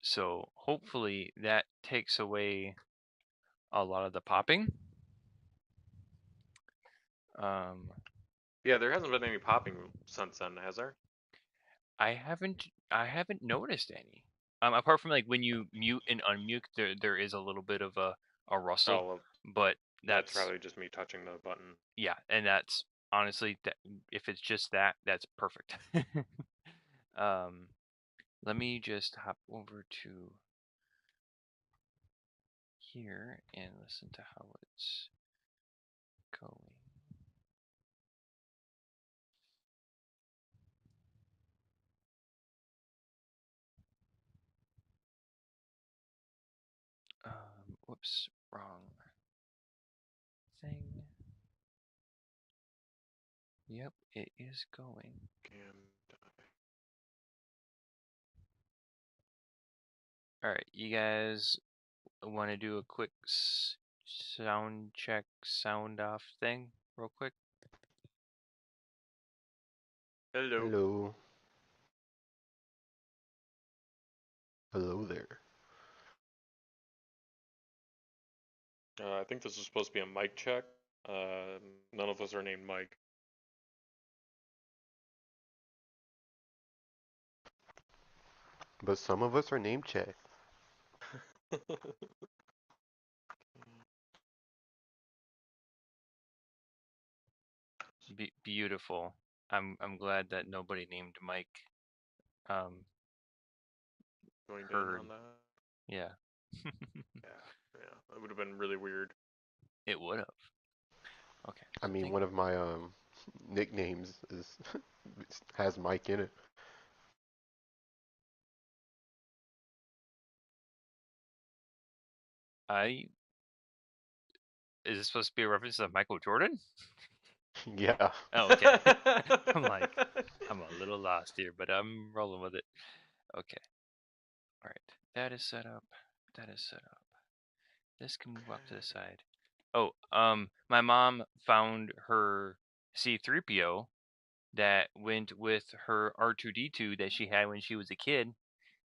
So hopefully that takes away a lot of the popping. Yeah, there hasn't been any popping since then, has there? I haven't noticed any. Apart from like when you mute and unmute, there is a little bit of a rustle, Oh, well, but that's that's probably just me touching the button. yeah, and that's honestly that if it's just that, that's perfect. um, let me just hop over to here and listen to how it's going. Whoops, wrong thing. Yep, it is going. All right, you guys want to do a quick sound check, sound off thing real quick? Hello. Hello. Hello there. I think this is supposed to be a mic check. None of us are named Mike. But some of us are name checked. Beautiful. I'm glad that nobody named Mike Joined in heard. on that. Yeah. Yeah, that would have been really weird. It would have. Okay. I So mean, one of my nicknames is has Mike in it. is this supposed to be a reference to Michael Jordan? Yeah. Oh, okay. I'm like, I'm a little lost here, but I'm rolling with it. Okay. All right. That is set up. That is set up. This can move off to the side. Oh, my mom found her C3PO that went with her R2D2 that she had when she was a kid.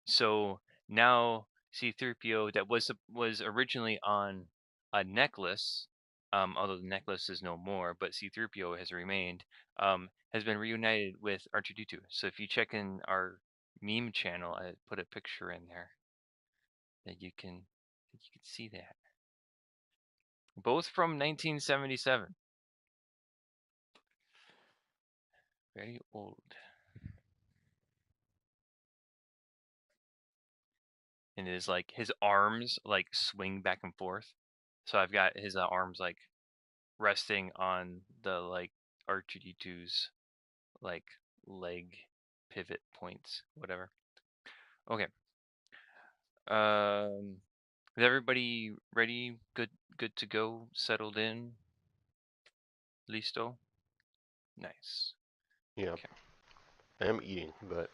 So now C3PO that was originally on a necklace, although the necklace is no more, but C3PO has remained, has been reunited with R2D2. So if you check in our meme channel, I put a picture in there that you can see that. Both from 1977. Very old. And it is like his arms like swing back and forth. So I've got his arms like resting on the like R2D2's like leg pivot points, whatever. Okay. Is everybody ready? Good to go. Settled in. Listo. Nice. Yeah. Okay. I am eating, but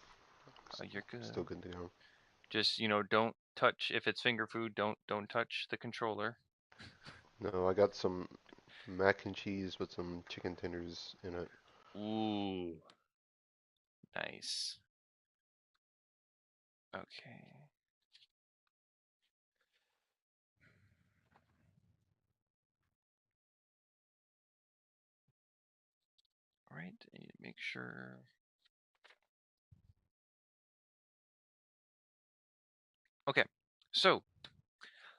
Oh, you're still good. good to go. Just don't touch if it's finger food. Don't touch the controller. No, I got some mac and cheese with some chicken tenders in it. Ooh, nice. Okay. All right. I need to make sure. Okay. So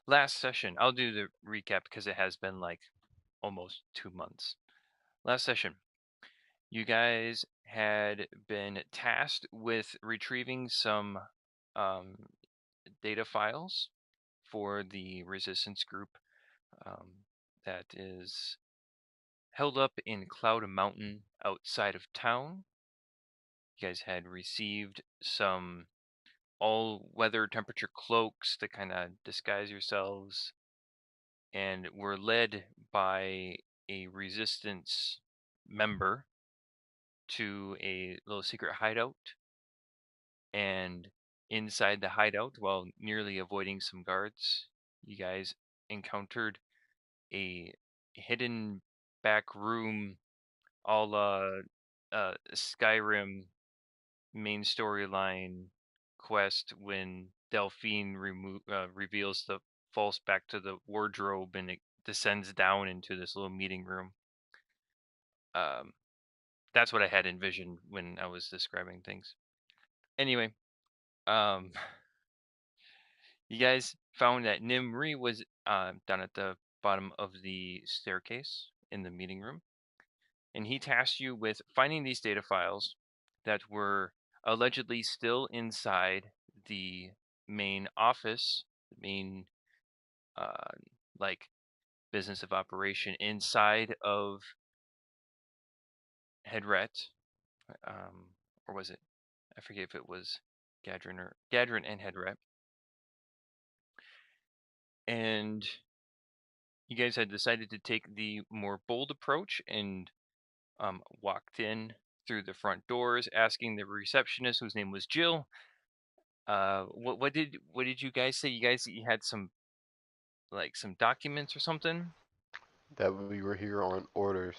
last session, I'll do the recap because it has been like almost 2 months. Last session, you guys had been tasked with retrieving some data files for the resistance group that is held up in Cloud Mountain outside of town. You guys had received some all weather temperature cloaks to kind of disguise yourselves, and were led by a resistance member to a little secret hideout. And inside the hideout, while nearly avoiding some guards, you guys encountered a hidden back room, all Skyrim main storyline quest when Delphine reveals the falls back to the wardrobe, and it descends down into this little meeting room. That's what I had envisioned when I was describing things. Anyway, you guys found that Nimri was down at the bottom of the staircase in the meeting room, and he tasked you with finding these data files that were allegedly still inside the main office, the main like business of operation inside of Hedret, or was it? I forget if it was Gadrin and Hedret. And you guys had decided to take the more bold approach and walked in through the front doors, asking the receptionist, whose name was Jill. What did you guys say? You had some documents or something? That we were here on orders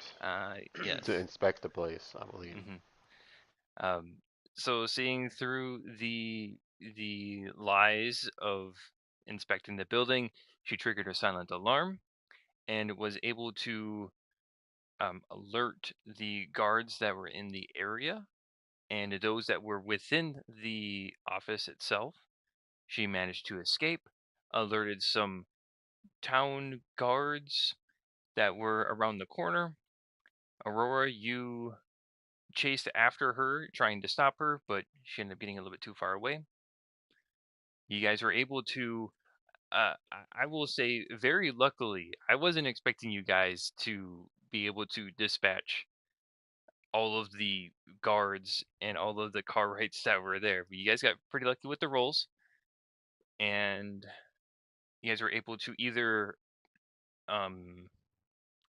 Yes. to inspect the place, I believe. Mm-hmm. So seeing through the lies of inspecting the building, she triggered her silent alarm and was able to alert the guards that were in the area and those that were within the office itself. She managed to escape, alerted some town guards that were around the corner. Aurora, you chased after her, trying to stop her, but she ended up getting a little bit too far away. You guys were able to, I will say, very luckily, I wasn't expecting you guys to be able to dispatch all of the guards and all of the car rights that were there. But you guys got pretty lucky with the rolls, and you guys were able to either,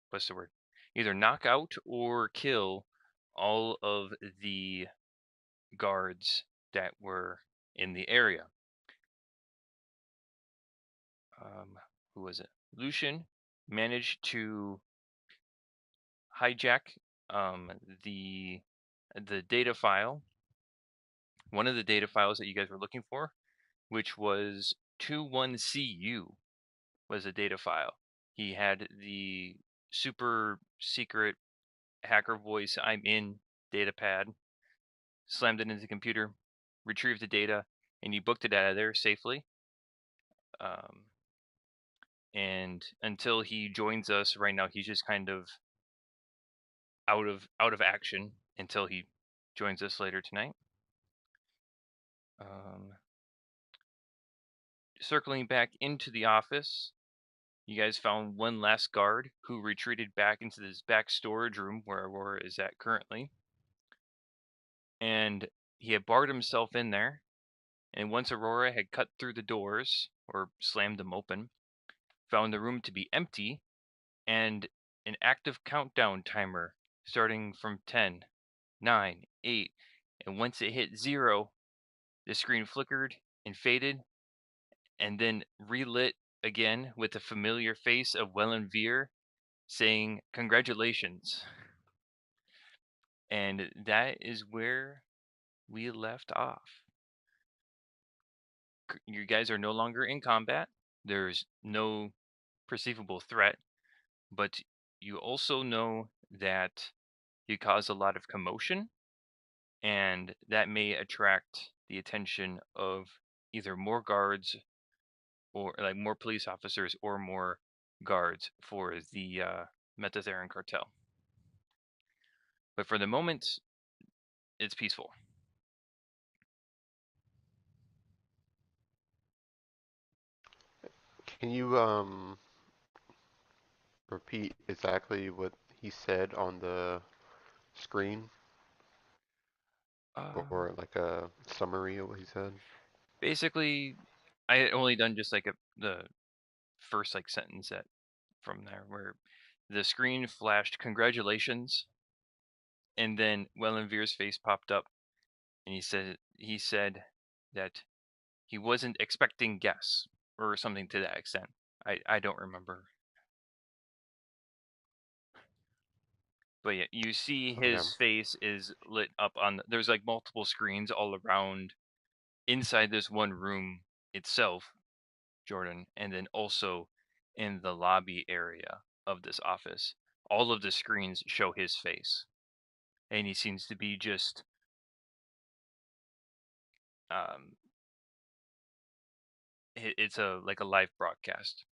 what's the word? Either knock out or kill all of the guards that were in the area. Who was it? Lucian managed to hijack the data file, one of the data files that you guys were looking for, which was 21CU was a data file. He had the super secret hacker voice "I'm in" data pad, slammed it into the computer, retrieved the data, and he booked it out of there safely. And until he joins us right now, he's just kind of out of action until he joins us later tonight. Circling back into the office, you guys found one last guard who retreated back into this back storage room where Aurora is at currently. And he had barred himself in there. And once Aurora had cut through the doors, or slammed them open, found the room to be empty and an active countdown timer starting from 10, 9, 8, and once it hit 0, the screen flickered and faded, and then relit again with the familiar face of Wellenveer saying, "Congratulations." And that is where we left off. You guys are no longer in combat. There's no perceivable threat, but you also know that you cause a lot of commotion, and that may attract the attention of either more guards or like more police officers or more guards for the Metatherin cartel. But for the moment, it's peaceful. Can you repeat exactly what he said on the screen, or like a summary of what he said? Basically, I had only done just like the first like sentence that from there where the screen flashed "Congratulations," and then Wellenveer's face popped up, and he said that he wasn't expecting guests or something to that extent. I don't remember. But yeah, you see Okay. his face is lit up on there's like multiple screens all around inside this one room itself, Jordan, and then also in the lobby area of this office. All of the screens show his face, and he seems to be just um, it's a like a live broadcast.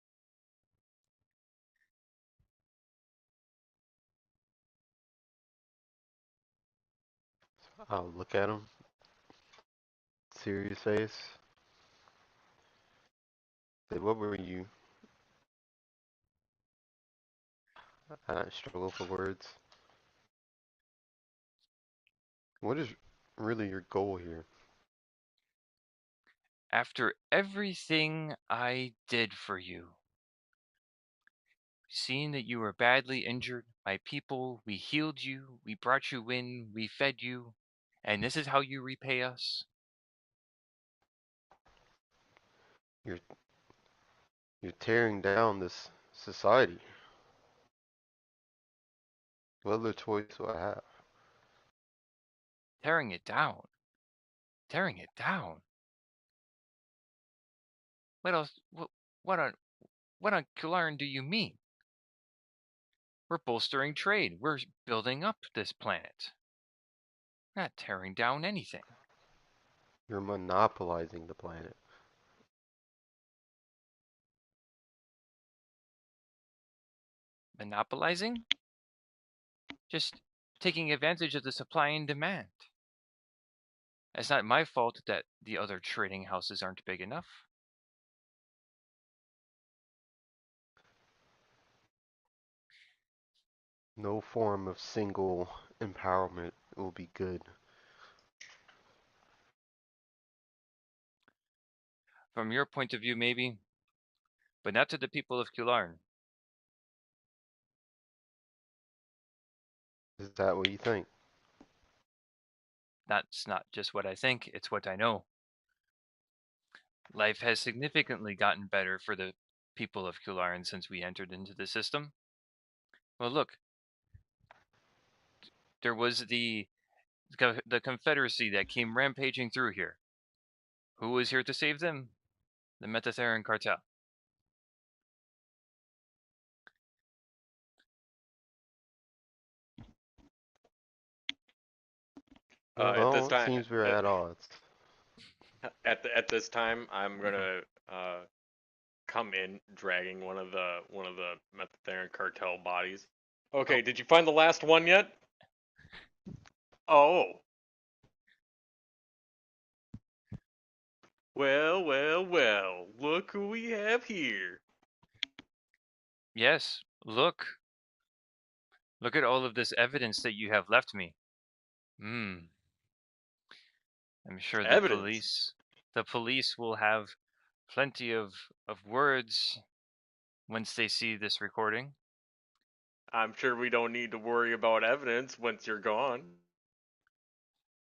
I'll look at him, serious face. Say, what were you? I struggle for words. What is really your goal here? After everything I did for you, seeing that you were badly injured, my people, we healed you, we brought you in, we fed you, and this is how you repay us? You're you're tearing down this society. What other choice do I have? Tearing it down. Tearing it down. What else? What on Kularn do you mean? We're bolstering trade. We're building up this planet. Not tearing down anything. You're monopolizing the planet. Monopolizing? Just taking advantage of the supply and demand. It's not my fault that the other trading houses aren't big enough. No form of single empowerment will be good. From your point of view, maybe, but not to the people of Kularn. Is that what you think? That's not just what I think, it's what I know. Life has significantly gotten better for the people of Kularn since we entered into the system. Well, look, there was the Confederacy that came rampaging through here. Who was here to save them? The Metatheran cartel. At this Well, it time, seems we're at odds. at this time, I'm gonna come in dragging one of the Metatheran cartel bodies. Okay, Oh, did you find the last one yet? Oh. Well, well, well. Look who we have here. yes, look. Look at all of this evidence that you have left me. Hmm. I'm sure Evidence. the police will have plenty of words once they see this recording. I'm sure we don't need to worry about evidence once you're gone.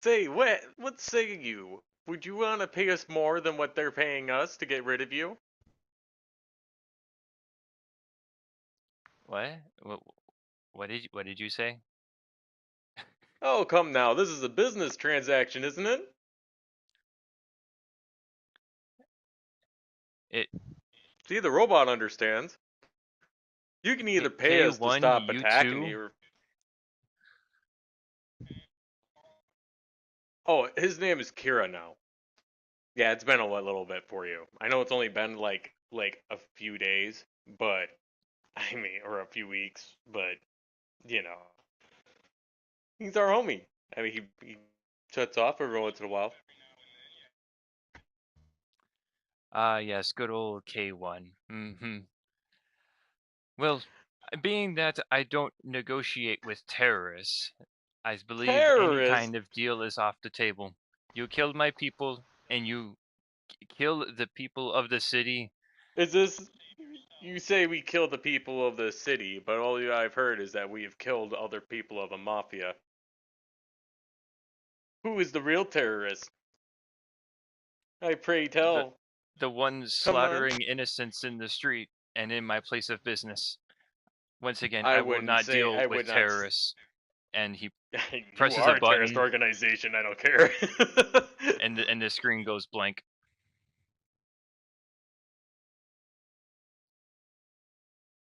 Say, what say you? Would you want to pay us more than what they're paying us to get rid of you? What? What did you say? Oh, come now. This is a business transaction, isn't it? It See, the robot understands. You can either pay us to K1 stop attacking U2? you or... Oh, his name is Kira now. Yeah, it's been a little bit for you. I know it's only been like a few days, but I mean, or a few weeks, but you know, he's our homie. I mean, he shuts off every once in a while. Ah, yes, good old K1. Well, being that I don't negotiate with terrorists, I believe any Terrorist? kind of deal is off the table. You killed my people, and you kill the people of the city. Is this? You say we killed the people of the city, but all I've heard is that we have killed other people of the mafia. Who is the real terrorist? I pray The tell. the ones Come on. slaughtering innocents in the street and in my place of business. Once again, I I will wouldn't not say. deal I with would not. terrorists. And he You presses a are a terrorist button, organization. I don't care. and the screen goes blank.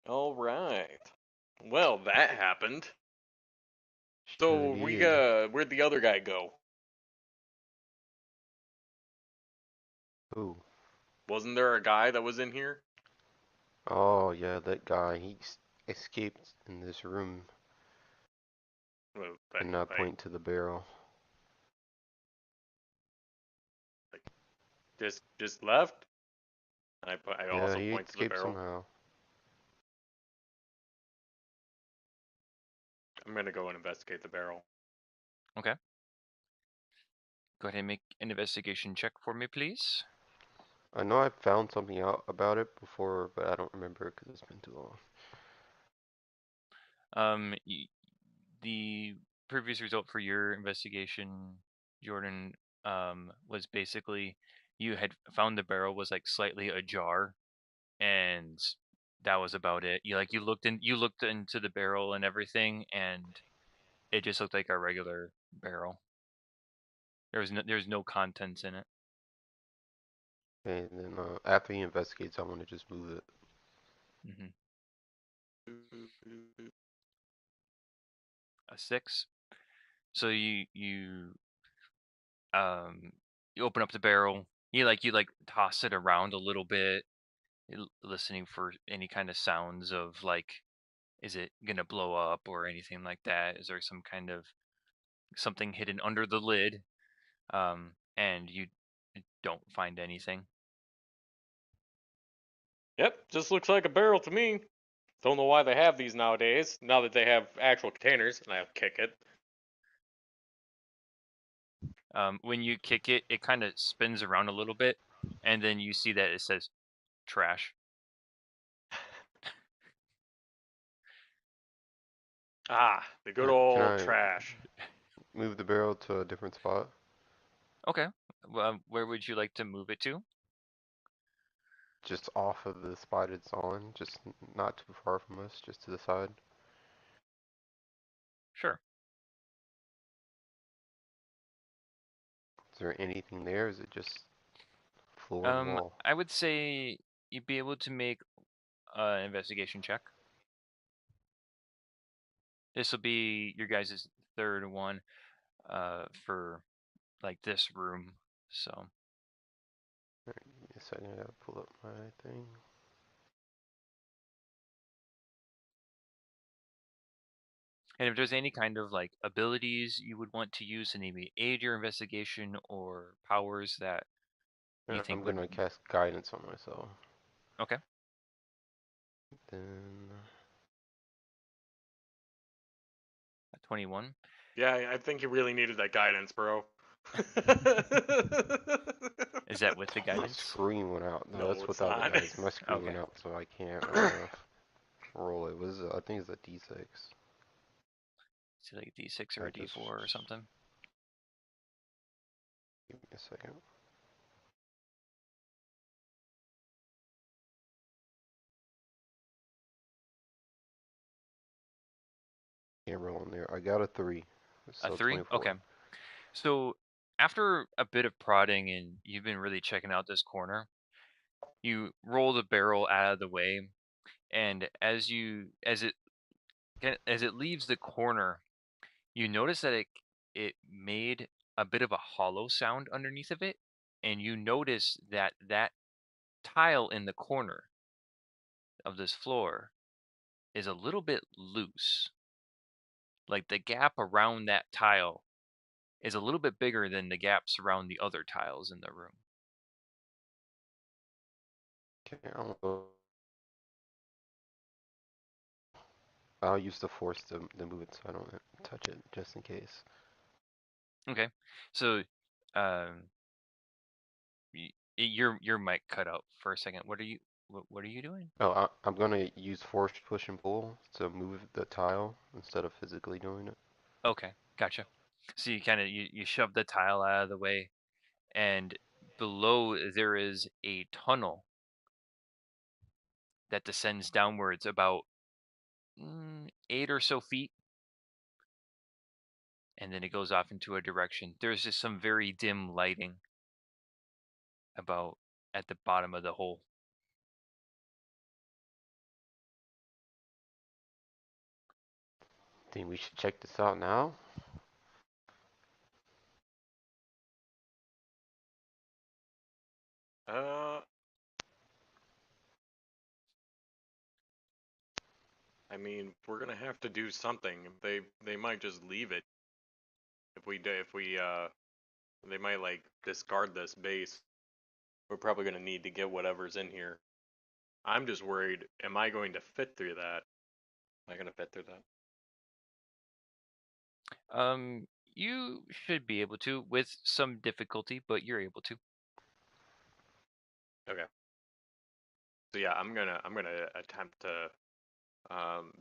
All right. Well, that happened. Sure So did. where'd the other guy go? Ooh. Wasn't there a guy that was in here? Oh yeah, that guy. Escaped in this room, Well, and I point to the barrel. like just left. And I Yeah, also he point to the escaped barrel. somehow. I'm gonna go and investigate the barrel. Okay. Go ahead and make an investigation check for me, please. I know I found something out about it before, but I don't remember because it's been too long. The previous result for your investigation, Jordan, was basically you had found the barrel was like slightly ajar, and that was about it. You looked into the barrel and everything, and it just looked like a regular barrel. There was no contents in it. And then after he investigates, I want to just move it. Hmm. A 6. So um you open up the barrel. You toss it around a little bit, listening for any kind of sounds of like, is it gonna blow up or anything like that? Is there some kind of something hidden under the lid? And you don't find anything. Yep, just looks like a barrel to me. Don't know why they have these nowadays. Now that they have actual containers, and I'll kick it. When you kick it, it kind of spins around a little bit, and then you see that it says trash. Ah, the good Can old I trash. move the barrel to a different spot? Okay. Well, where would you like to move it to? Just off of the spot it's on, just not too far from us, just to the side. Sure. Is there anything there? Is it just floor and wall? I would say you'd be able to make an investigation check. This will be your guys' third one for like this room. So, Alright, give me a second, I gotta pull up my thing. and if there's any kind of like abilities you would want to use to maybe aid your investigation or powers that you I'm think would. gonna cast guidance on myself. Okay. Then A 21. Yeah, I think you really needed that guidance, bro. Is that with the my guidance? screen went out. No, No, that's it's without the not. guidance. My screen Okay. went out, so I can't roll it. Was I think it's a D6. So like a D6 or I a just D4 or something. give me a second. Can't roll on there. I got a 3, A so 3? Okay. 24. So after a bit of prodding and you've been really checking out this corner, you roll the barrel out of the way, and as it leaves the corner, you notice that it made a bit of a hollow sound underneath of it, and you notice that that tile in the corner of this floor is a little bit loose. Like the gap around that tile is a little bit bigger than the gaps around the other tiles in the room. Okay, I'll use the force to move it so I don't touch it, just in case. Okay, so um, your mic cut out for a second. What are you doing? Oh, I'm gonna use force push and pull to move the tile instead of physically doing it. Okay, gotcha. So you kind of you shove the tile out of the way, and below there is a tunnel that descends downwards about 8 or so feet, and then it goes off into a direction. There's just some very dim lighting about at the bottom of the hole. Think we should check this out now? Uh, I mean, we're gonna have to do something. They might just leave it. If we they might like discard this base. We're probably gonna need to get whatever's in here. I'm just worried. Am I going to fit through that? Am I gonna fit through that? You should be able to with some difficulty, but you're able to. Okay. So yeah, I'm gonna attempt to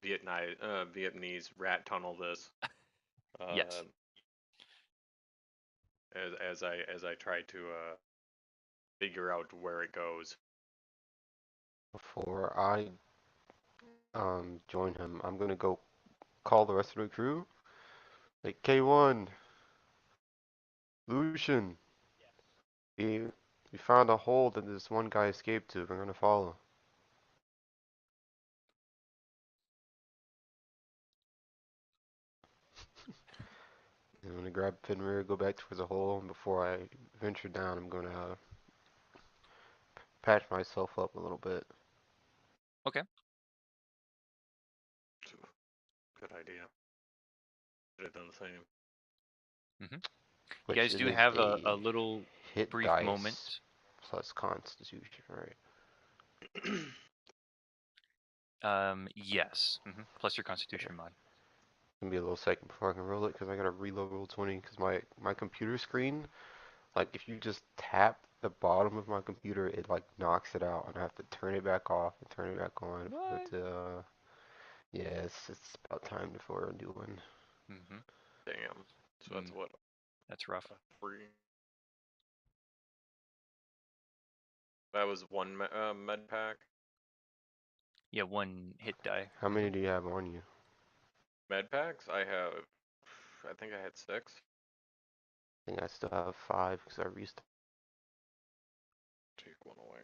Vietnamese rat tunnel this. Yes. Uh, as I try to figure out where it goes. Before I join him, I'm gonna go call the rest of the crew. Like K1, Lucian, we we found a hole that this one guy escaped to. We're gonna follow. I'm gonna grab Fenrir, go back towards the hole, and before I venture down, I'm gonna patch myself up a little bit. Okay. Good idea. Should have done the same. You Which guys it do is have a a little hit brief dice moment. plus constitution, right? Yes. Plus your Okay. constitution mod. It's gonna be a little second before I can roll it because I gotta reload roll 20 because my computer screen, like if you just tap the bottom of my computer, it like knocks it out and I have to turn it back off and turn it back on for it What? to yeah, it's about time for a new one. Damn. So that's Mm, what that's rough. free. That was one med pack. Yeah, one hit die. How many do you have on you? Med packs. I think I had 6. I think I still have 5 because I restarted. Take one away.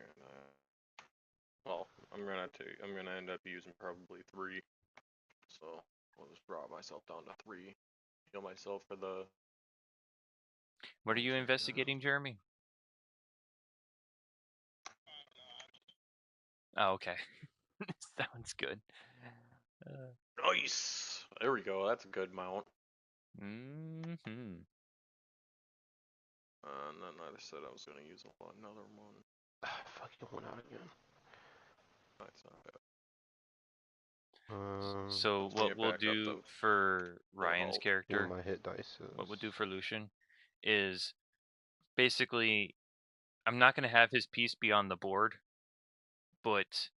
Well, I'm gonna end up using probably 3. So I'll just drop myself down to 3. Heal myself for the. What are you check it out. investigating, Jeremy? Oh, okay. Sounds good. Nice. There we go. That's a good mount. Mm-hmm. And then I said I was gonna use another one. Ah, fuck, it went out again. That's not bad. So Let's what get we'll back up do to for full Ryan's health. See what character, my hit dice what we'll is. do for Lucian, is basically I'm not going to have his piece be on the board, but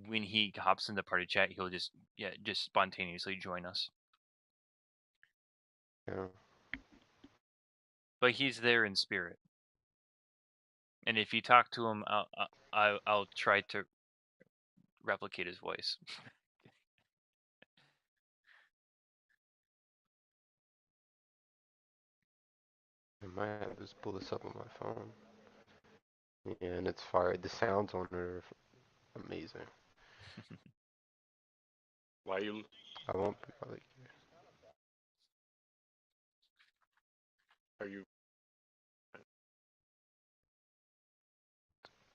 when he hops in the party chat, he'll just spontaneously join us. Yeah. But he's there in spirit, and if you talk to him, I'll try to replicate his voice. I might have to pull this up on my phone. Yeah, and it's fired. The sounds on it are amazing. Why you? I won't be like, Are you?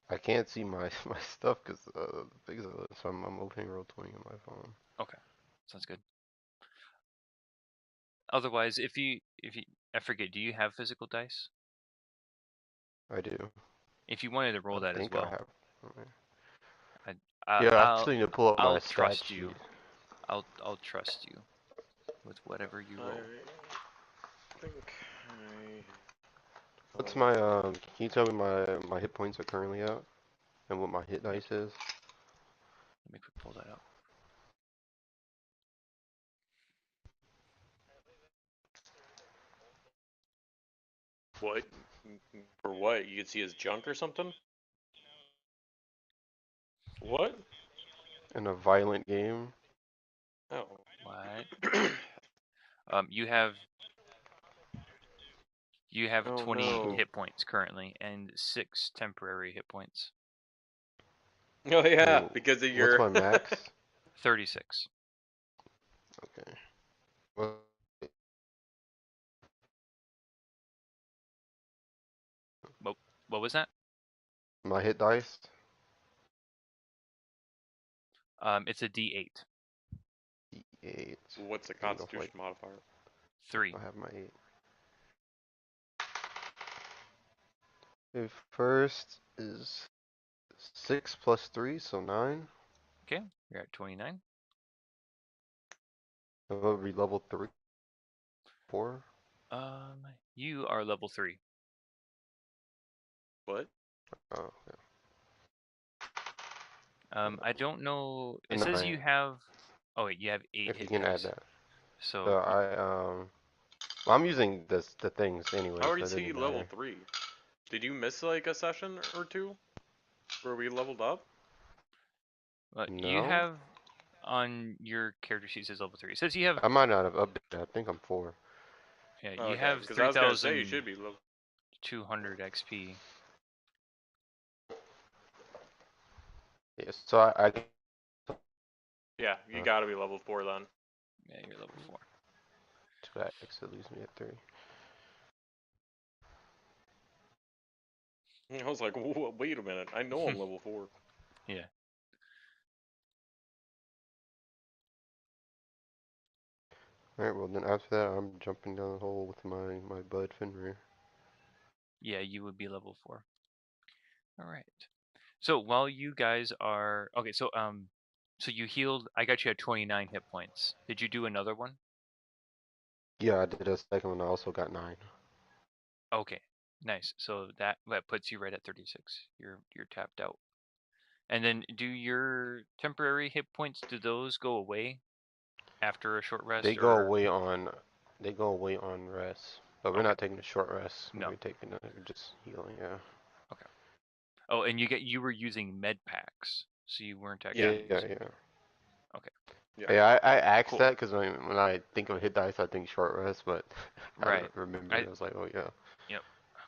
I can't see my my stuff because so I'm opening roll 20 on my phone. Okay, sounds good. Otherwise, if you I forget, do you have physical dice? I do. If you wanted to I roll that as think I well, have. I, Yeah, I I'll actually need to pull up my I'll stat trust sheet. you. I'll trust you with whatever you roll. I think I. What's my can you tell me my hit points are currently at and what my hit Yep. dice is? Let me quick pull that up. What? For what? You could see his junk or something? What? In a violent game? Oh. What? You have Oh 20 no. hit points currently and 6 temporary hit points. Oh yeah, Wait, because of what's your. my max? 36. Okay. Well, What was that? my hit dice. It's a D8. D8. What's the And go for like. Constitution modifier? 3. I have my 8. Okay, first is 6 plus 3, so 9. Okay, you're at 29. That would be level 3, 4. You are level 3. What? Oh, yeah. I don't know. It And says you 9, have. Oh wait, you have 8 if you hit can add dice. that. So So well, I'm using the things I anyway, already so it see you didn't level matter. 3. Did you miss like a session or two where we leveled up? you No? have on your character sheet says level 3. It says you have. I might not have updated. I think I'm 4. Yeah, you Okay, have because I was gonna say you should be 3,200 XP. Yeah, so Yeah, you gotta be level 4 then. Yeah, you're level 4. 2x, it leaves me at 3. I was like, wait a minute, I know I'm level 4. Yeah. Alright, well then after that, I'm jumping down the hole with my bud Fenrir. Yeah, you would be level 4. All right. So while you guys are okay, so you healed. I got you at 29 hit points. Did you do another one? Yeah, I did a second one. I also got 9. Okay, nice. So that puts you right at 36. You're tapped out. And then do your temporary hit points, do those go away after a short They rest go or away on they go away on rest, but we're okay. not taking a short rest. No. We're taking just healing. Yeah. Okay. Oh, and you were using med packs, so you weren't Yeah, actually Yeah, using. yeah. Okay. yeah. I asked Cool. that because when I think of hit dice, I think short rest, but I Right. remembered. I was like, oh yeah. Yep.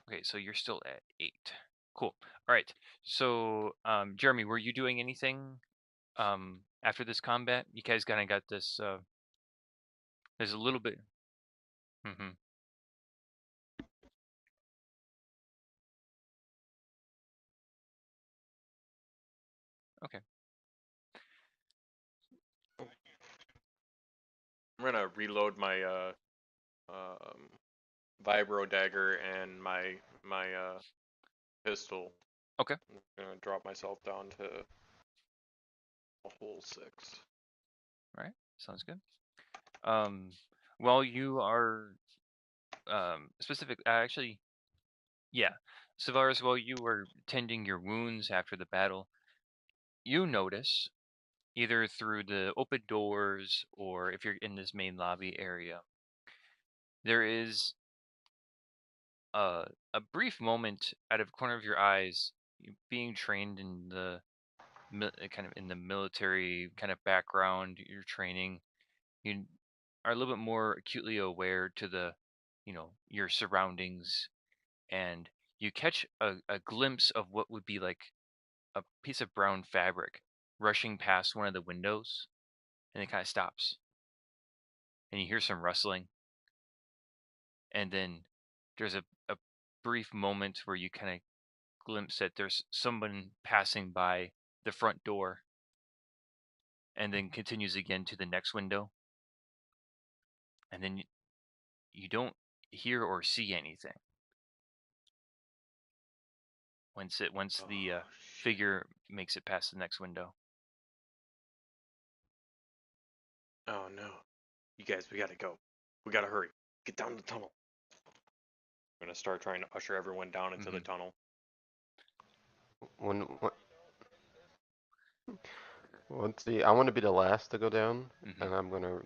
Okay, so you're still at 8. Cool. All right. So, Jeremy, were you doing anything after this combat? You guys kind of got this there's a little bit. Mhm. Okay. I'm gonna reload my um, vibro dagger and my pistol. Okay. I'm gonna drop myself down to a whole 6. All right. Sounds good. Um while you are specific actually yeah. Savaris, while you were tending your wounds after the battle, you notice either through the open doors or if you're in this main lobby area, there is a brief moment out of the corner of your eyes, being trained in the kind of in the military kind of background, your training, you are a little bit more acutely aware to the, your surroundings, and you catch a glimpse of what would be like a piece of brown fabric rushing past one of the windows, and it kind of stops, and you hear some rustling, and then there's a brief moment where you kind of glimpse that there's someone passing by the front door and then continues again to the next window, and then you don't hear or see anything once Oh the shit! figure makes it past the next window. Oh no! You guys, we gotta go. We gotta hurry. Get down the tunnel. I'm gonna start trying to usher everyone down into the Hmm. tunnel. When let's see, I want to be the last to go down, Hmm. and I'm gonna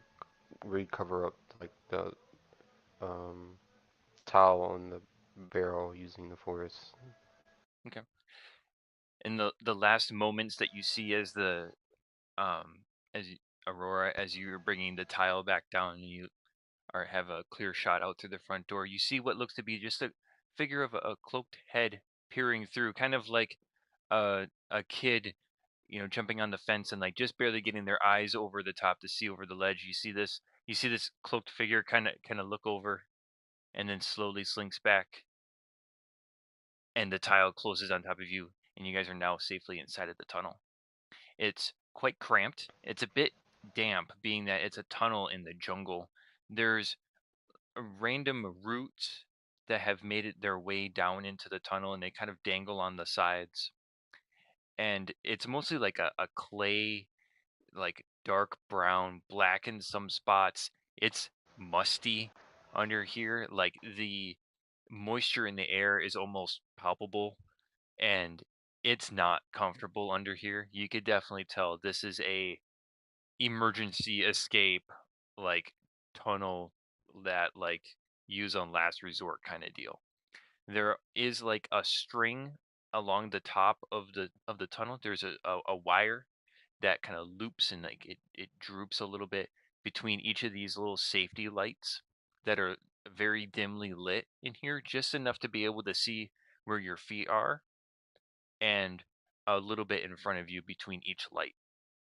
recover up like the um towel on the barrel using the force. Okay. In the last moments that you see as the um Aurora, as you're bringing the tile back down and you or have a clear shot out through the front door, you see what looks to be just a figure of a cloaked head peering through, kind of like a kid jumping on the fence and like just barely getting their eyes over the top to see over the ledge. You see this cloaked figure kind of look over and then slowly slinks back, and the tile closes on top of you, and you guys are now safely inside of the tunnel. It's quite cramped. It's a bit damp, being that it's a tunnel in the jungle. There's random roots that have made it their way down into the tunnel, and they kind of dangle on the sides. And it's mostly like a clay, like dark brown, black in some spots. It's musty under here. Like the moisture in the air is almost palpable, and it's not comfortable under here. You could definitely tell this is a emergency escape, like tunnel that like use on last resort kind of deal. There is like a string along the top of the tunnel. There's a wire that kind of loops, and like it droops a little bit between each of these little safety lights that are very dimly lit in here, just enough to be able to see where your feet are, and a little bit in front of you between each light.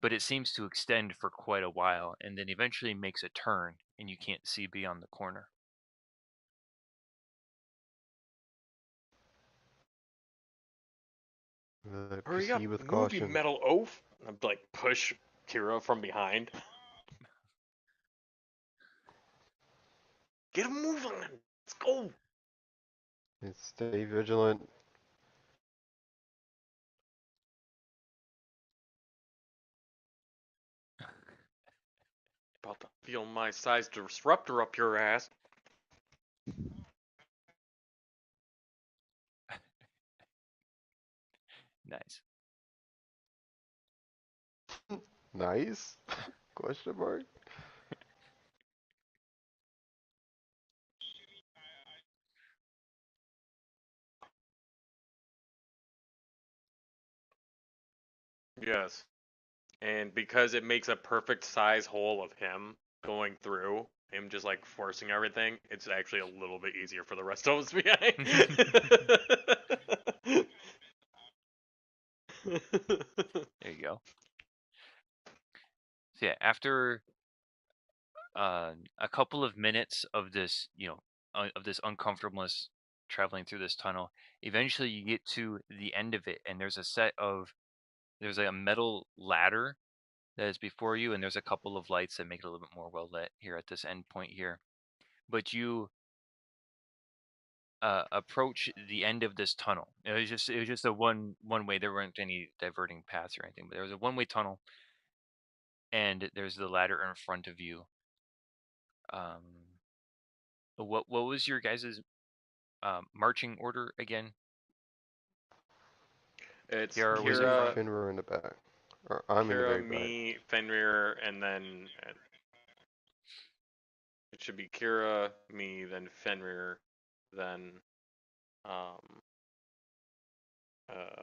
But it seems to extend for quite a while and then eventually makes a turn, and you can't see beyond the corner. Hurry up, Proceed with move, you caution. metal oaf! I'm like push Kira from behind. Get a move on! Let's go! And stay vigilant. About to feel my size disruptor up your ass. Nice. Nice? Question mark? Yes. And because it makes a perfect size hole of him going through, him just like forcing everything, it's actually a little bit easier for the rest of us behind. There you go. So yeah, after a couple of minutes of this, of this uncomfortableness traveling through this tunnel, eventually you get to the end of it, and there's like a metal ladder that is before you, and there's a couple of lights that make it a little bit more well lit here at this end point here. But you approach the end of this tunnel. It was just a one way. There weren't any diverting paths or anything, but there was a one-way tunnel, and there's the ladder in front of you. What was your guys' marching order again? It's Kiara was in Kira, front. Finra in the back. Or I'm in the Kira, very back. me, Fenrir, and then it should be Kira, me, then Fenrir, then um,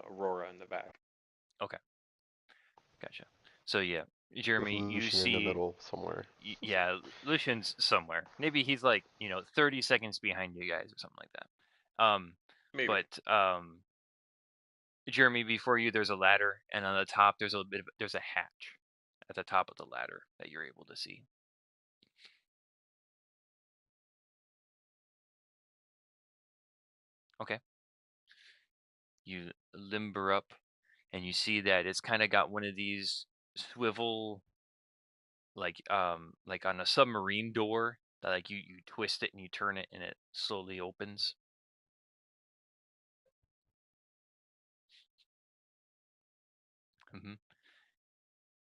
Aurora in the back. Okay, gotcha. So yeah, With Jeremy, you Lucian in the see, middle somewhere. yeah, Lucian's somewhere. Maybe he's like 30 seconds behind you guys or something like that. Maybe. But Jeremy, before you, there's a ladder, and on the top, there's a hatch at the top of the ladder that you're able to see. Okay. You limber up, and you see that it's kind of got one of these swivel, like on a submarine door, that like you twist it and you turn it and it slowly opens. hmm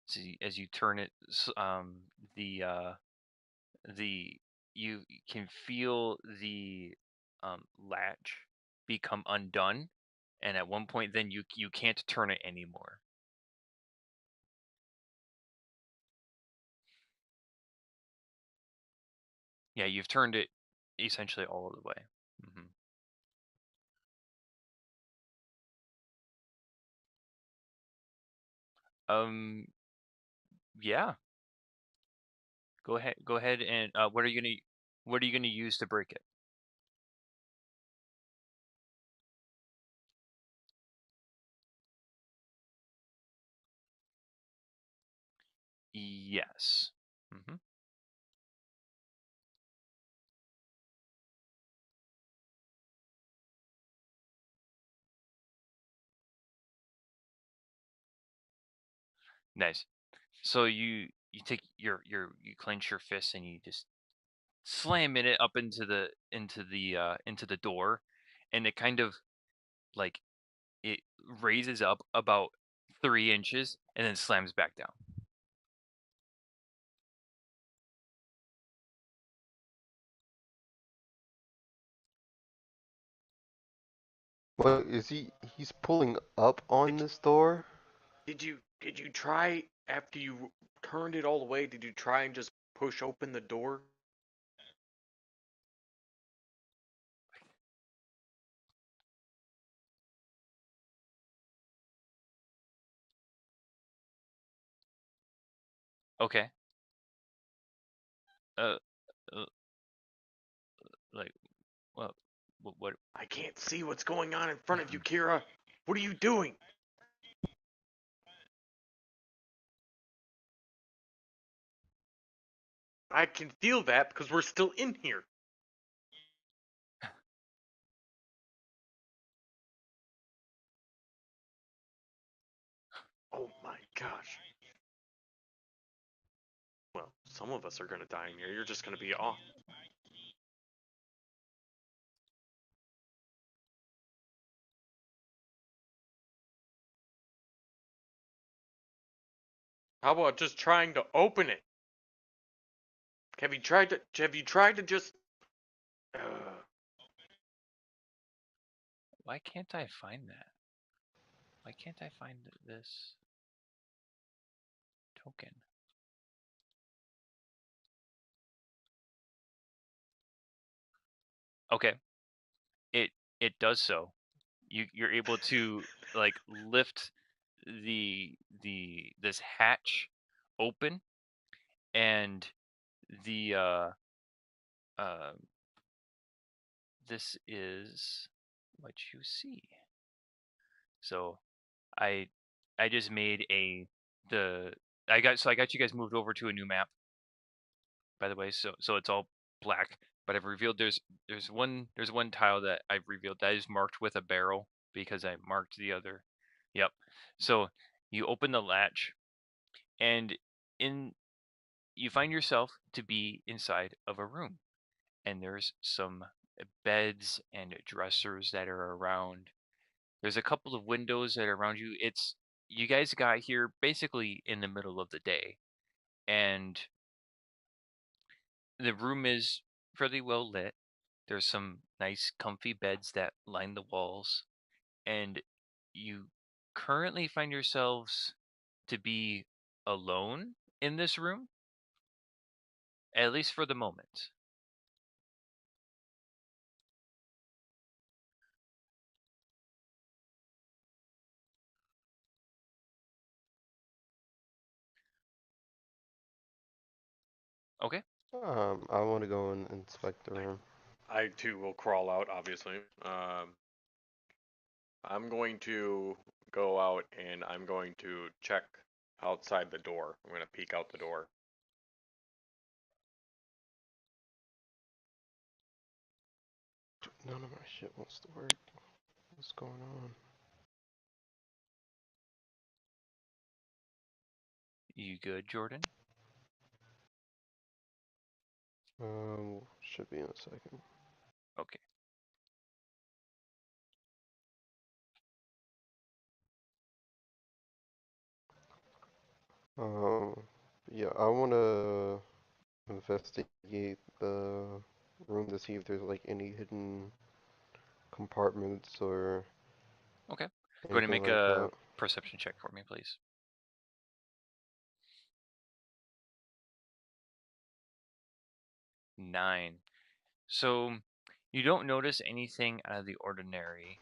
So as you turn it, the the you can feel the latch become undone, and at one point then you can't turn it anymore. Yeah, you've turned it essentially all the way. hmm Um, yeah. Go ahead, and what are you gonna use to break it? Yes. Mm-hmm. Nice. So you take you clench your fists and you just slam it up into the door, and it kind of like it raises up about 3 inches and then slams back down. What is he? He's pulling up on Did this door? did you try after you turned it all the way? Did you try and just push open the door? Okay. Uh, uh like well, what? I can't see what's going on in front of you, Kira. What are you doing? I can feel that because we're still in here. Oh my gosh. Well, some of us are gonna die in here. You're just gonna be off. How about just trying to open it? Have you tried to just Why can't I find that? Why can't I find this token? Okay. It it does so. You're able to like lift the this hatch open, and the uh this is what you see. So I I just made the I got you guys moved over to a new map, by the way. So it's all black, but I've revealed there's one tile that I've revealed that is marked with a barrel because I marked the other. Yep. So you open the latch, and in you find yourself to be inside of a room, and there's some beds and dressers that are around. There's a couple of windows that are around you. It's you guys got here basically in the middle of the day, and the room is fairly well lit. There's some nice comfy beds that line the walls, and you currently find yourselves to be alone in this room, at least for the moment. Okay. I want to go and inspect the room. I too will crawl out, obviously. I'm going to go out and I'm going to check outside the door. I'm going to peek out the door. None of my shit wants to work. What's going on? You good, Jordan? Should be in a second. Okay. Um, yeah, I want to investigate the room to see if there's like any hidden compartments or Okay. Go ahead and anything make like a that. perception check for me, please. 9. So you don't notice anything out of the ordinary,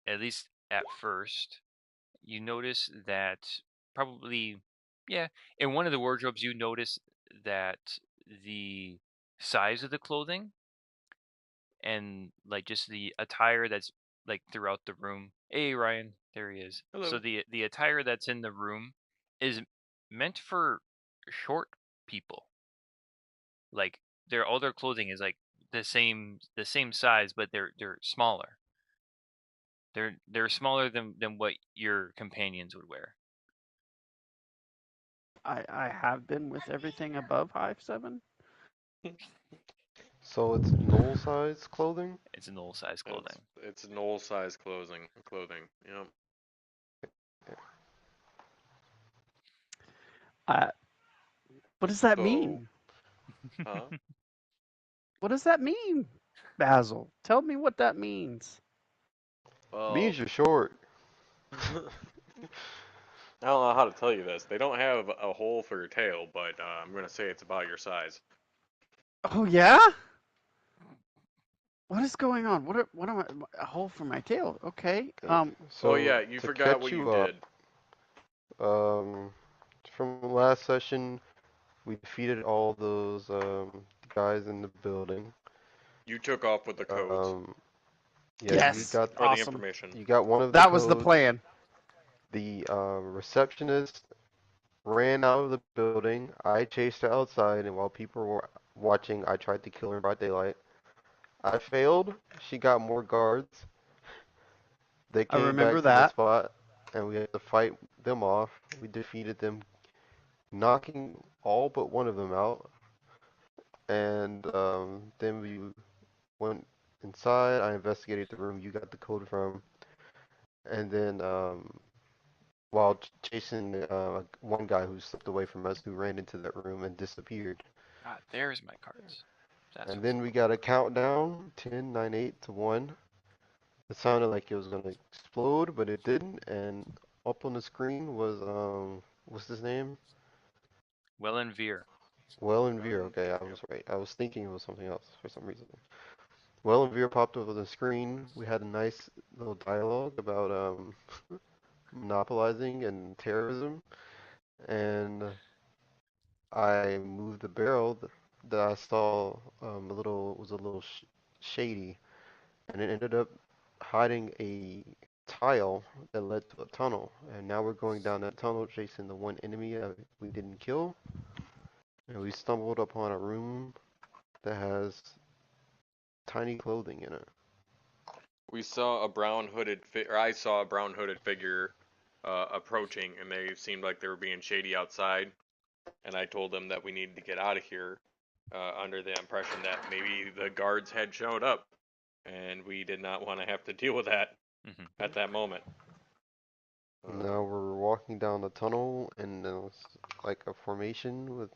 at least at first. You notice that probably, yeah, in one of the wardrobes, you notice that the size of the clothing and like just the attire that's like throughout the room. Hey, Ryan, there he is. So Hello. the attire that's in the room is meant for short people. Like all their clothing is like the same size, but they're smaller. They're smaller than what your companions would wear. I have been with everything above 5'7". So it's null size clothing? It's an old size clothing. It's null size clothing. Yep. Uh, what does that So, mean? huh? What does that mean, Basil? Tell me what that means. Well, Means you're short. I don't know how to tell you this. They don't have a hole for your tail, but I'm gonna say it's about your size. Oh yeah? What is going on? What am I? A hole for my tail? Okay. Oh So yeah, you to forgot catch what you you up, did. um, from last session, we defeated all those guys in the building. You took off with the codes Um, yeah, Yes. or the Awesome. information. you got one of the That was the codes. plan. The receptionist ran out of the building. I chased her outside, and while people were watching, I tried to kill her by daylight. I failed. She got more guards. They I came remember back to the that. spot, and we had to fight them off. We defeated them, knocking all but one of them out. And then we went inside. I investigated the room you got the code from, and then while chasing one guy who slipped away from us, who ran into that room and disappeared. Ah, there's my cards. That's And what's then we going got a countdown: 10, 9, 8 to 1. It sounded like it was gonna explode, but it didn't. And up on the screen was what's his name? Well and Veer. Well and Veer. Okay, I was right. I was thinking it was something else for some reason. Well and Veer popped up on the screen. We had a nice little dialogue about monopolizing and terrorism, and I moved the barrel that I saw was a little shady, and it ended up hiding a tile that led to a tunnel. And now we're going down that tunnel chasing the one enemy we didn't kill, and we stumbled upon a room that has tiny clothing in it. We saw a brown hooded or I saw a brown hooded figure approaching, and they seemed like they were being shady outside. And I told them that we needed to get out of here, under the impression that maybe the guards had showed up, and we did not want to have to deal with that Hmm at that moment. Now we're walking down the tunnel, and it's like a formation with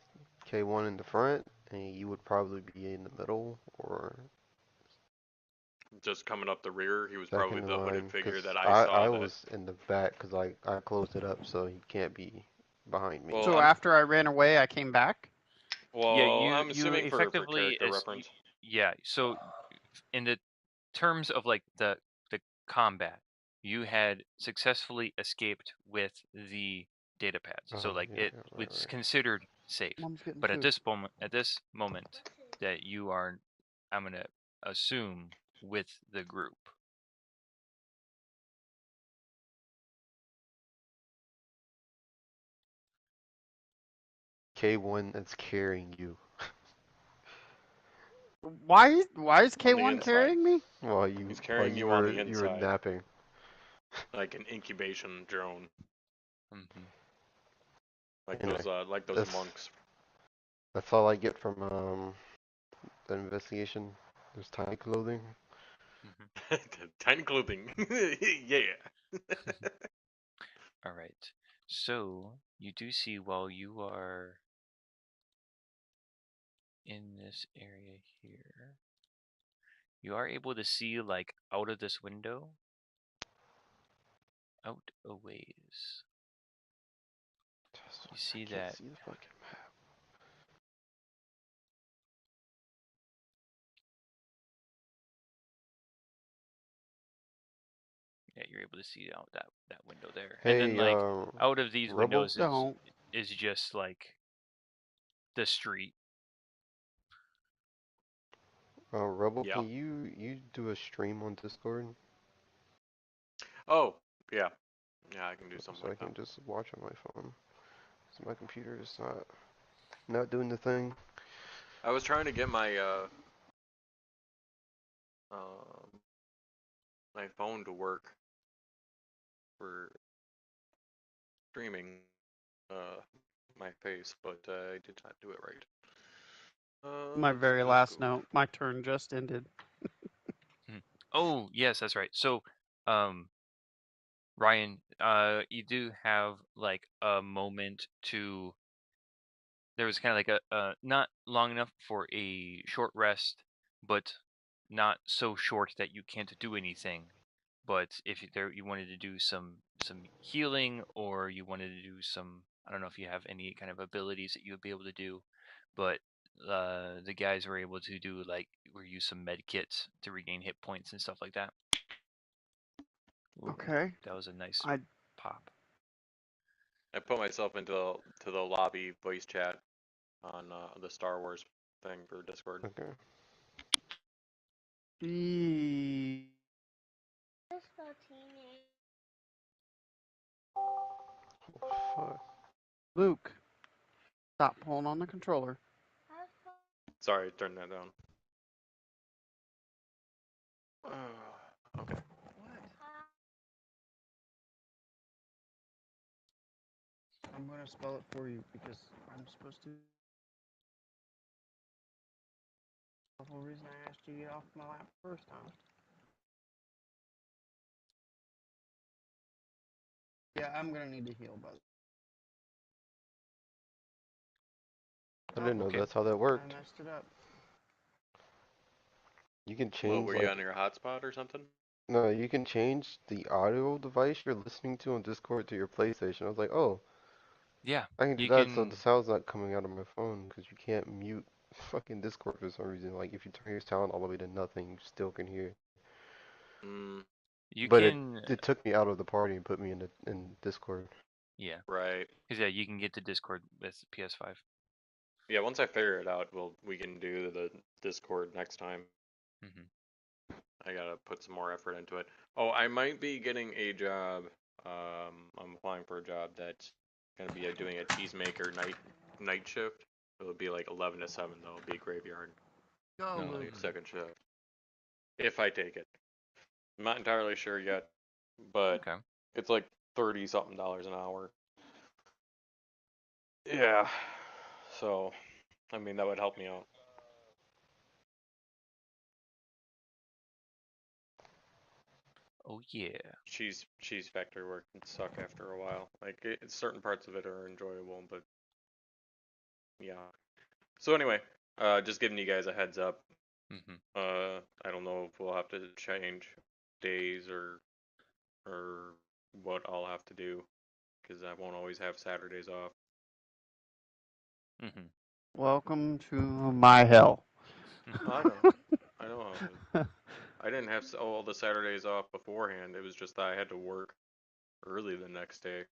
K1 in the front, and you would probably be in the middle or Just coming up the rear, he was probably second in the hooded line, because figure that I I saw. That was in the back because I closed it up, so he can't be behind me. well, So after I ran away, I came back. Yeah, I'm you assuming for effectively character reference. yeah. So in the terms of like the combat, you had successfully escaped with the data pads. So like Yeah, it yeah, was right. considered safe. Mom's getting But food. at this moment that you are, I'm gonna assume, with the group. K1 that's carrying you Why is On the K1 inside. carrying me? He's while carrying you on the you were inside, napping. like an incubation drone, Hmm Anyway, like those that's monks. that's all I get from the investigation. There's tiny clothing. hmm Tiny clothing, yeah. All right. So you do see while you are in this area here, you are able to see like out of this window, out a ways. You see I can't that see the fucking map. yeah, you're able to see out that window there. And then Hey, like out of these Rebel, windows Don't. is just like the street. Rebel, Yeah. can you do a stream on Discord Oh, yeah. Yeah, I can do something so I like that. can just watch on my phone? 'Cause my computer is not. not doing the thing. I was trying to get um my phone to work for streaming my face, but I did not do it right. My Let's see, very last Discord. note. My turn just ended. Mhm. Oh, yes, that's right. So, um, Ryan, you do have like a moment to. There was kind of like not long enough for a short rest, but not so short that you can't do anything. But if you wanted to do some healing, or you wanted to do some, I don't know if you have any kind of abilities that you would be able to do, but the guys were able to do like or use some med kits to regain hit points and stuff like that. Ooh, Okay. that was a nice I pop. I put myself into the lobby voice chat on the Star Wars thing for Discord. Okay. e- Fuck. Luke, stop pulling on the controller. Sorry, turn that down. Okay. I'm gonna spell it for you because I'm supposed to. The whole reason I asked you to get off my lap first time. Yeah, I'm gonna need to heal, but I didn't know Okay. that's how that I worked. messed it up. You can What, change were you like on your hotspot or something? no, you can change the audio device you're listening to on Discord to your PlayStation. I was like, oh, Yeah, I can do you that so the can. sound's not coming out of my phone because you can't mute fucking Discord for some reason. Like if you turn your sound all the way to nothing, you still can hear. Mm, You But it can. it took me out of the party and put me in Discord. Yeah, right. because yeah, you can get to Discord with PS5. Yeah, once I figure it out, we can do the Discord next time. Hmm. I gotta put some more effort into it. Oh, I might be getting a job. I'm applying for a job that's gonna be doing a cheesemaker night shift. It'll be like 11 to 7 though. It'll be graveyard Go, on Oh, my Luke. second shift. If I take it, I'm not entirely sure yet, but okay. it's like 30 something dollars an hour. Yeah. So, I mean, that would help me out. Oh yeah. Cheese factory work can suck after a while. Like certain parts of it are enjoyable, but yeah. So anyway, just giving you guys a heads up. Hmm. I don't know if we'll have to change days or what I'll have to do because I won't always have Saturdays off. Hmm. Welcome to my hell. I know, I know. I didn't have all the Saturdays off beforehand. It was just that I had to work early the next day.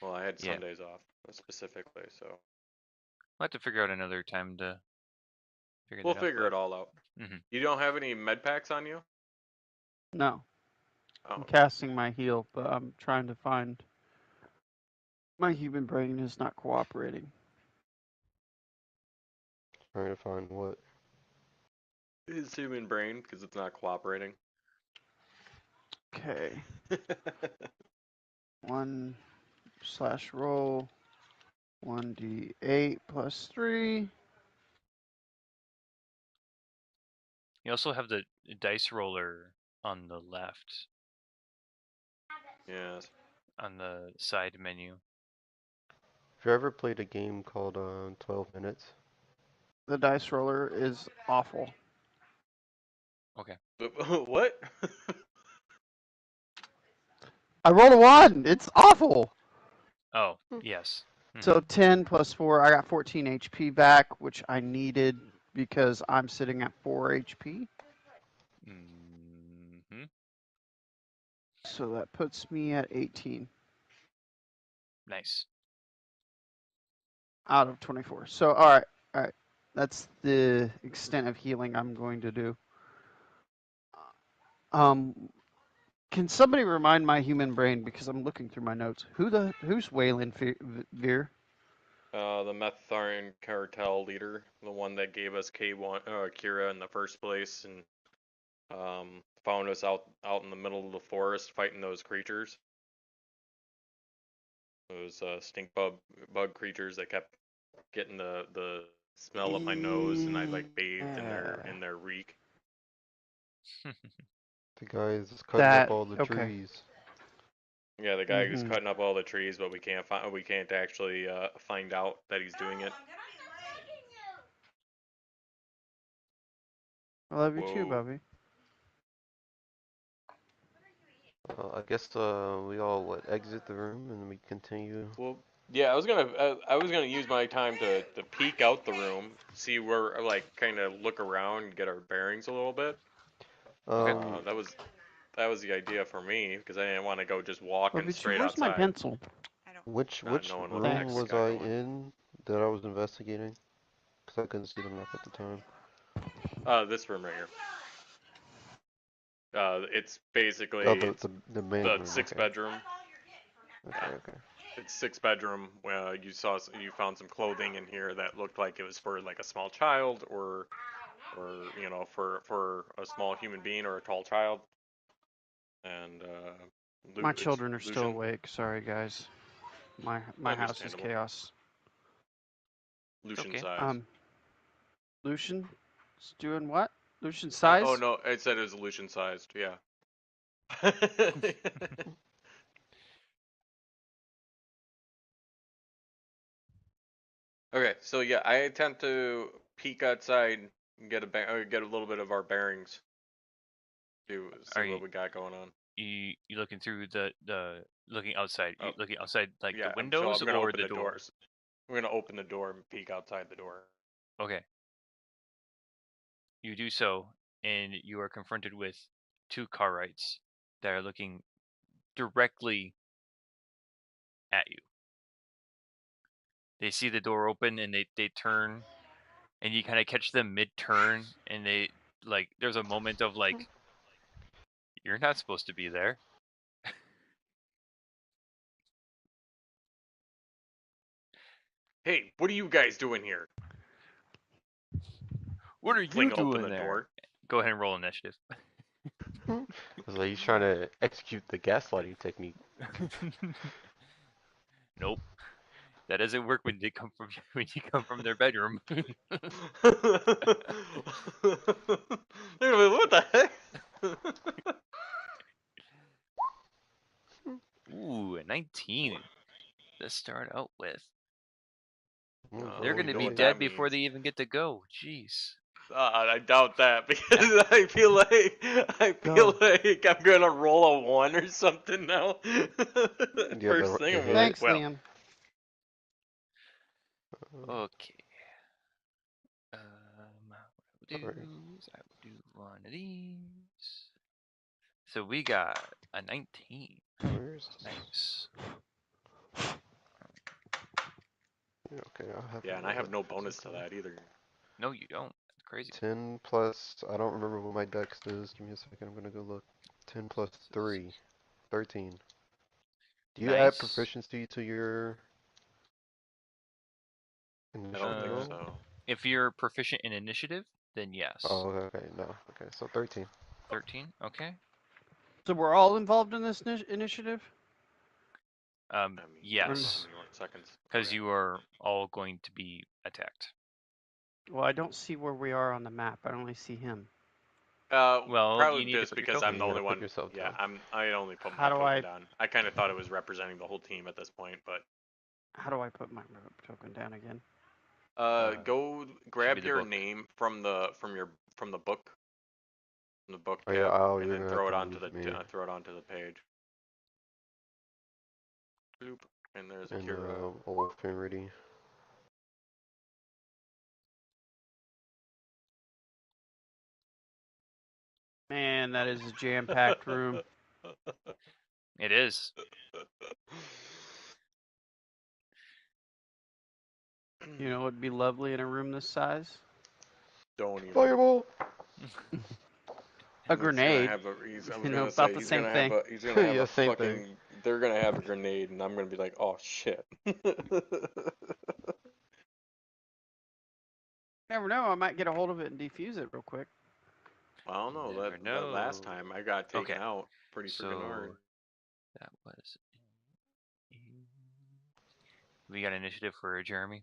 Well, I had Yeah, Sundays off specifically, so I'll have to figure out another time to figure we'll that out. figure But it all out. hmm. You don't have any med packs on you? No, Oh, I'm okay. casting my heal, but I'm trying to find. My human brain is not cooperating. Trying to find what. It's human brain because it's not cooperating. Okay. 1/roll 1d8 plus 3. You also have the dice roller on the left Yes. on the side menu. Have you ever played a game called 12 Minutes? The dice roller is awful. Okay. What? I rolled a 1. It's awful. Oh yes. So Hmm. 10 plus 4, I got 14 HP back, which I needed because I'm sitting at 4 HP. Hmm. So that puts me at 18 Nice. out of 24. So, all right. That's the extent of healing I'm going to do. Can somebody remind my human brain because I'm looking through my notes? Who's Waylon Veer? The Meththarian cartel leader, the one that gave us K1 Kira in the first place, and found us out in the middle of the forest fighting those creatures. Those stink bug creatures that kept getting the smell up my nose, and I like bathed in their reek. The guy is just cutting up all the Okay. trees. Yeah, the guy who's cutting up all the trees, but we can't actually find out that he's doing it. I love you too, Whoa. Bubby. I guess we all exit the room and we continue. Well, yeah, I was gonna use my time to peek out the room, see where, like, kind of look around and get our bearings a little bit. Um, That was the idea for me, because I didn't want to go just walking Bubby too, straight where's my outside, pencil? which not knowing what the room heck's Thanks. was got I going. in that I was investigating? Because I couldn't see the map at the time. This room right here. It's basically Oh, the main the room. six Okay. bedroom. Okay. It's 6 bedroom. You found some clothing in here that looked like it was for like a small child, or for a small human being or a tall child. And My children are still Lucian. awake. Sorry, guys. My house is Understandable. chaos. Lucian Okay. size. Lucian's doing what? Lucian Oh size? no, it said it was Lucian sized. Yeah. Okay, so yeah, I attempt to peek outside and get a little bit of our bearings. See Are what we got going on. you looking through the looking outside? You Oh, looking outside like yeah, the so windows I'm gonna or open the the door? doors. We're gonna open the door and peek outside the door. Okay. You do so, and you are confronted with two Cartwrights that are looking directly at you. They see the door open and they turn, and you kind of catch them mid-turn, and they like there's a moment of like, you're not supposed to be there. Hey, what are you guys doing here? What are you Fling open doing the there? door. Go ahead and roll initiative. It's like he's trying to execute the gaslighting technique. Nope. That doesn't work when they come from when you come from their bedroom. What the heck? Ooh, a 19 to start out with. They're We going to know be what dead that before means. they even get to go. Jeez. I doubt that, because I feel like I'm gonna roll a 1 or something now. Yeah, First thing, the I'm hit. like, Thanks, well, Liam. Okay. What I will Sorry. do is I will do one of these. So we got a 19. Where's... Nice. Yeah, okay, I'll have to yeah, and I roll have it. no 'Cause bonus it's to that either. No, you don't. That's crazy. 10 plus, I don't remember what my dex is. Give me a second, I'm gonna go look. 10 plus 3, 13. Do you add Nice. proficiency to your I don't initiative think Uh, roll? so. if you're proficient in initiative, then yes. Oh, okay, no. Okay, so 13. 13. Okay. So we're all involved in this initiative? I mean, how Yes, many more seconds? because Okay. you are all going to be attacked. Well, I don't see where we are on the map. I only see him. Well, Probably you need to just put your because token. I'm Yeah, the you only gotta put one. yourself Yeah, down. I only put How my do token I down. I kind of thought it was representing the whole team at this point, but how do I put my token down again? go Should be grab the your book. name from the book, from the book Oh yeah, tab, oh, and you're then gonna have throw to it onto move the me. throw it onto the page. Bloop. And there's And Akira. old Finrity. Man, that is a jam-packed room. It is. You know, it'd be lovely in a room this size. Don't even. Fireball! A grenade. I You was know, gonna about say the he's same gonna have thing. Yeah, a same thing. fucking. They're gonna have a grenade, and I'm gonna be like, oh shit. Never know. I might get a hold of it and defuse it real quick. I don't know. Never That last know. time I got taken Okay, out pretty freaking hard. so that was. We got initiative for Jeremy.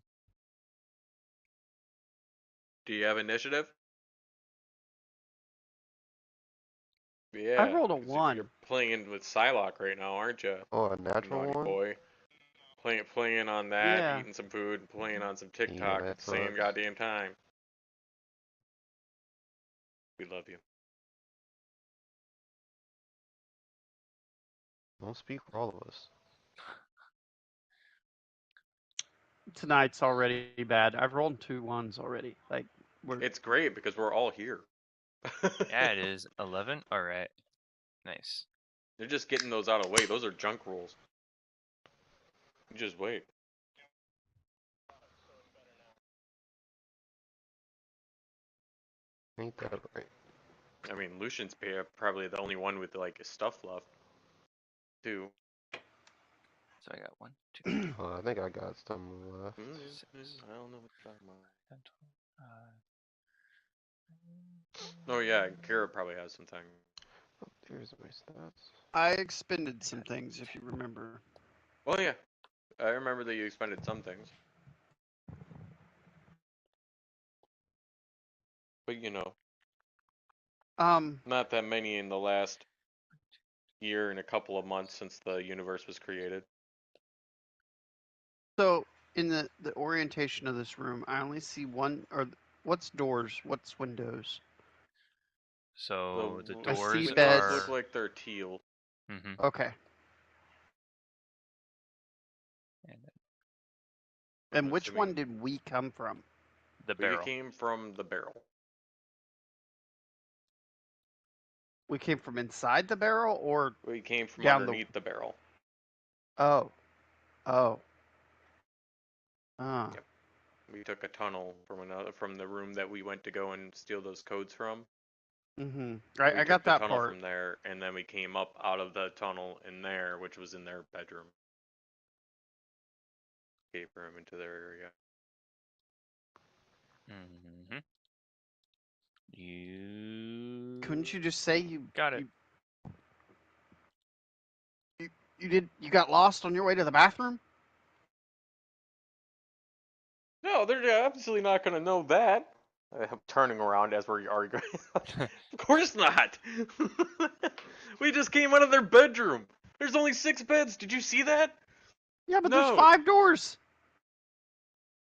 Do you have initiative? I Yeah, rolled a 'cause you're 1. playing with Psylocke right now, aren't you? Oh, a natural Naughty one? boy. Playing on that, Yeah. eating some food, playing on some Yeah, TikTok at that the same sucks. goddamn time. We love you. Don't speak for all of us. Tonight's already bad. I've rolled 2 1s already. Like we're It's great because we're all here. Yeah, it is 11. All right, nice. They're just getting those out of the way. Those are junk rolls. You just wait. Ain't that right? I mean, Lucian's probably the only one with like stuff left, too. So I got 1, 2, I think I got some left. 6, I don't know what you're talking about. 10, 12. Oh yeah, Kara probably has some time. Oh, there's my stats. I expended some things if you remember. Oh yeah, I remember that you expended some things. But you know, not that many in the last year and a couple of months since the universe was created. So in the orientation of this room, I only see one. Or what's doors? What's windows? So the The I see doors windows beds. look are. like they're teal. Mm-hmm. Okay. And I'm And which one assuming did we come from? the we barrel. came from the barrel. We came from inside the barrel or We came from down the. underneath the barrel. Oh. Oh. Ah. Yep. We took a tunnel from the room that we went to go and steal those codes from. Mm-hmm. We I took got the that tunnel part. from there, and then we came up out of the tunnel in there, which was in their bedroom. Escape room into their area. Mm-hmm. You Couldn't you just say you got it. you got lost on your way to the bathroom? No, they're obviously not going to know that. I'm turning around as we're arguing. Of course not. We just came out of their bedroom. There's only 6 beds. Did you see that? Yeah, but there's No. 5 doors.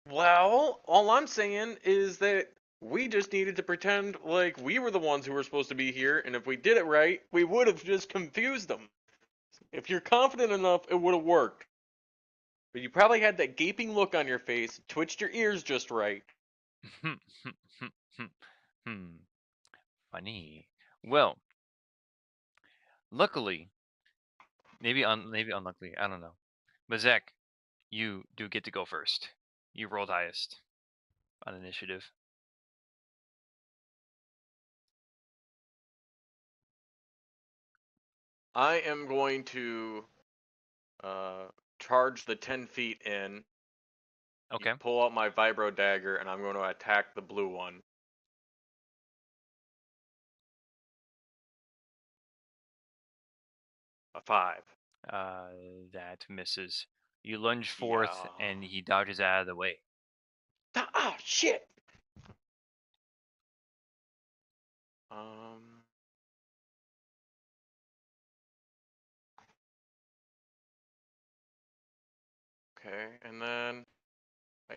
Well, all I'm saying is that we just needed to pretend like we were the ones who were supposed to be here, and if we did it right, we would have just confused them. If you're confident enough, it would have worked. But you probably had that gaping look on your face, twitched your ears just right. Funny. Well, luckily, maybe unluckily, I don't know. But Zach, you do get to go first. You rolled highest on initiative. I am going to charge the 10 feet in, Okay. pull out my vibro dagger, and I'm going to attack the blue one. A 5. That misses. You lunge forth, Yeah. and he dodges out of the way. Ah, shit! Um. Okay, and then,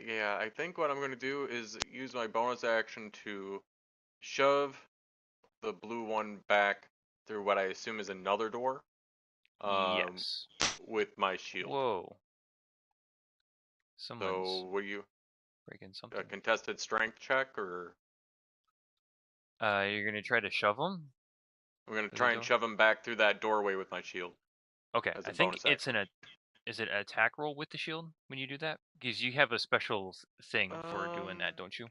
yeah, I think what I'm going to do is use my bonus action to shove the blue one back through what I assume is another door, Yes. with my shield. Whoa. Someone's So, will you breaking a something. contested strength check, or You're gonna try to shove him? I'm going to Through try the and door? shove him back through that doorway with my shield Okay, as I a think bonus it's action. is it an attack roll with the shield when you do that? Because you have a special thing for doing that, don't you?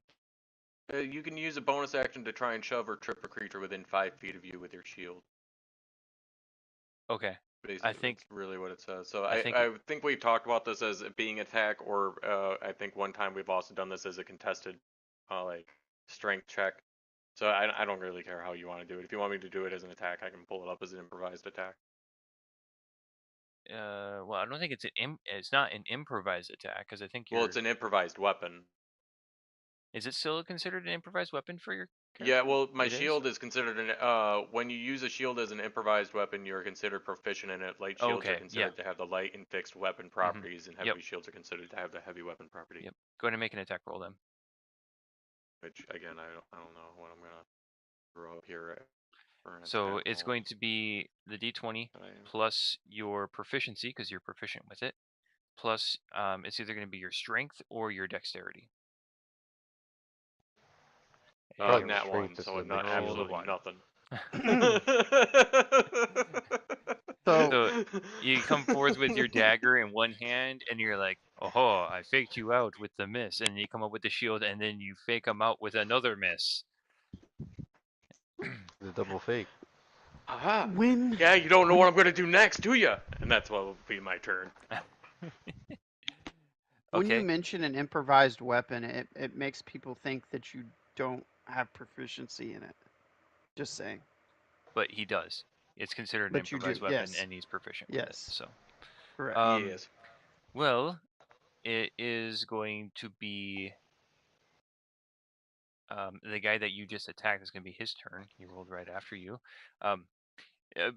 You can use a bonus action to try and shove or trip a creature within 5 feet of you with your shield. Okay. Basically, that's really what it says. So I think I think we've talked about this as it being attack, or I think one time we've also done this as a contested like strength check. So I don't really care how you want to do it. If you want me to do it as an attack, I can pull it up as an improvised attack. Well, I don't think it's not an improvised attack because I think Well, it's an improvised weapon. Is it still considered an improvised weapon for your Yeah, character? well, my It is? shield is considered when you use a shield as an improvised weapon, you're considered proficient in it. Light shields are Okay, yeah. considered to have the light and fixed weapon properties, and heavy Yep. shields are considered to have the heavy weapon property. Yep. Go ahead and make an attack roll then. Which again, I don't know what I'm gonna throw up here. For an So attack it's roll. going to be the d20 plus your proficiency because you're proficient with it. Plus, it's either going to be your strength or your dexterity. Probably Nat one, strength just so to not make sure. absolutely one. nothing. So you come forth with your dagger in one hand, and you're like, "Oh, I faked you out with the miss," and you come up with the shield, and then you fake them out with another miss. The double fake. Aha! When Yeah, you don't know what I'm gonna do next, do you? And that's what will be my turn. when you Okay, mention an improvised weapon, it makes people think that you don't have proficiency in it. Just saying. but he does. It's considered an But you do, improvised weapon, yes. and he's proficient with it. Yes. So, Correct. Yes. well, it is going to be the guy that you just attacked is going to be his turn. He rolled right after you.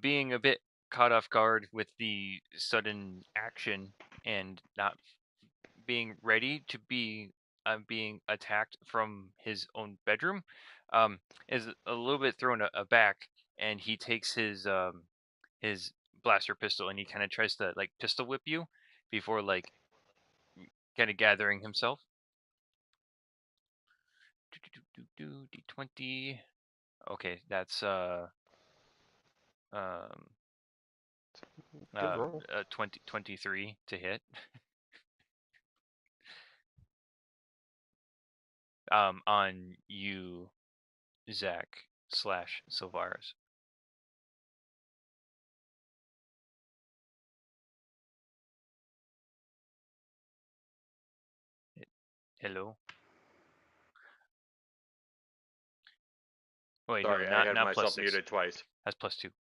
Being a bit caught off guard with the sudden action and not being ready to be being attacked from his own bedroom, is a little bit thrown aback, and he takes his blaster pistol and he kind of tries to like pistol whip you before like kind of gathering himself. D20. Okay, that's um Good roll. 23 to hit. On you, Zach / Sylvaris. Hello. Wait, Sorry, no, I had not myself +6. muted twice. That's +2.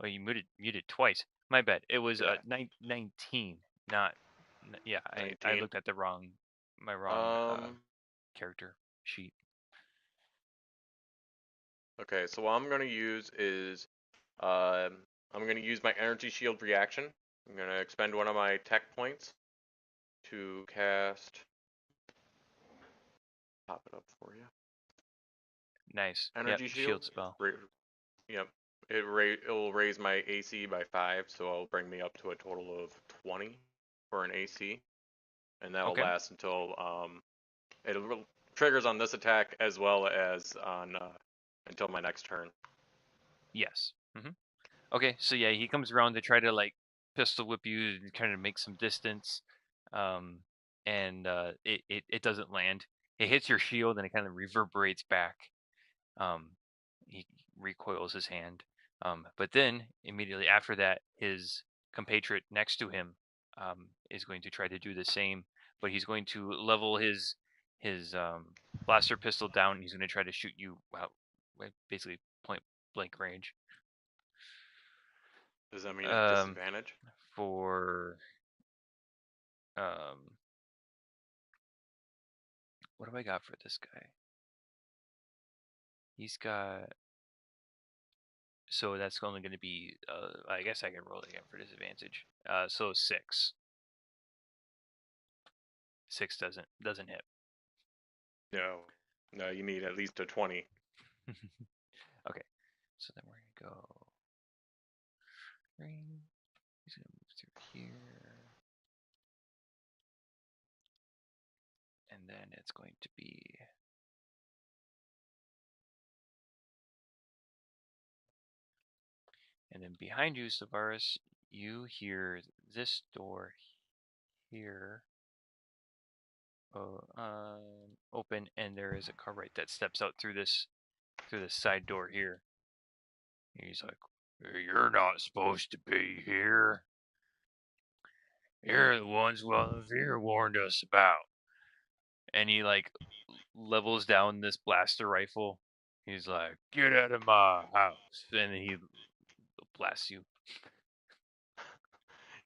Oh, you muted twice. My bad. It was Yeah. 19, not. Yeah, I 19. looked at the wrong character sheet. Okay, so what I'm gonna use is, I'm gonna use my energy shield reaction. I'm gonna expend one of my tech points to cast. Pop it up for you. Nice. Energy Yep, shield spell. Yep. It will raise my AC by 5, so it'll bring me up to a total of 20 for an AC, and that will Okay. last until it triggers on this attack as well as on until my next turn. Yes. Okay, so yeah, he comes around to try to like pistol whip you and kind of make some distance, and it doesn't land. It hits your shield and it kind of reverberates back. He recoils his hand, but then immediately after that, his compatriot next to him is going to try to do the same, but he's going to level his blaster pistol down. And he's going to try to shoot you out, basically point blank range. Does that mean a disadvantage? For what do I got for this guy? He's got, so that's only going to be I guess I can roll it again for disadvantage. So 6. 6 doesn't hit. No, you need at least a 20. Okay, so then we're gonna go green. He's gonna move through here, and then it's going to be and then behind you, Savaris, you hear this door here open, and there is a Cartwright that steps out through this side door here. He's like, "You're not supposed to be here. You're the ones Veer warned us about." and he like levels down this blaster rifle. He's like, "Get out of my house!" And he blasts you.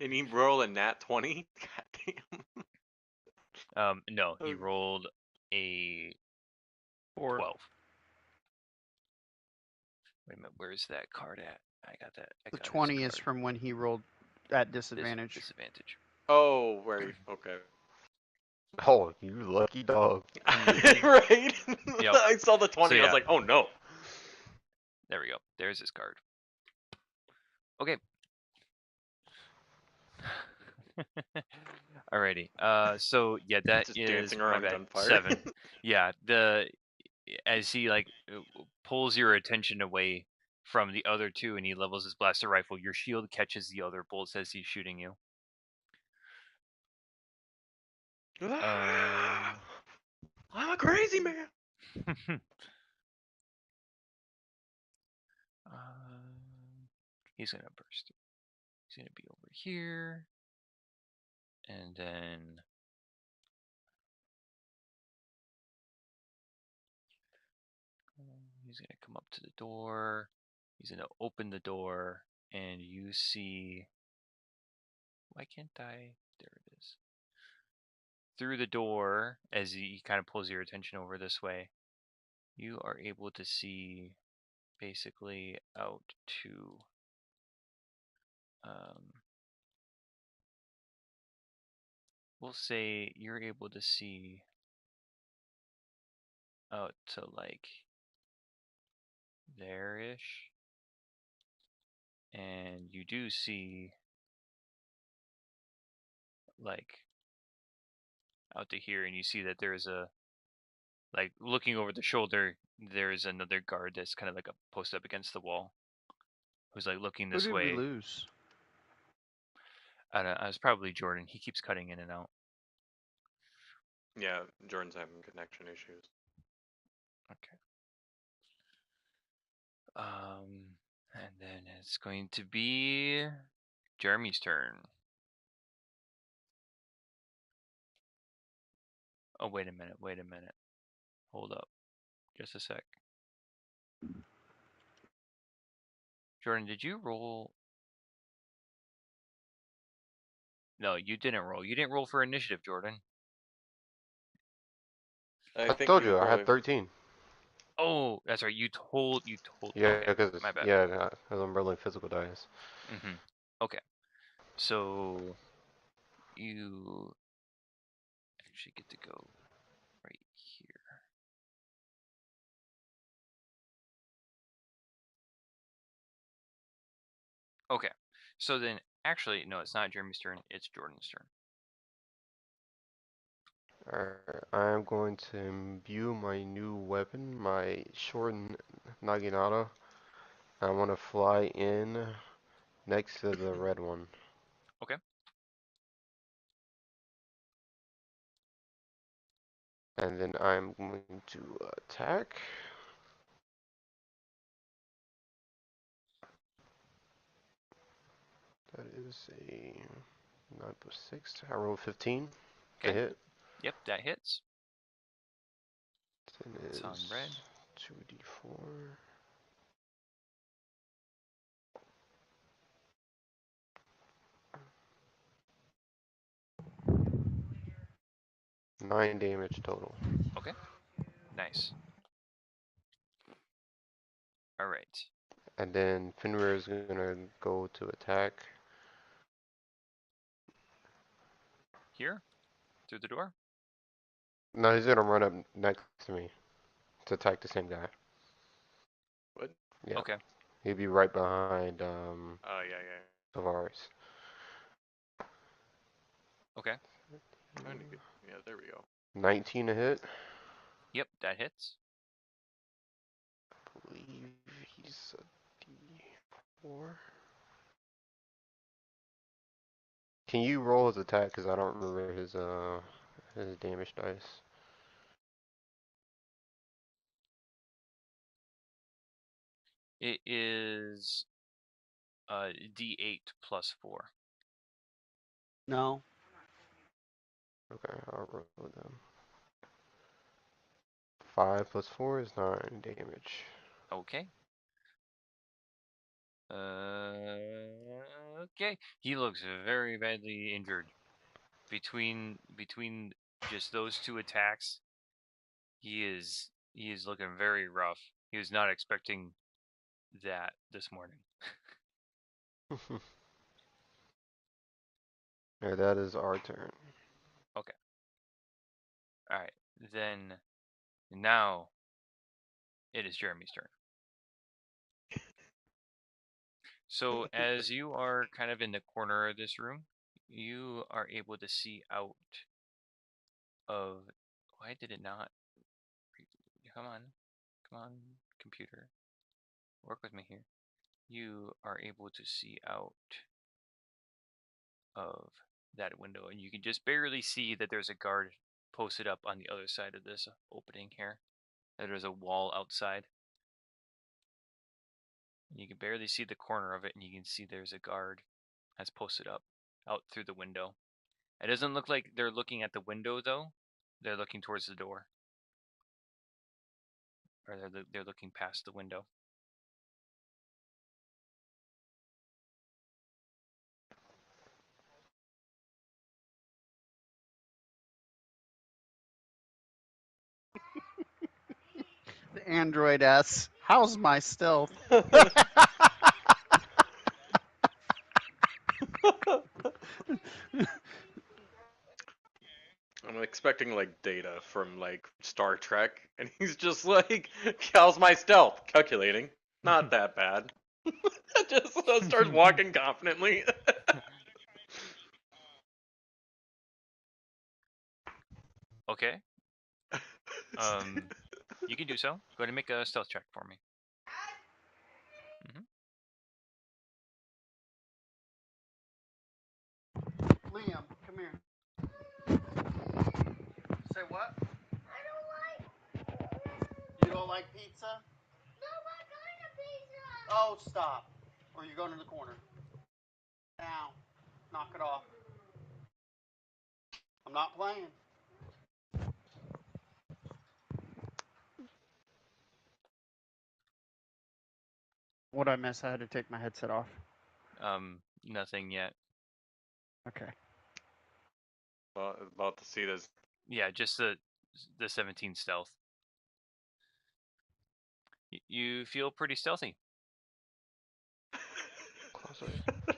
And he rolled a nat 20. God damn. No, he Okay. rolled a 4. 12. Wait a minute, where's that card at? I got that. I The got his 20 is card. from when he rolled at disadvantage. Disadvantage. Oh, right. Okay. Oh, you lucky dog. Right. Yep. I saw the 20. I was yeah. like, oh no. There we go. There's his card. Okay. Alrighty. So yeah, that Just is dancing my around bad. gunfire. 7. Yeah. As he like pulls your attention away from the other two, and he levels his blaster rifle, your shield catches the other bullets as he's shooting you. I'm a crazy man. He's gonna burst. He's gonna be over here, and then he's gonna come up to the door. He's gonna open the door, and you see. Why can't I? There it is. Through the door, as he kind of pulls your attention over this way, you are able to see basically out to we'll say you're able to see out to like there-ish, and you do see like out to here, and you see that there's a like looking over the shoulder, there's another guard that's kind of like a post up against the wall, who's like looking Who this did we way. lose? I don't know, it was probably Jordan. He keeps cutting in and out. Yeah, Jordan's having connection issues. Okay. And then it's going to be Jeremy's turn. Oh, wait a minute. Hold up. Just a sec. Jordan, did you roll? No, you didn't roll. You didn't roll for initiative, Jordan. I think told you you I probably. had 13. Oh, that's right. You told. Yeah, Okay, because my bad. because I'm rolling physical dice. Okay. So you actually get to go right here. Okay. So then, actually, no, it's not Jeremy's turn. It's Jordan's turn. Alright, I'm going to imbue my new weapon, my shortened Naginata. I want to fly in next to the red one. Okay. And then I'm going to attack. That is a 9 plus 6. I rolled 15 to Okay. hit. Yep, that hits. Then It's on is red. 2d4. Nine damage total. Okay. Nice. All right. And then Fenrir is gonna go to attack. Here, through the door. No, he's gonna run up next to me to attack the same guy. What? Yeah. Okay. He'd be right behind Oh, yeah. Tavares. Okay. Trying to get. Yeah, there we go. 19 to hit. Yep, that hits. I believe he's a D4. Can you roll his attack? Because I don't remember his damage dice. It is D8 plus 4. No. Okay, I'll roll them. 5 plus 4 is 9 damage. Okay. Okay. He looks very badly injured. Between just those two attacks, he is looking very rough. He was not expecting that this morning. Yeah, that is our turn. Okay. All right. Then now it is Jeremy's turn. So as you are kind of in the corner of this room, you are able to see out of. Why did it not? Come on, computer, work with me here. You are able to see out of that window, and you can just barely see that there's a guard posted up on the other side of this opening here. There's a wall outside. You can barely see the corner of it, and you can see there's a guard that's posted up out through the window. It doesn't look like they're looking at the window, though. They're looking towards the door. Or they're looking past the window. The Android S. How's my stealth? I'm expecting like data from like Star Trek, and he's just like, "How's my stealth?" Calculating. Not that bad. Just starts walking confidently. Okay. You can do so. Go ahead and make a stealth check for me. Liam, come here. Say what? You don't like pizza? No, what kind of pizza? Oh, stop. Or you're going to the corner. Now, knock it off. I'm not playing. What'd I miss? I had to take my headset off. Nothing yet. Okay. Well, about to see this. Yeah, just the 17 stealth. You feel pretty stealthy.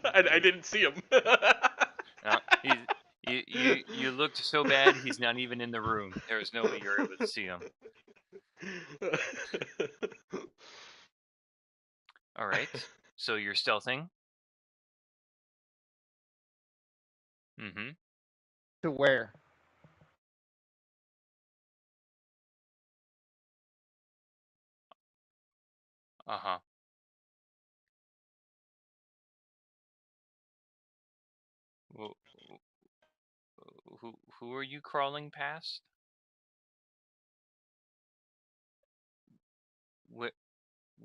I didn't see him. You looked so bad, he's not even in the room. There's no way you're able to see him. All right, so you're stealthing. Mm-hmm. To where? Uh-huh. Who are you crawling past?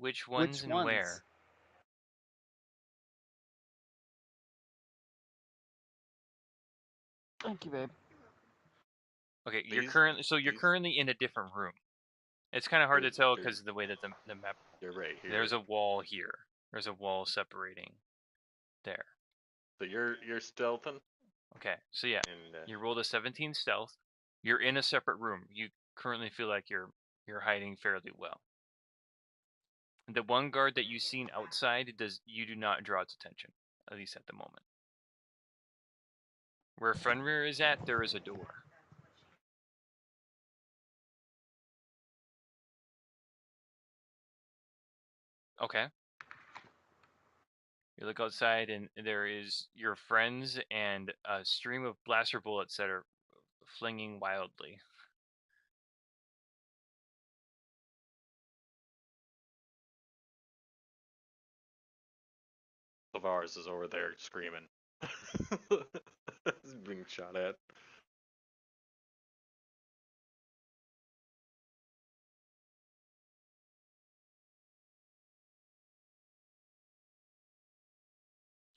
Which ones and where? Thank you, babe. Okay, you're currently in a different room. It's kind of hard to tell because of the way that the map. You're right here. There's a wall here. There's a wall separating there. So you're stealthing. Okay, so yeah, And, you rolled a 17 stealth. You're in a separate room. You currently feel like you're hiding fairly well. The one guard that you've seen outside you do not draw its attention, at least at the moment. Where Fenrir is at, there is a door. Okay. You look outside, and there is your friends and a stream of blaster bullets that are flinging wildly. Tavares is over there screaming. He's being shot at.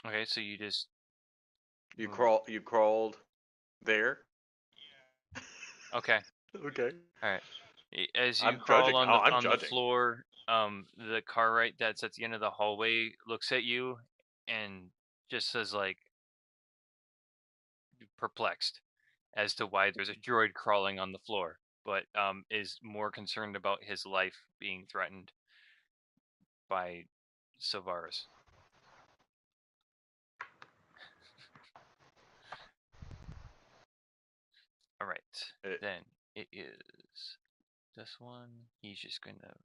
Okay, so you just You crawled there. okay. Okay. All right. As you I'm crawl judging. Oh, I'm on the judging. floor, the car right that's at the end of the hallway looks at you and just says like perplexed as to why there's a droid crawling on the floor, but is more concerned about his life being threatened by Savaris. All right, then it is this one. He's just gonna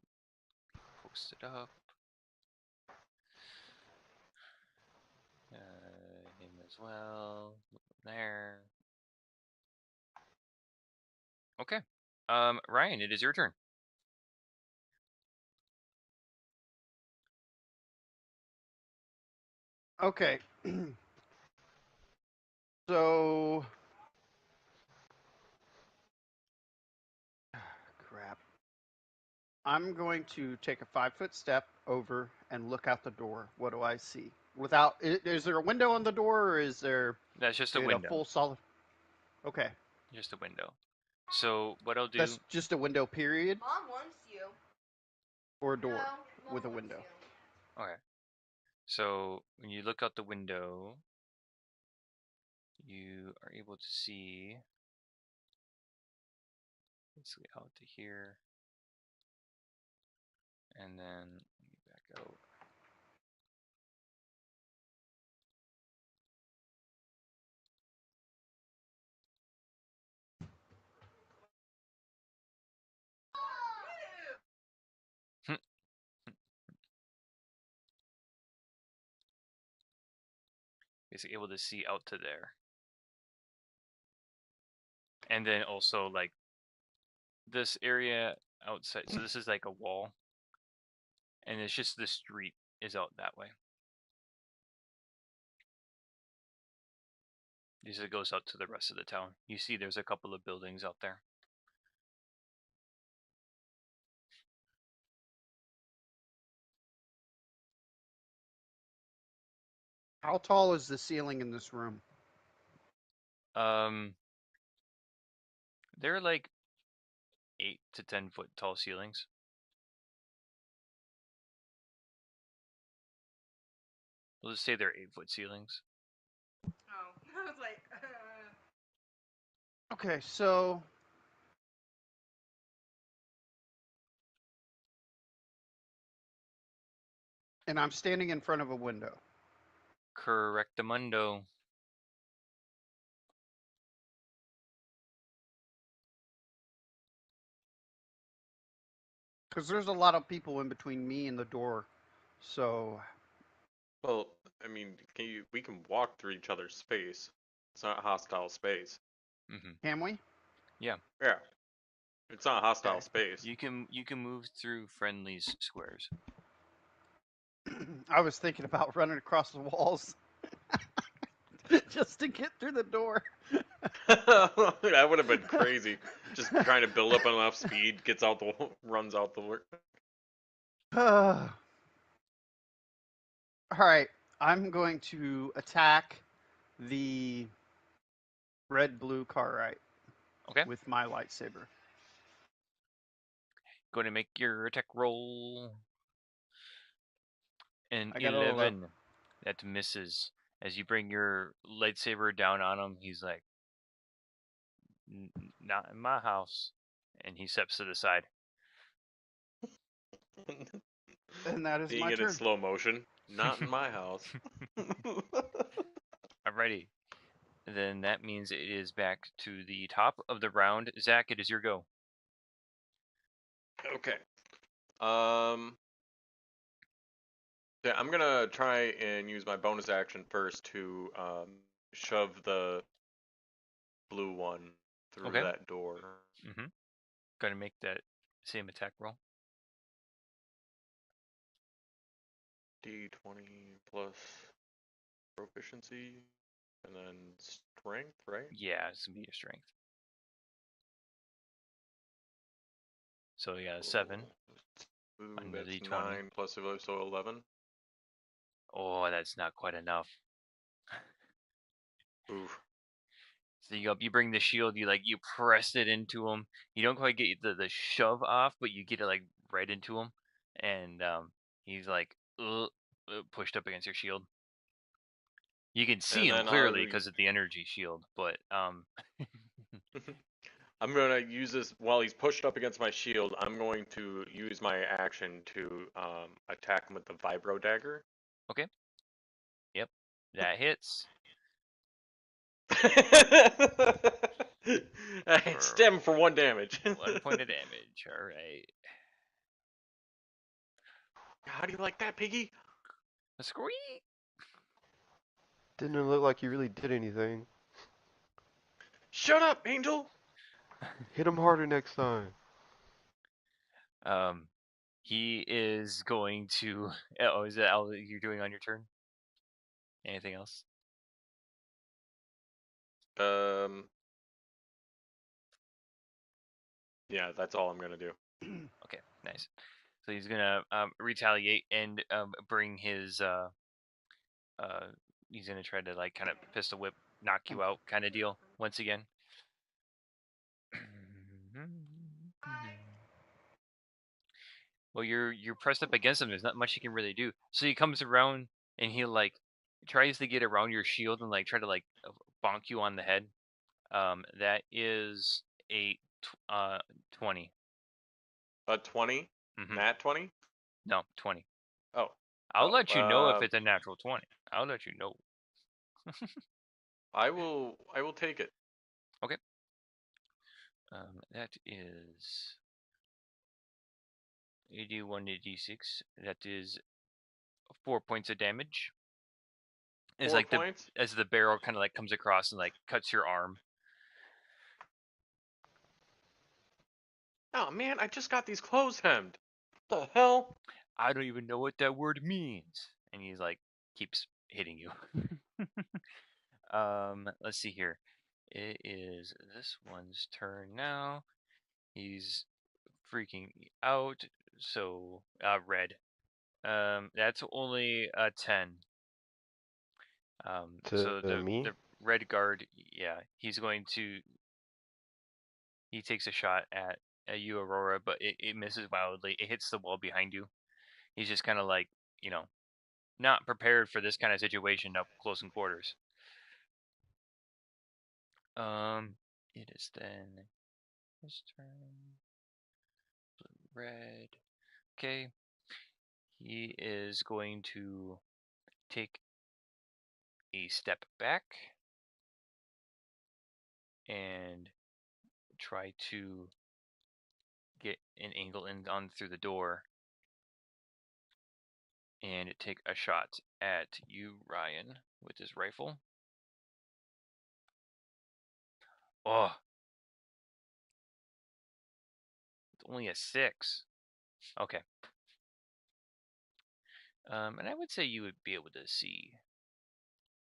post it up. Him as well. There. Okay. Ryan, it is your turn. Okay. So, crap. I'm going to take a 5-foot step over and look out the door. What do I see? Is there a window on the door, or is there That's just a a window. full solid? Okay. Just a window. So what I'll do. That's just a window, period? Mom wants you. Or a door No, with a Mom wants window? you. Okay. So when you look out the window, you are able to see basically out to here. And then let me back out. Basically able to see out to there. And then also like this area outside. So this is like a wall. And it's just the street is out that way. This goes out to the rest of the town. You see there's a couple of buildings out there. How tall is the ceiling in this room? They're like 8 to 10 foot tall ceilings. We'll just say they're 8-foot ceilings. Oh, I was like, Okay, so and I'm standing in front of a window. Correctamundo. Because there's a lot of people in between me and the door. So, Well, I mean, we can walk through each other's space. It's not hostile space. Mm-hmm. can we? Yeah. It's not hostile Okay. space. You can move through friendly's squares. I was thinking about running across the walls just to get through the door. That would have been crazy. Just trying to build up enough speed, runs out the work. All right, I'm going to attack the red-blue car right. Okay. With my lightsaber. Going to make your attack roll. An I got 11. That misses. As you bring your lightsaber down on him, he's like, "Not in my house," and he steps to the side. And that is Being my in turn. slow motion. Not in my house. Alrighty. Then that means it is back to the top of the round. Zach, it is your go. Okay. Yeah, I'm gonna try and use my bonus action first to shove the blue one through Okay. that door. Mm-hmm. Going to make that same attack roll. D20 plus proficiency, and then strength, right? Yeah, it's going to be your strength. So yeah, 7. Ooh, On the that's D20. 9 plus so 11. Oh, that's not quite enough. Oof. So you bring the shield, you press it into him. You don't quite get the shove off, but you get it like right into him, and he's like pushed up against your shield. You can see And him then clearly because of the energy shield, but I'm gonna use this while he's pushed up against my shield. I'm going to use my action to attack him with the vibro dagger. okay, yep, that hits. Alright, stem for 1 damage. 1 point of damage. All right. How do you like that, Piggy? Squeak. Didn't look like he really did anything. Shut up, Angel! Hit him harder next time. He is going to. Oh, is that all that you're doing on your turn? Anything else? Yeah, that's all I'm gonna do. Okay, nice. So he's gonna retaliate and bring his he's gonna try to like kind of pistol whip, knock you out, kind of deal once again. Well, you're pressed up against him. There's not much he can really do. So he comes around and he like tries to get around your shield and like try to like bonk you on the head. That is a 20. A 20? Mhm. Nat 20? No, 20. Oh. I'll Oh, let you know if it's a natural 20. I'll let you know. I will take it. Okay. That is 81 to d6. That is 4 points of damage. It's 4 like points? as the barrel kind of like comes across and like cuts your arm. Oh man, I just got these clothes hemmed. What the hell? I don't even know what that word means. And he's like keeps hitting you. Let's see here. It is this one's turn now. He's freaking out. So red. That's only a 10. So To me? the red guard, yeah, he takes a shot at you, Aurora, but it misses wildly. It hits the wall behind you. He's just kind of like, not prepared for this kind of situation up close in quarters. It is then his turn. Blue, red. Okay. He is going to take a step back and try to get an angle in on through the door and take a shot at you, Ryan, with his rifle. Oh, it's only a 6. Okay. And I would say you would be able to see.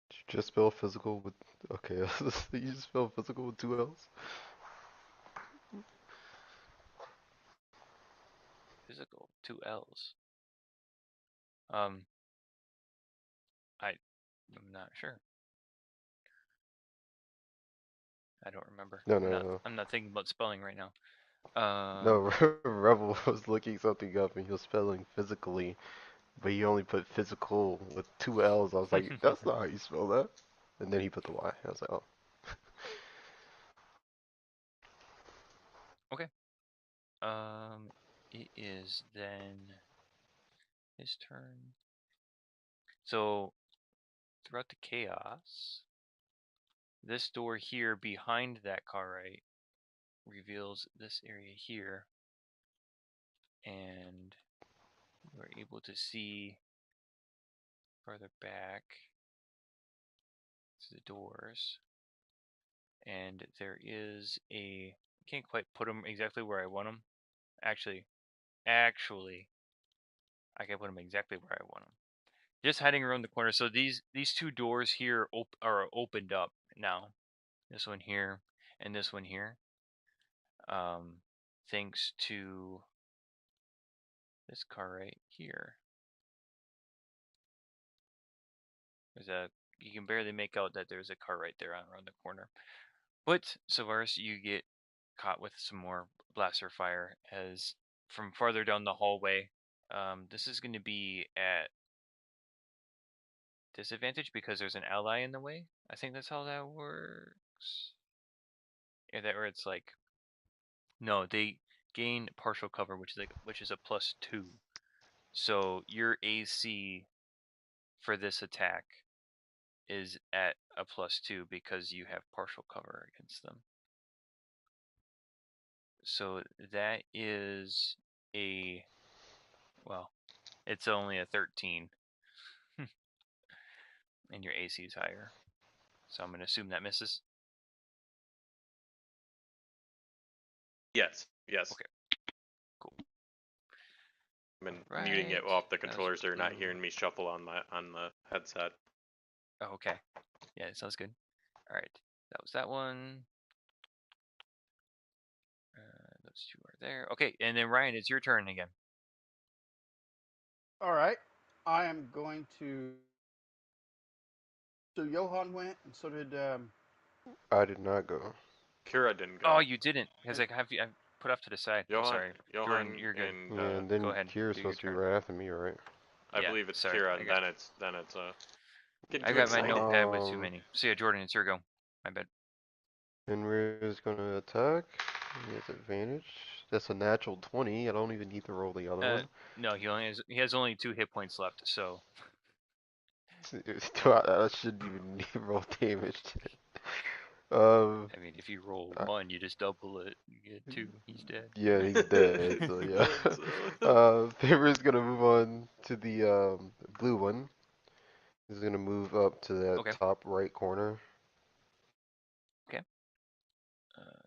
Did you just spell physical with... Okay, you just spell physical with 2 L's? Physical, 2 L's. I'm not sure. I don't remember. No, no, no. I'm not thinking about spelling right now. No, Rebel was looking something up and he was spelling physically, but he only put physical with 2 L's. I was like, that's not how you spell that. And then he put the Y. I was like, oh. Okay. It is then his turn. So throughout the chaos, this door here behind that car right reveals this area here, and we're able to see further back to the doors, and there is a can't quite put them exactly where I want them. Actually, I can put them exactly where I want them. Just hiding around the corner. So these 2 doors here are opened up now. This one here and this one here. Thanks to this car right here. You can barely make out that there's a car right there around the corner. But Solaris, you get caught with some more blaster fire as from farther down the hallway. This is going to be at disadvantage because there's an ally in the way. I think that's how that works. Yeah, that or it's like no, they gain partial cover, which is a +2. So your AC for this attack is at a +2 because you have partial cover against them. So that is well, it's only a 13. And your AC is higher. So I'm going to assume that misses. Yes. Yes. Okay. Cool. I've been Right. muting it off the That was controllers. They're not blue. hearing me shuffle on the headset. Oh, okay. Yeah, it sounds good. All right. That was that one. Those two are there. Okay, and then Ryan, it's your turn again. All right. I am going to. So Johan went, and so did. I did not go. Kira didn't go. Oh, you didn't, because I put off to the side. I'm sorry. Johan, Jordan, you're good. and Yeah, and then go ahead, Kira's do your supposed to be turn. right after me, right? I Yeah, believe it's sorry, Kira, I and got- then it's getting I too got my excited. notepad with too many. So yeah, Jordan, it's your go. My bad. Henry is gonna attack. He has advantage. That's a natural 20. I don't even need to roll the other one. No, he has only 2 hit points left. So I shouldn't even need to roll damage. Um, I mean, if you roll 1, you just double it. You get 2. He's dead. yeah, he's dead. So He's yeah. dead, so. Favor's gonna move on to the blue one. He's gonna move up to that Okay. top right corner. Okay.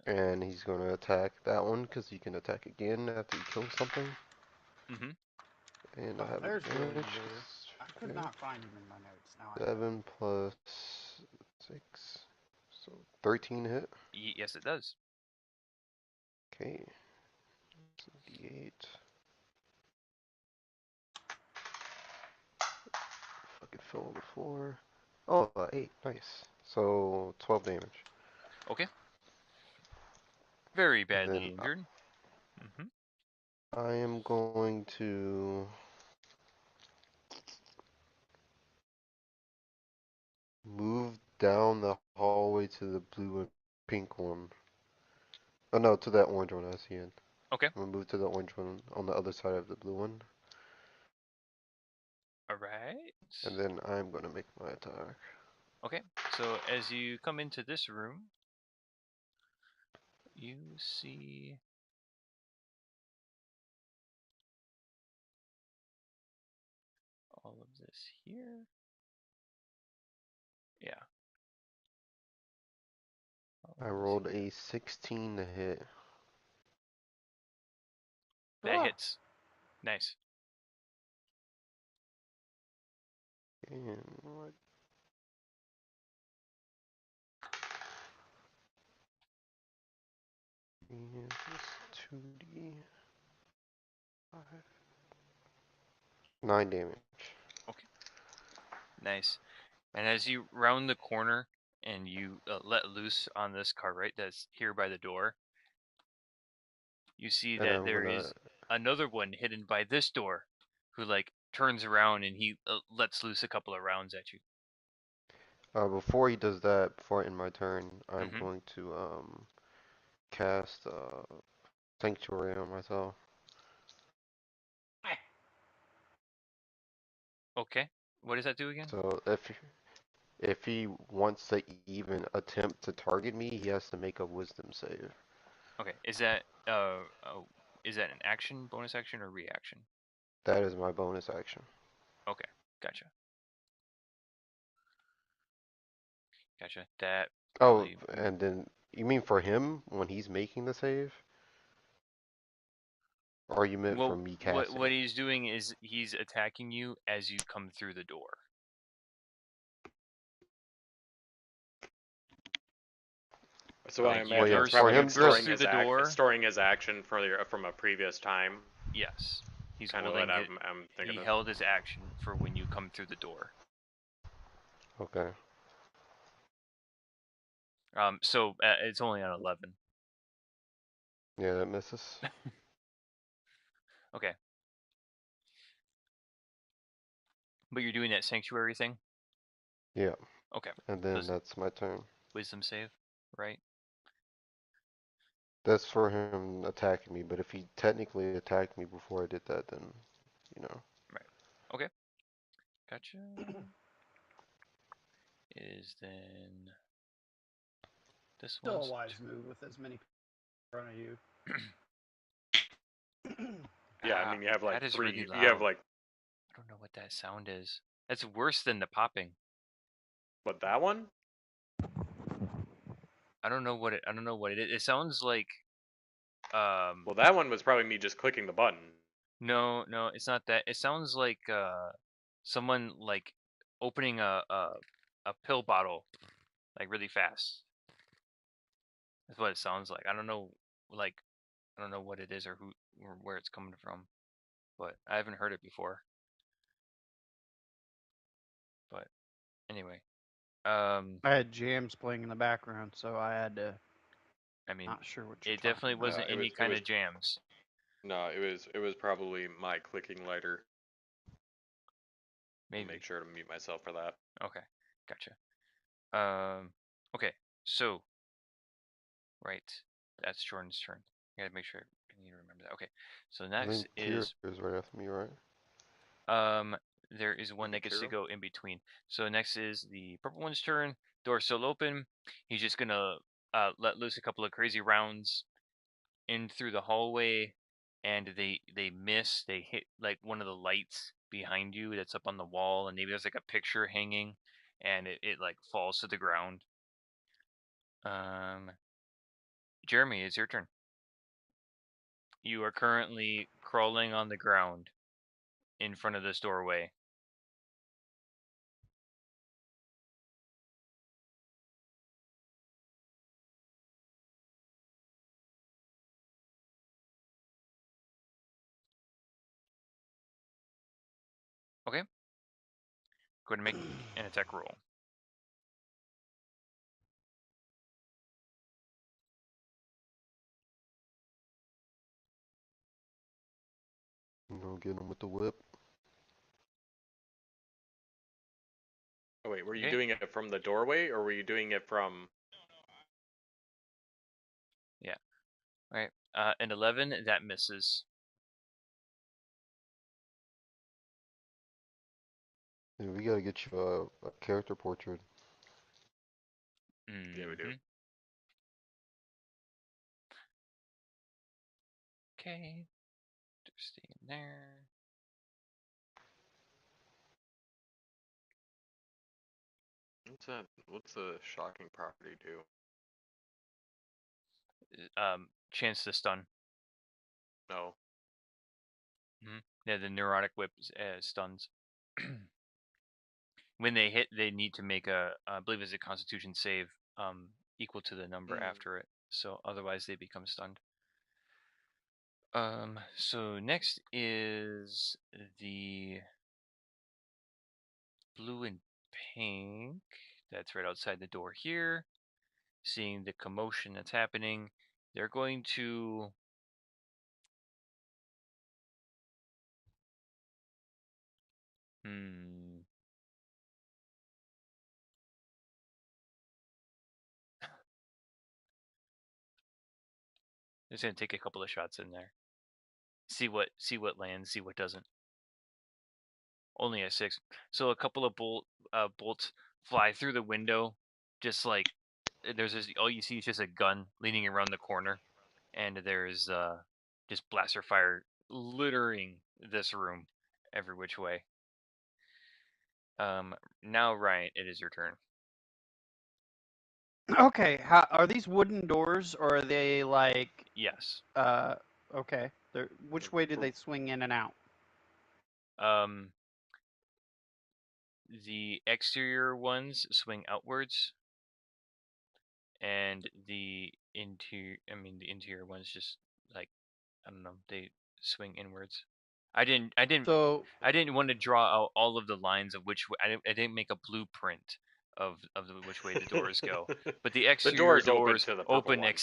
And he's gonna attack that one because he can attack again after he kills something. Mm-hmm. And I have There's William advantage. there. I could not find him in my notes. Now I 7 plus 6. So 13 hit. Yes, it does. Okay. So D8. Fucking fell on the floor. Oh, 8. Nice. So 12 damage. Okay. Very And badly then injured. Mm-hmm. I am going to move down the hallway to the blue and pink one. Oh no, to that orange one I see it. Okay. I'm gonna move to the orange one on the other side of the blue one. Alright. And then I'm gonna make my attack. Okay, so as you come into this room, you see all of this here. Yeah. I rolled a 16 to hit. That hits. Nice. And what? And this 2d. 5. 9 damage. Okay. Nice. And as you round the corner and you let loose on this car right that's here by the door, you see And that I'm there gonna. is another one hidden by this door who like turns around and he lets loose a couple of rounds at you. Before he does that, before I end my turn, I'm Mhm. going to cast Sanctuary on myself. Okay. What does that do again? So if he wants to even attempt to target me, he has to make a Wisdom save. Okay. Is that an action, bonus action, or reaction? That is my bonus action. Okay, gotcha. Gotcha. That Oh, probably. and then you mean for him when he's making the save? Or you meant for Well, me what casting? he's doing is he's attacking you as you come through the door. So Like, I you- imagine yeah, it's yours probably for him, him burst storing through his the door. storing his action from a previous time. Yes, he's Kind of holding what it. I'm thinking He of. held his action for when you come through the door. Okay. So it's only on 11. Yeah, that misses. Okay. But you're doing that sanctuary thing? Yeah, Okay. and then Does that's my turn. wisdom save, right? That's for him attacking me, but if he technically attacked me before I did that, then, you know. Right. Okay. Gotcha. Is then this Still a one's wise move with as many people in front of you. Yeah, I mean you have like that is three. really You have loud. like I don't know what that sound is. That's worse than the popping. what that one? I don't know what it. I don't know what it is. It sounds like. Well, that one was probably me just clicking the button. No, no, it's not that. It sounds like someone like opening a pill bottle like really fast. That's what it sounds like. I don't know, like I don't know what it is or who or where it's coming from, but I haven't heard it before. But anyway, I had jams playing in the background, so I had to. I mean, Not sure what you're it talking definitely about. wasn't it any was kind of jams. no, it was probably my clicking lighter. I'll Maybe. make sure to mute myself for that. Okay, gotcha. Okay, so right, that's Jordan's turn. I gotta make sure I need to remember that. Okay, so I next think Kira is is right after me, right? there is one that gets to Kira? go in between. So next is the purple one's turn. Door still open. He's just gonna let loose a couple of crazy rounds in through the hallway, and they miss. They hit like one of the lights behind you that's up on the wall, and maybe there's like a picture hanging, and it like falls to the ground. Jeremy, it's your turn. You are currently crawling on the ground in front of this doorway. Okay, go ahead and make an attack roll. I'm gonna get him with the whip. Oh wait, were you Okay. doing it from the doorway or were you doing it from? Yeah. All right. An 11 that misses. Yeah, we gotta get you a character portrait. Yeah, we do. Mm-hmm. Okay. Just stay in there. What's that? What's the shocking property do? Chance to stun. No. Yeah, the neurotic whip stuns. When they hit, they need to make I believe it's a Constitution save, equal to the number after it. So otherwise, they become stunned. So next is the blue and pink. That's right outside the door here. Seeing the commotion that's happening, they're going to. Just gonna take a couple of shots in there. See what lands, see what doesn't. Only a 6. So a couple of bolts fly through the window, just like there's this. All you see is just a gun leaning around the corner, and there's just blaster fire littering this room every which way. Now Ryan, it is your turn. Okay, how are these wooden doors, or are they like? Yes. Okay. Which way do they swing in and out? The exterior ones swing outwards, and the interior ones just like I don't know, they swing inwards. I didn't So want to draw out all of the lines of which way. I didn't make a blueprint which way the doors go. But the The exterior door's open doors to the purple open one.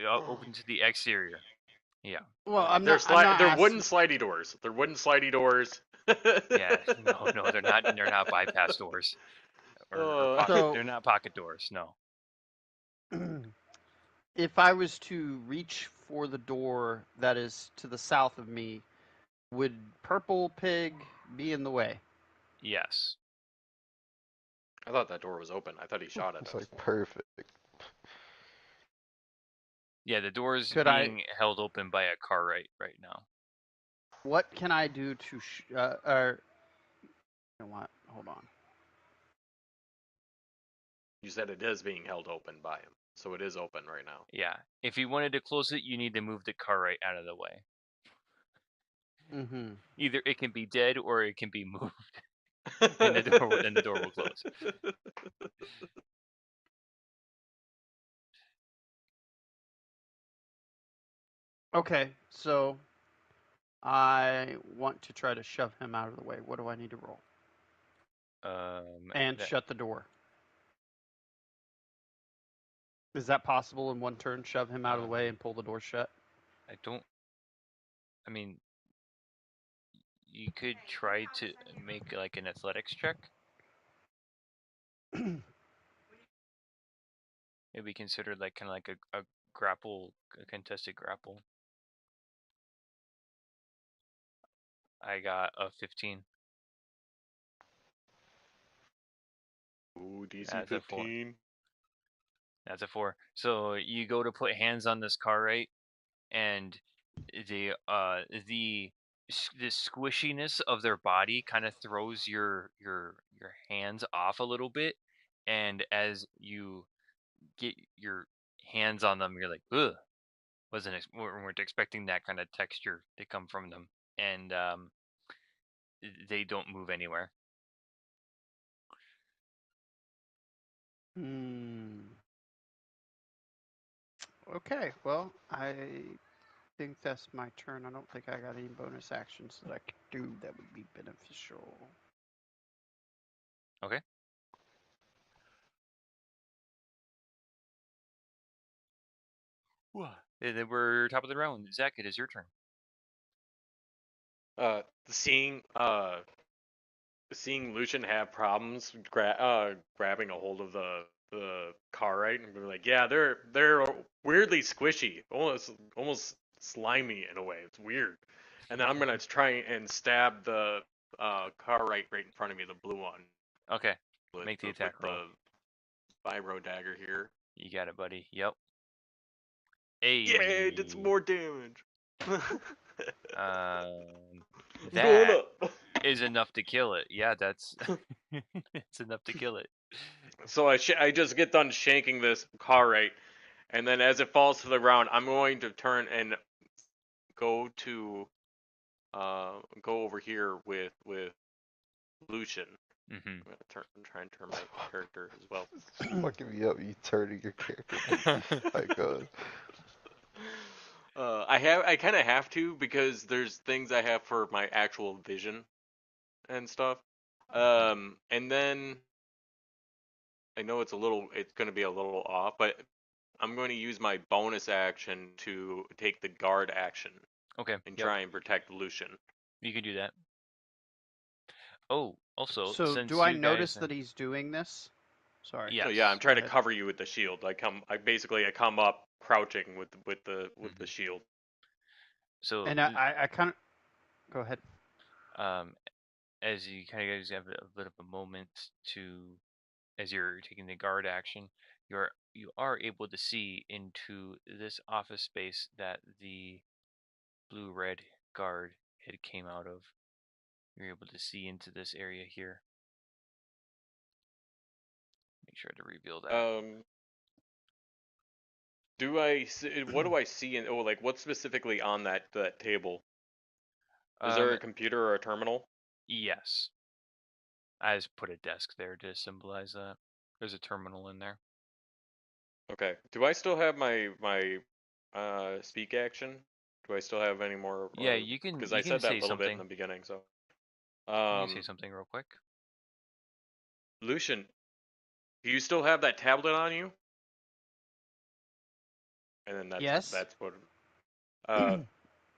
open to the exterior. Yeah. Well, I'm They're not. I'm not they're wooden asking. slidey doors. They're wooden slidey doors. Yeah. No, they're not. They're not bypass doors, or So- they're not pocket doors. No. If I was to reach for the door that is to the south of me, would Purple Pig be in the way? Yes. I thought that door was open. I thought he shot at It's us. like perfect. Yeah. The door is Could I- being held open by a car right now. What can I do to? You know what? Hold on. You said it is being held open by him, so it is open right now. Yeah. If you wanted to close it, you need to move the car right out of the way. Mm-hmm. Either it can be dead or it can be moved, and the door will close. Okay, so I want to try to shove him out of the way. What do I need to roll? And that- shut the door. Is that possible in one turn? Shove him out of the way and pull the door shut? I don't. I mean, you could try to make like an athletics check. Maybe considered like kind of like a grapple, a contested grapple. I got a 15. Ooh, DC That's a 4. 15. That's a 4. So you go to put hands on this car, right? And the squishiness of their body kind of throws your hands off a little bit, and as you get your hands on them, you're like, ugh, weren't expecting that kind of texture to come from them, and they don't move anywhere. Okay, well, I think that's my turn. I don't think I got any bonus actions that I could do that would be beneficial. Okay. And then we're top of the round. Zach, it is your turn. Seeing Lucian have problems grabbing a hold of the car, right? And we're like, yeah, they're weirdly squishy, almost slimy in a way. It's weird. And then I'm gonna try and stab the car right in front of me, the blue one. Okay. With Make the attack roll. The vibro dagger here. You got it, buddy. Yep. Hey. Yay! Did some more damage. That is enough to kill it. Yeah, that's it's enough to kill it. So I just get done shanking this car right, and then as it falls to the ground, I'm going to turn and go over here with Lucian. Mm-hmm. I'm gonna try and turn my character as well. It's fucking me up, you turning your character. My God. I kind of have to because there's things I have for my actual vision and stuff. And then I know it's going to be a little off, but I'm going to use my bonus action to take the guard action. Okay. And try and protect Lucian. You can do that. Oh, also, so since do I you notice guys that he's doing this? Sorry. Yes. So yeah, I'm trying to Go ahead. cover you with the shield. I come up crouching with the shield. So And I kind of go ahead. as you kind of guys have a bit of a moment to, as you're taking the guard action, you are able to see into this office space that the blue-red guard had came out of. You're able to see into this area here. Make sure to reveal that. Do I see, what do I see in what's specifically on that table? Is there a computer or a terminal? Yes. I just put a desk there to symbolize that. There's a terminal in there. Okay. Do I still have my speak action? Do I still have any more? Yeah, you can. Because You I can said that say a little bit in something. the beginning. So. You can say something real quick. Lucian, Do you still have that tablet on you? And then Yes. that's what. Uh,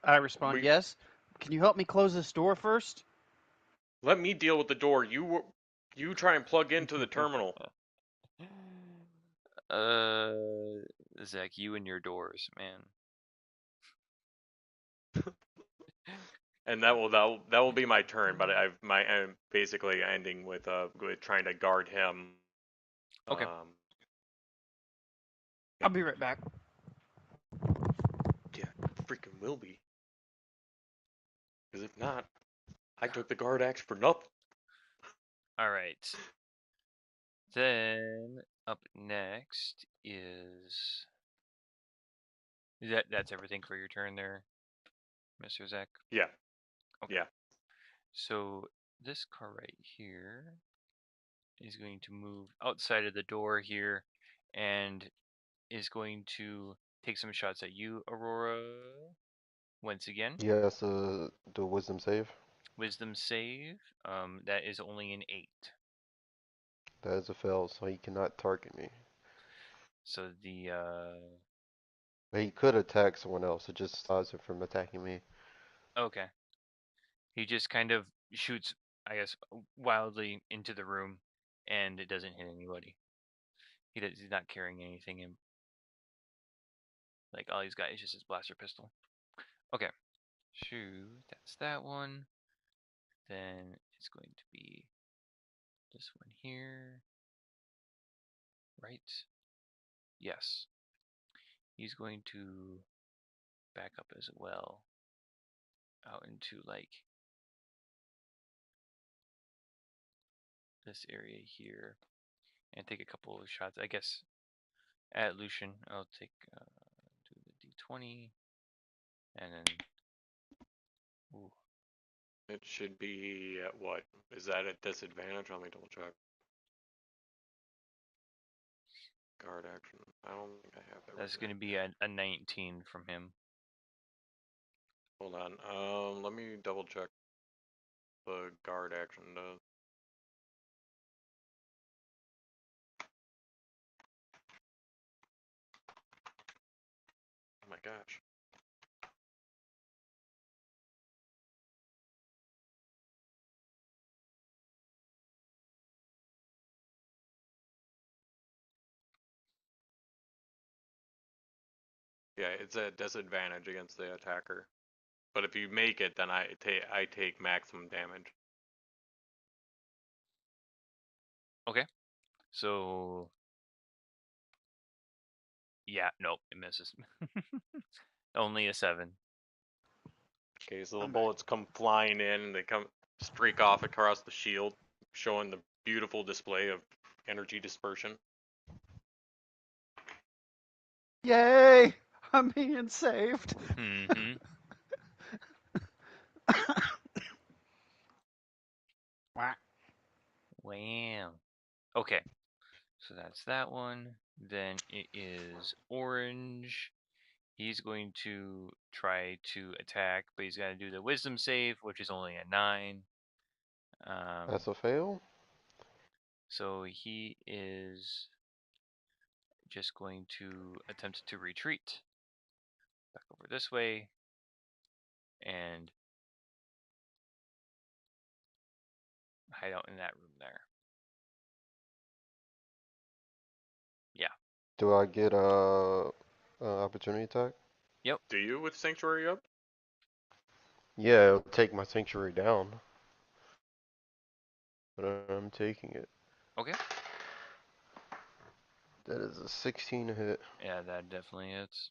I respond, we yes. Can you help me close this door first? let me deal with the door. You try and plug into the terminal. Zach, you and your doors, man. And that will be my turn, but I'm basically ending with trying to guard him. Okay. I'll be right back. Yeah, freaking will be. Because if not, I took the guard axe for nothing. All right. Then up next is that's everything for your turn there, Mr. Zach. Yeah. Okay. Yeah. So this car right here is going to move outside of the door here and is going to take some shots at you, Aurora. Once again, Yes, do a wisdom save. wisdom save. That is only an 8. That is a fail, so he cannot target me. So the But he could attack someone else. It just stops him from attacking me. okay. He just kind of shoots, I guess, wildly into the room, and it doesn't hit anybody. He's not carrying anything in. Like all he's got is just his blaster pistol. Okay. Shoot, that's that one. Then it's going to be this one here. Right? Yes. He's going to back up as well. Out into like this area here. And take a couple of shots. I guess at Lucian, I'll take do the D20. And then ooh. It should be at what? Is that at disadvantage? Let me double check. Guard action. I don't think I have that. That's going to be a 19 from him. Hold on. Let me double check the guard action does. Oh my gosh. Yeah, it's a disadvantage against the attacker. But if you make it, then I take maximum damage. Okay. So yeah, nope, it misses. Only a 7. Okay, so the I'm back. bullets come flying in and they come streak off across the shield, showing the beautiful display of energy dispersion. Yay! I'm being saved. Mm-hmm. Wow. Okay. So that's that one. Then it is orange. He's going to try to attack, but he's got to do the wisdom save, which is only a 9. That's a fail? So he is just going to attempt to retreat back over this way and hide out in that room there. Yeah. Do I get opportunity attack? Do you with Sanctuary up? Yeah, it'll take my sanctuary down. But I'm taking it. Okay. That is a 16 hit. Yeah, that definitely is.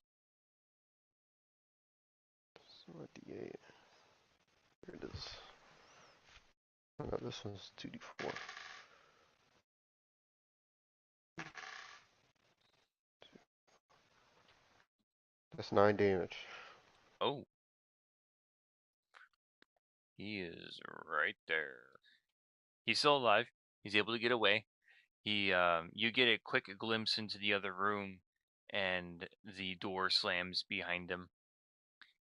So a D8. Here it is. Oh no, this one's 2d4. That's 9 damage. Oh. He is right there. He's still alive. He's able to get away. You get a quick glimpse into the other room, and the door slams behind him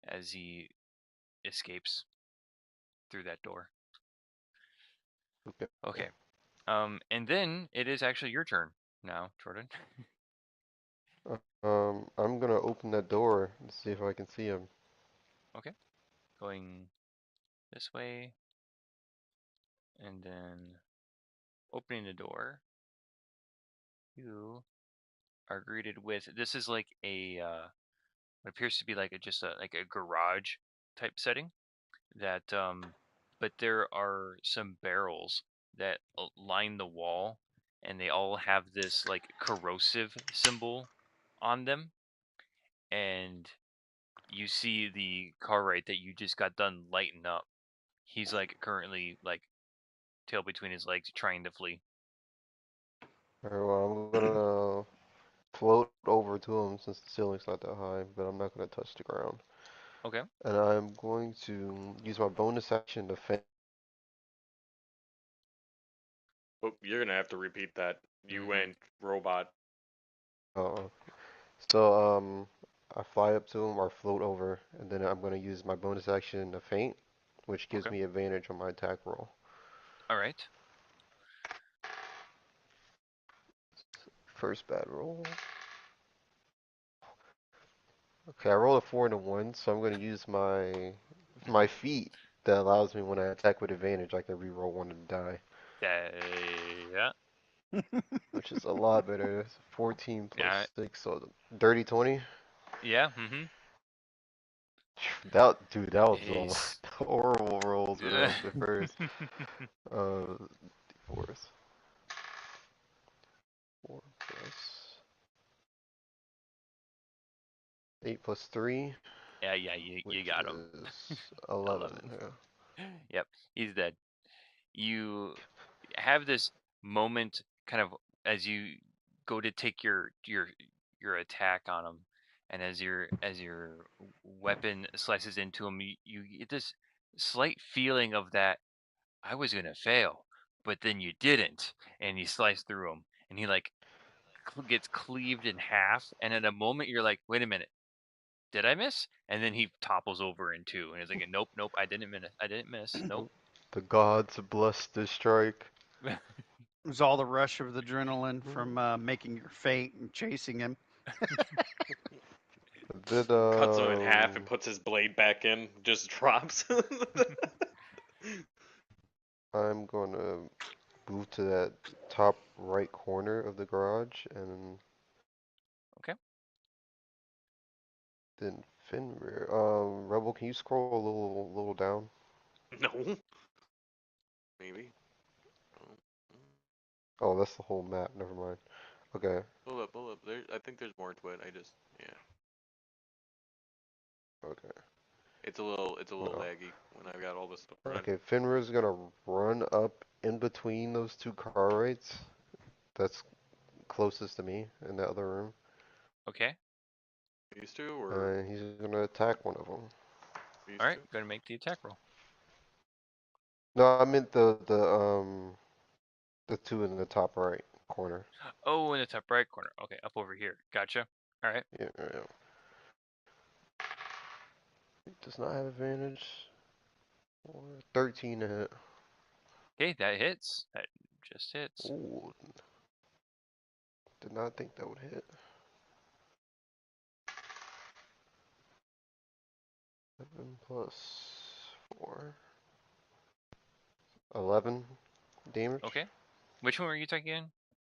as he escapes through that door. Okay. Okay. And then it is actually your turn now, Jordan. I'm gonna open that door and see if I can see him. Okay, going this way, and then opening the door. You are greeted with this is like a what appears to be like a garage type setting that but there are some barrels that line the wall, and they all have this like corrosive symbol on them, and you see the car right that you just got done lighting up. He's like currently like tail between his legs trying to flee. Alright, well, I'm gonna float over to him since the ceiling's not that high, but I'm not gonna touch the ground. Okay. And I'm going to use my bonus action to feint. Oh, you're gonna have to repeat that. You Mhm. went robot. Uh, so I fly up to him or float over, and then I'm gonna use my bonus action to feint, which gives Okay. me advantage on my attack roll. All right. First bad roll. Okay, I rolled a 4 and a 1, so I'm gonna use my feat that allows me when I attack with advantage, I can reroll one and die, Yeah. which is a lot better. It's 14 plus Yeah. 6, so dirty 20. Yeah. Mm-hmm. That was Ace. horrible rolls when I was the first. Uh, fourth. 4 plus 8 plus 3, Yeah. You which got him. is 11. 11. Yeah. Yep. He's dead. You have this moment kind of as you go to take your attack on him, and as your weapon slices into him, you get this slight feeling of that I was gonna fail, but then you didn't, and you slice through him, and he like gets cleaved in half, and at a moment you're like, wait a minute, did I miss? And then he topples over in two, and he's like, nope, I didn't miss, nope. The gods bless this strike. It was all the rush of the adrenaline from making your feint and chasing him. Then Cuts him in half and puts his blade back in. Just drops. I'm gonna move to that top right corner of the garage, and Okay. then Fenrir. Rebel, can you scroll a little down? No. Maybe. Oh, that's the whole map. Never mind. Okay. Pull up. I think there's more to it. Yeah. Okay. It's a little No. laggy when I've got all this stuff running. Okay. Fenrir's gonna run up in between those two car rates. That's closest to me in the other room, Okay. These two or and he's gonna attack one of them. these All right. two? Gonna make the attack roll. No, I meant the two in the top right corner. Oh, in the top right corner. Okay, up over here. Gotcha. All right. Yeah. Yeah. He does not have advantage. 13 to hit. Okay, that hits. That just hits. Ooh, did not think that would hit. 7 plus 4. 11 damage. Okay. Which one were you attacking again?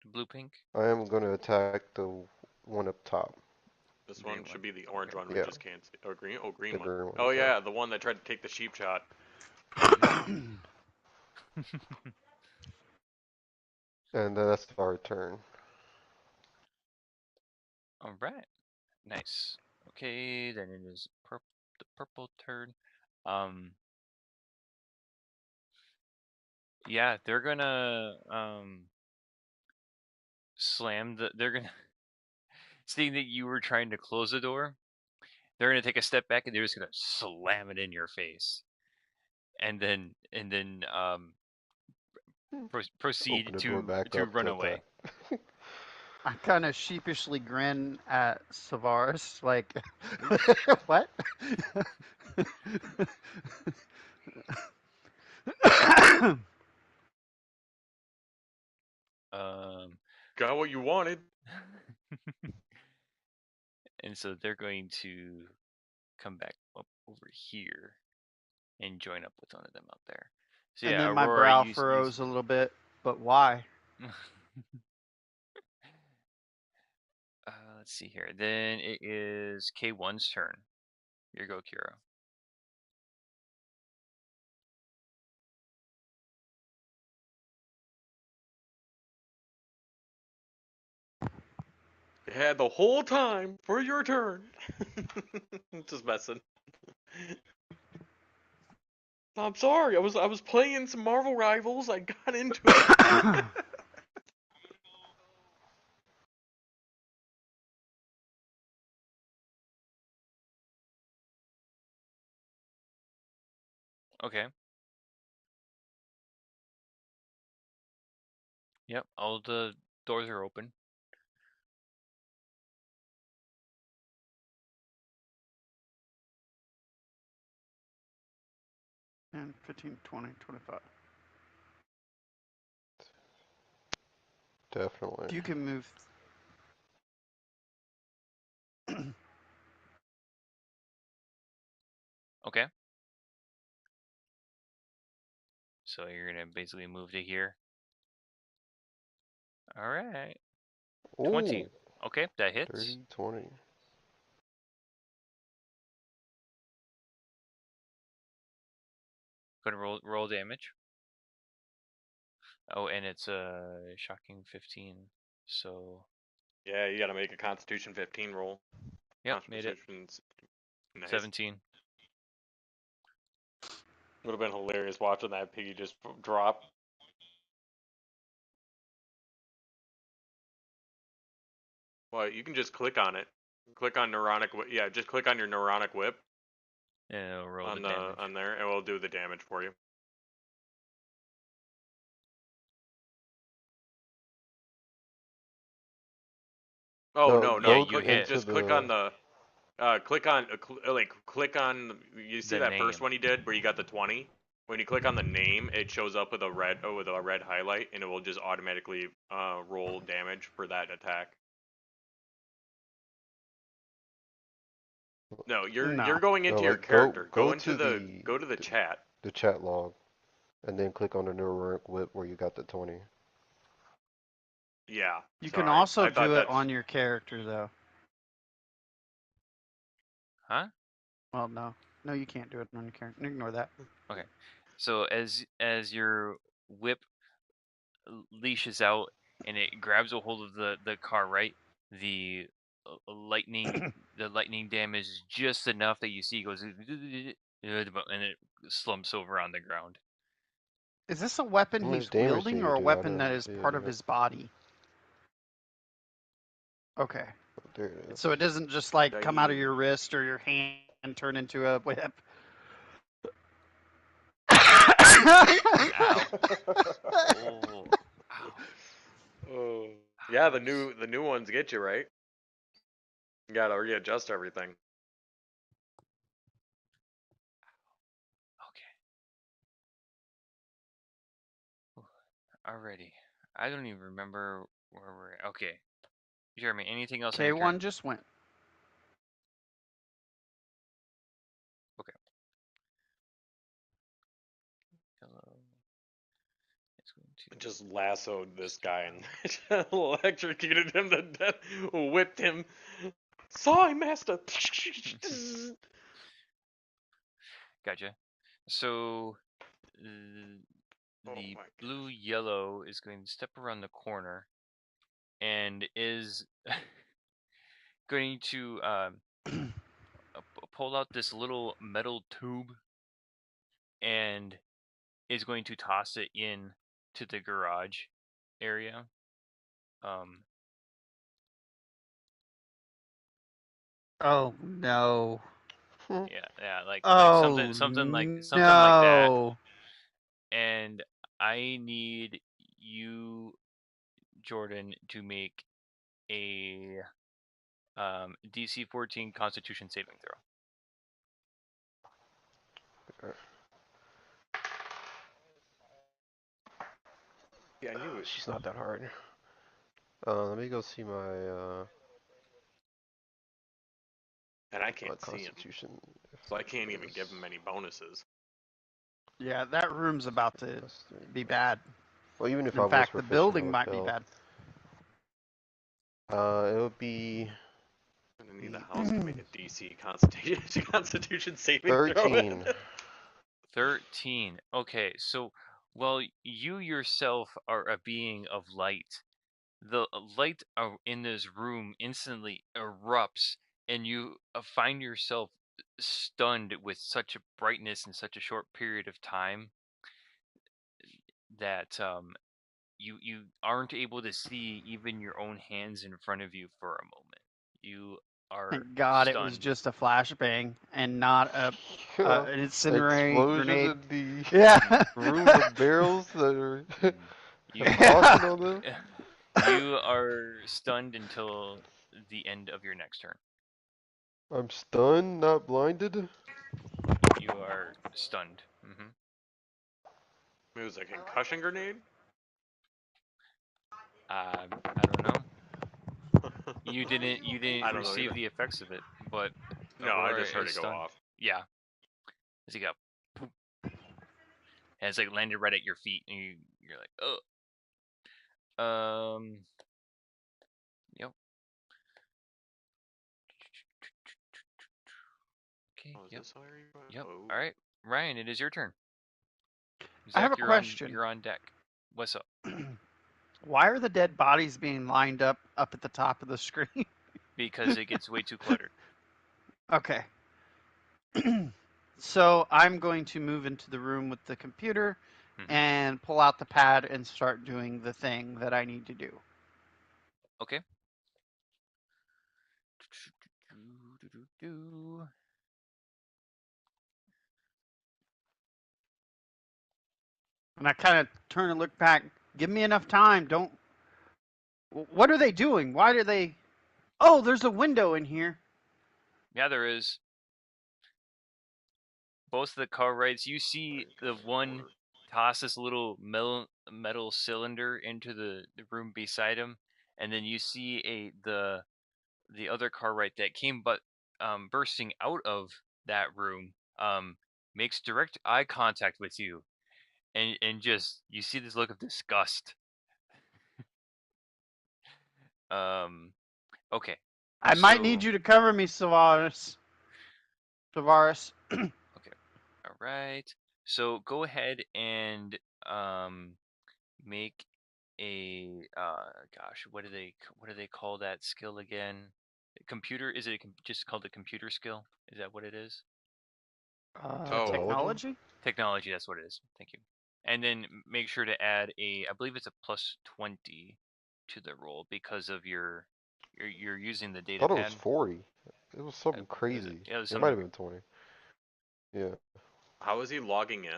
The blue pink? I am going to attack the one up top. This Green one should one. be the orange Okay. one. We Yeah, just can't see. Oh, green. Oh, green the one. green one. Oh Yeah. yeah, the one that tried to take the sheep shot. And then that's our turn. All right. Nice. Okay, then it is the purple turn. Um. Yeah, they're gonna slam the. They're gonna seeing that you were trying to close the door. They're gonna take a step back, and they're just gonna slam it in your face, and then proceed Open the door back to up run to away. attack. I kind of sheepishly grin at Savaris, like, what? Got what you wanted. And so they're going to come back up over here and join up with one of them out there. So And yeah, then my Aurora, brow you furrows a little bit, but why? let's see here. Then it is K1's turn. Here you go, Kira. You had the whole time for your turn. Just messing. I'm sorry. I was playing some Marvel Rivals. I got into it. Okay. Yep, all the doors are open. And 15, 20, 25. Definitely. You can move. Okay. So you're gonna basically move to here. All right. 20. Ooh, Okay, that hits. 30, 20. Gonna roll damage. Oh, and it's a shocking 15. So Yeah, you gotta make a Constitution 15 roll. yep, made it. Constitution's nice. 17. Would have been hilarious watching that piggy just drop. Well, you can just click on it. Click on neuronic. Yeah, just click on your neuronic whip And it'll roll on the damage. on there, and we'll do the damage for you. Oh no, Yeah, no! you hit. Just click on the. Click on click on. You see The that first name. one you did where you got the 20. When you click on the name, it shows up with a red highlight, and it will just automatically roll damage for that attack. No, you're going into No, your like go character. go Into to go to the chat. the chat log, and then click on the neuronic whip where you got the 20. Yeah. You can Sorry. also I thought do it that's on your character, though. Huh? Well, no. No, you can't do it on your character. Ignore that. Okay. So as your whip leashes out and it grabs a hold of the car, right? The lightning damage is just enough that you see it goes and it slumps over on the ground. Is this a weapon How much he's damage did wielding you or a do? I weapon that didn't is see it part of yet. his body? Okay. Oh, there it is. So it doesn't just like come out of Dang. your wrist or your hand and turn into a whip. Ow. Oh. Ow. Oh. Yeah, the new ones get you, right? You gotta readjust everything. Okay. Alrighty. I don't even remember where we're at. Okay. Jeremy, anything else on your turn? K1 just went. Okay. Hello. It's going to Just lassoed this guy and electrocuted him to death, whipped him. Sorry, master. Gotcha. So Oh the my blue yellow is going to step around the corner and is going to pull out this little metal tube and is going to toss it in to the garage area. Oh no. Yeah, like Oh something like that. no. And I need you, Jordan, to make a DC 14 Constitution saving throw. Yeah, I knew it. She's not that hard. Let me go see my And I my can't see him, constitution. so I can't even Yes. give him any bonuses. Yeah, that room's about to Plus three. be bad. Well, even if I In was fact, the proficient, I building would might be fail. bad. It would be I'm gonna need the house to make a DC Constitution saving throw. 13. 13. Okay, so while you yourself are a being of light, the light in this room instantly erupts, and you find yourself stunned with such a brightness in such a short period of time that you aren't able to see even your own hands in front of you for a moment. You are Thank God it was stunned. just a flashbang and not an incendiary Explosions grenade. in the Yeah. room with barrels that are You have caution on them. you are stunned until the end of your next turn. I'm stunned, not blinded. You are stunned. It was a concussion grenade? I don't know. You didn't I don't know receive either. the effects of it, but No, I Aurora just heard is it go stunned. off. Yeah. As you go, poop. And it's like landed right at your feet, and you're like, oh. Yep. Okay. Oh, is Yep. this how you run? Yep. Oh. All right, Ryan, it is your turn. I have Zach, a question. You're on deck. What's up? Why are the dead bodies being lined up at the top of the screen? Because it gets way too cluttered. Okay. So I'm going to move into the room with the computer and pull out the pad and start doing the thing that I need to do. Okay. And I kind of turn and look back. Give me enough time. Don't. What are they doing? Why do they? Oh, there's a window in here. Yeah, there is. Both of the car rides, you see the one toss this little metal cylinder into the room beside him, and then you see the other car right that came bursting out of that room makes direct eye contact with you, and just you see this look of disgust. Okay. I might So- need you to cover me, Savaris. Savaris. Okay. All right. So go ahead and make a gosh, what do they call that skill again? Computer, is it just called a computer skill? Is that what it is? Oh. Technology? Technology, that's what it is. Thank you. And then make sure to add I believe it's a plus 20 to the roll because of you're using the I data thought it was pad. 40. It was something Is it? crazy. Yeah, it was It might have something. been 20. Yeah. How is he logging in?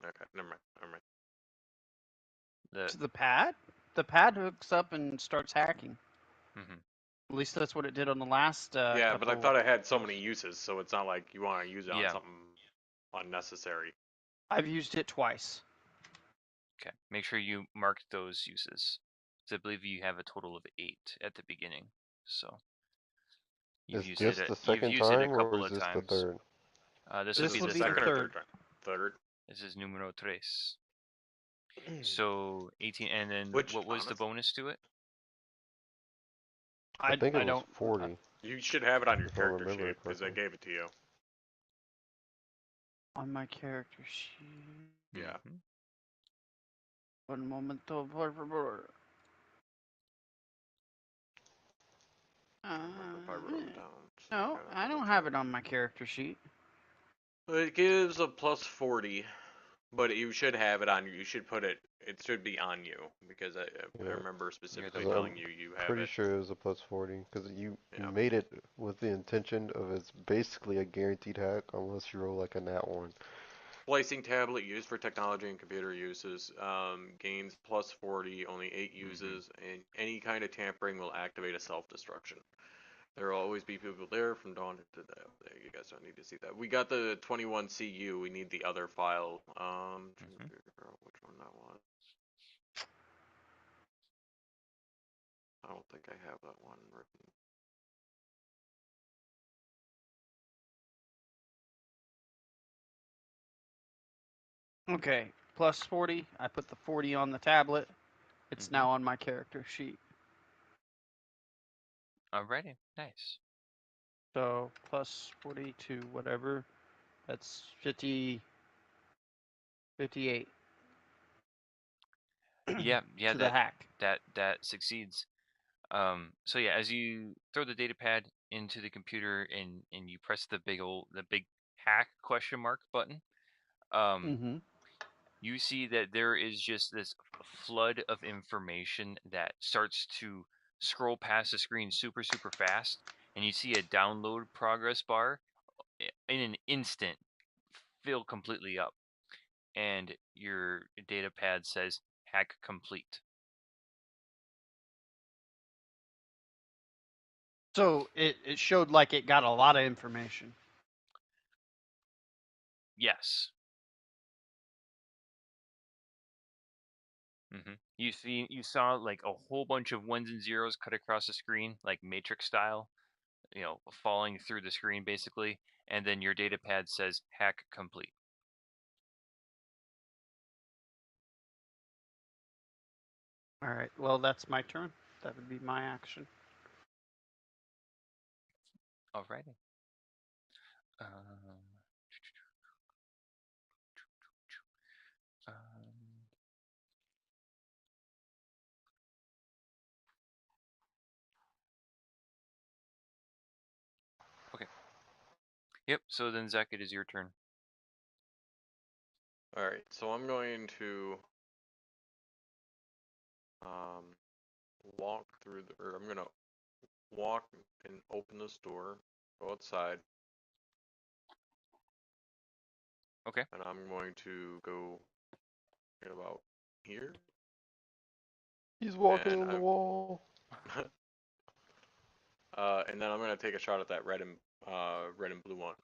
Okay, never mind. To the pad? The pad hooks up and starts hacking. Mhm. At least that's what it did on the last. Yeah, but I thought it had so couple- many uses, so it's not like you want to use it on Yeah. something unnecessary. I've used it twice. Okay. Make sure you mark those uses. So I believe you have a total of 8 at the beginning. So Is this the you've second used it a time, or couple is of this the times. third? This This would would be the be the second third. or third. time? Third. This is numero tres. So 18, and then Which, what was the honestly, bonus to it? I think it was don't. 40. you should have it on your If I character remember sheet because I correctly. gave it to you. On my character sheet. Yeah. Mhm. One momento, por favor. If I wrote it down. No, I don't have it on my character sheet. It gives a plus 40, but you should have it on you. You should put it. It should be on you because I Yeah. remember specifically So telling you have Pretty it. sure it was a plus 40 because you Yeah. made it with the intention of it's basically a guaranteed hack unless you roll like a nat one. Splicing tablet used for technology and computer uses gains plus 40, only 8 uses, and any kind of tampering will activate a self-destruction. There will always be people there from dawn to the. You guys don't need to see that. We got the 21 CU. We need the other file. Which one that was? I don't think I have that one written. Okay, plus 40. I put the 40 on the tablet. It's Mhm. now on my character sheet. Alrighty, nice. So plus 40 to whatever. That's 50, 58 Yeah, to the hack. that succeeds. So yeah, as you throw the data pad into the computer and you press the big hack question mark button, Mm-hmm. you see that there is just this flood of information that starts to scroll past the screen super fast, and you see a download progress bar in an instant fill completely up, and your data pad says hack complete. So it showed like it got a lot of information. Yes. You saw like a whole bunch of ones and zeros cut across the screen, like matrix style, falling through the screen basically, and then your data pad says hack complete. All right. Well, that's my turn. That would be my action. Alrighty. Um, okay. Yep. So then Zach, it is your turn. All right, so I'm going to walk through or I'm gonna walk and open this door, go outside. Okay. And I'm going to go right about here. He's walking And on the wall. and then I'm gonna take a shot at that red and blue one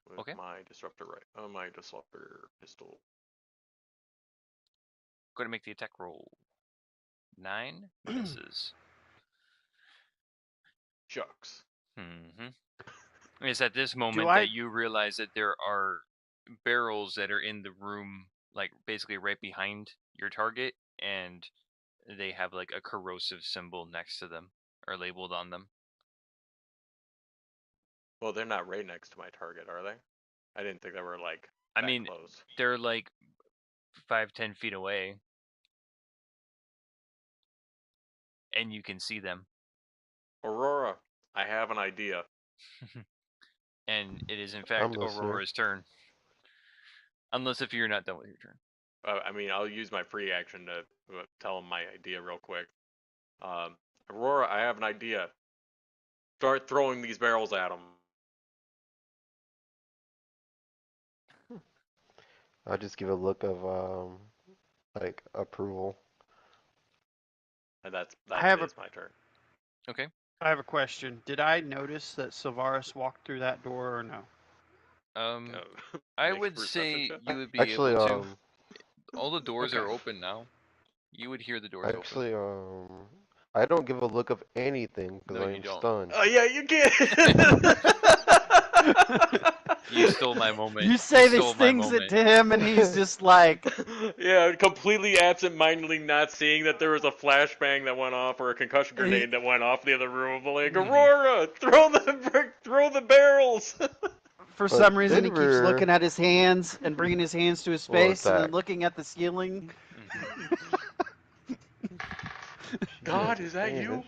with Okay. my disruptor my disruptor pistol. Go to make the attack roll. 9 misses. Shucks. It's at this moment that you realize that there are barrels that are in the room, like basically right behind your target, and they have like a corrosive symbol next to them or labeled on them. Well, they're not right next to my target, are they? I didn't think they were like I that mean, close. they're like 5-10 feet away, and you can see them. Aurora, I have an idea. And it is in fact I'm listening. Aurora's turn. Unless if you're not done with your turn. I mean, I'll use my free action to tell him my idea real quick. Aurora, I have an idea. Start throwing these barrels at him. I just give a look of like approval. And that's my turn. Okay. I have a question. Did I notice that Silvaris walked through that door or no? I Make a would perception say check. you would be Actually, able to. All the doors are Okay. open now. You would hear the doors open. actually, I don't give a look of anything because No, I you am don't. stunned. Oh yeah, you can. You stole my moment. You say You these stole my things moment. to him, and he's just like, Yeah, completely absent-mindedly not seeing that there was a flashbang that went off or a concussion grenade that went off in the other room. Like, Aurora, throw the barrels. for But some reason, he keeps Denver, looking at his hands and bringing his hands to his will face and then attack. looking at the ceiling. God, Shit, is that you?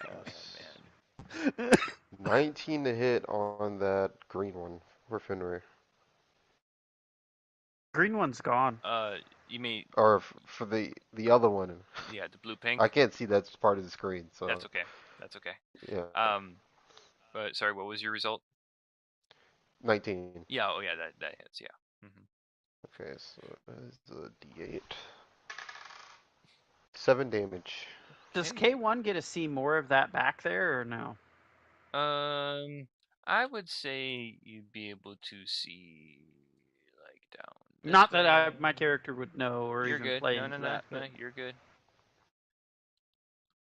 Oh man. 19 to hit on that green one for Fenrir. Green one's gone. You mean Or for the other one. yeah, the blue pink? I can't see that's part of the screen, so That's okay. That's okay. yeah. But sorry, what was your result? 19. Yeah, oh yeah, that hits, yeah. Okay, so that is the D8. 7 damage. Does K1 get to see more of that back there or no? I would say you'd be able to see like down this Not way. that my character would know or You're even good. play No, into no, no, that. no. But You're good.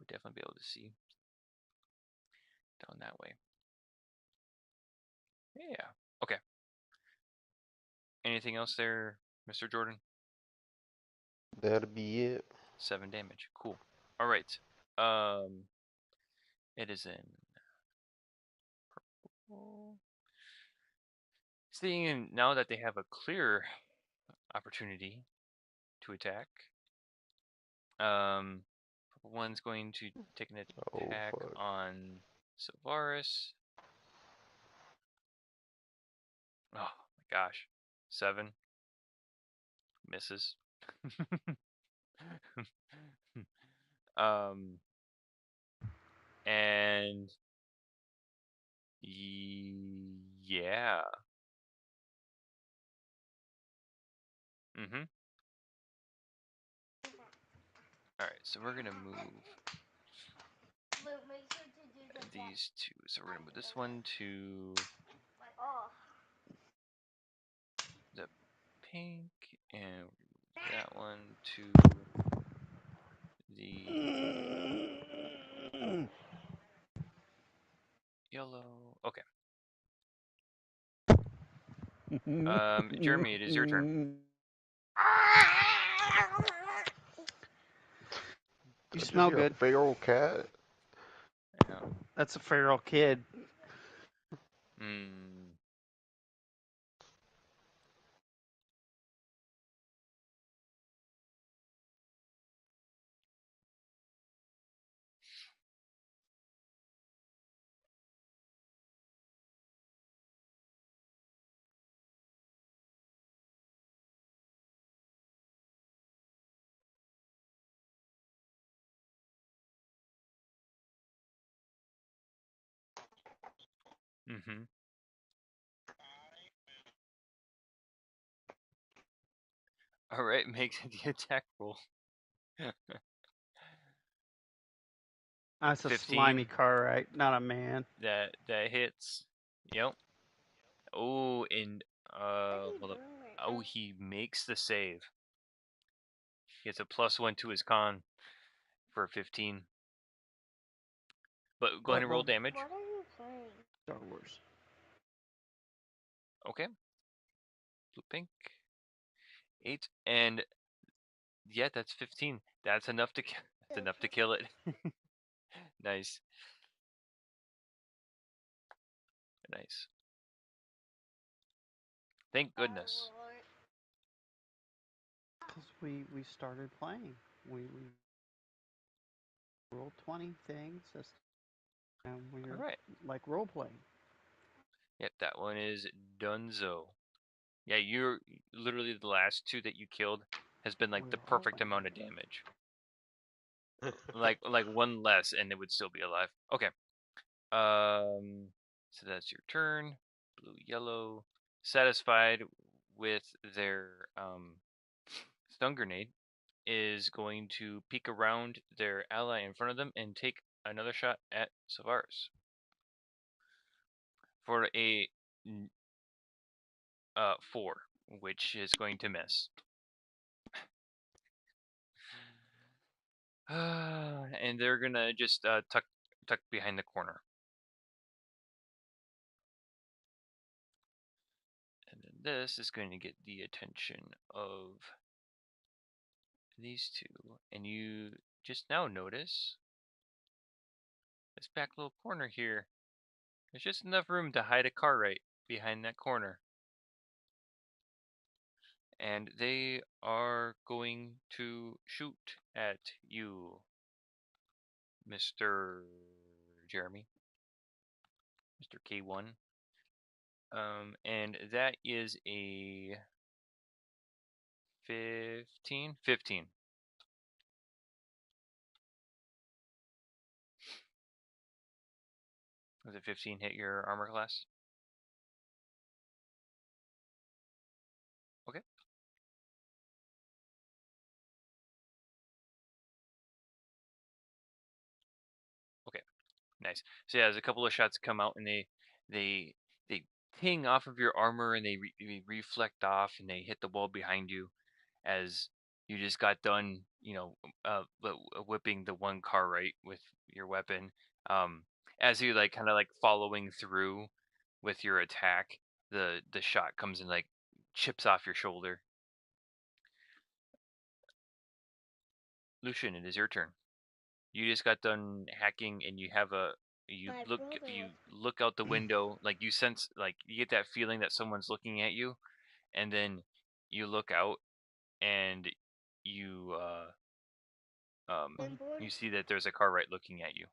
would definitely be able to see down that way. Yeah. Okay. Anything else there, Mr. Jordan? That'll be it. 7 damage. Cool. All right. It is in purple. Seeing now that they have a clear opportunity to attack, purple one's going to take an Oh attack fuck. on Sylvaris. Oh my gosh. 7 misses. um and yeah. All right, so we're gonna move Luke, make sure to do the these two. So we're gonna move this one to Oh. the pink, and that one to the yellow. Okay. Jeremy, it is your turn. You Did smell hear a good. feral cat? Yeah. That's a feral kid. Hmm. Mm-hmm. All right, make the attack roll. That's a 15. slimy car, right? Not a man. That hits. Yep. Oh, and he makes the save. He gets a +1 to his con for 15. But go ahead and roll damage. What are you playing? Star Wars. Okay. Blue pink. 8, and yeah, that's 15. That's enough to that's enough to kill it. Nice. Nice. Thank goodness. Because we started playing. We rolled 20 things. And we All were right. like role playing. Yep, that one is Dunzo. Yeah, you're literally the last 2 that you killed has been like We the were perfect rolling. amount of damage. like 1 less and it would still be alive. Okay. So that's your turn. Blue, yellow. Satisfied with their stun grenade is going to peek around their ally in front of them and take another shot at Savaris for a 4, which is going to miss. And they're gonna just tuck behind the corner. And then this is going to get the attention of these 2. And you just now notice this back little corner here. There's just enough room to hide a car right behind that corner. And they are going to shoot at you, Mr. Jeremy, Mr. K1. And that is a 15. 15. Does a 15 hit your armor class? Okay. Okay. Nice. So yeah, there's a couple of shots come out and they ping off of your armor and they reflect off and they hit the wall behind you as You just got done, whipping the one car right with your weapon. As you like kind of like following through with your attack, the shot comes and like chips off your shoulder. Lucian, it is your turn. You just got done hacking, and you have you look out the window, like you sense, like you get that feeling that someone's looking at you, and then you look out, and you you see that there's a car right looking at you.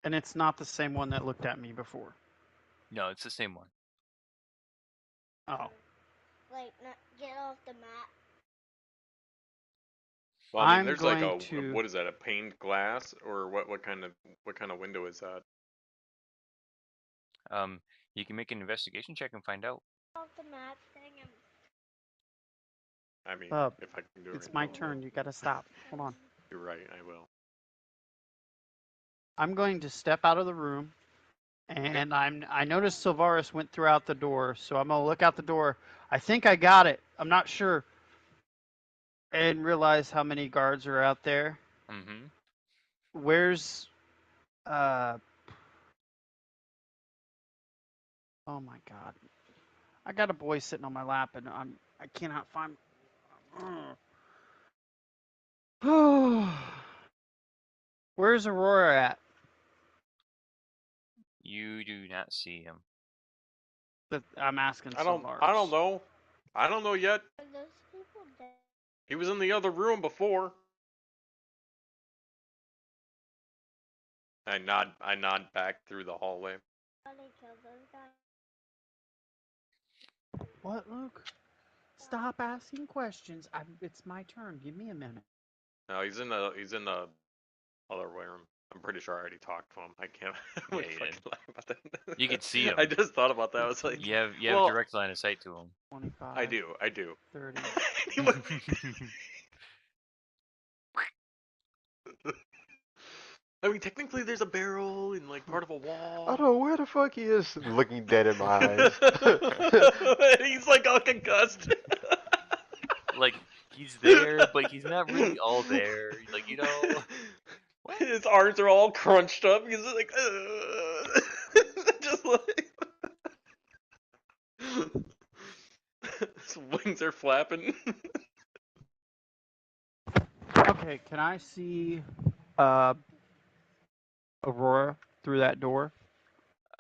And it's not the same one that looked at me before. No, it's the same one. Oh. Like, not get off the mat. Well, I mean, I'm there's like going to- what is that? A paned glass, or what kind of window is that? You can make an investigation check and find out. Off the mat thing. I mean, if I can do it. It's right my now, I turn. will. You gotta stop. Hold on. You're right. I will. I'm going to step out of the room, and I noticed Silvaris went throughout the door, so I'm gonna look out the door. I think I got it. I'm not sure. And realize how many guards are out there. Mm-hmm. Where's oh my god. I got a boy sitting on my lap and I cannot find Where's Aurora at? You do not see him. I'm asking I don't Silvaris. know. I don't know yet. Are those people dead? He was in the other room before. I nod back through the hallway. How they killed those guys? What, Luke? Stop asking questions. It's my turn. Give me a minute. No, he's in the other room. I'm pretty sure I already talked to him. I can't. Yeah, I you fucking did. lie about that. You could see him. I just thought about that. I was like, You have well, direct line of sight to him. 25. I do. 30. I mean, technically, there's a barrel in like part of a wall. I don't know where the fuck he is. Looking dead in my eyes. He's like all concussed. Like he's there, but he's not really all there. Like what? His arms are all crunched up. He's like, just like his wings are flapping. Okay, can I see Aurora through that door?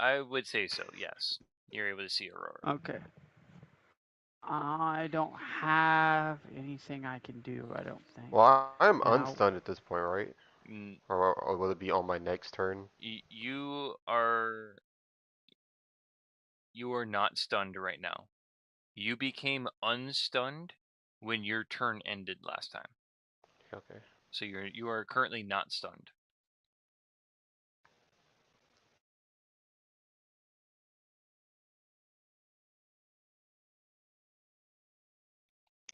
I would say so. Yes, you're able to see Aurora. Okay. I don't have anything I can do, I don't think. Well, I'm Now- unstunned at this point, right? Mm, Or will it be on my next turn? You are not stunned right now. You became unstunned when your turn ended last time. Okay. So you are currently not stunned.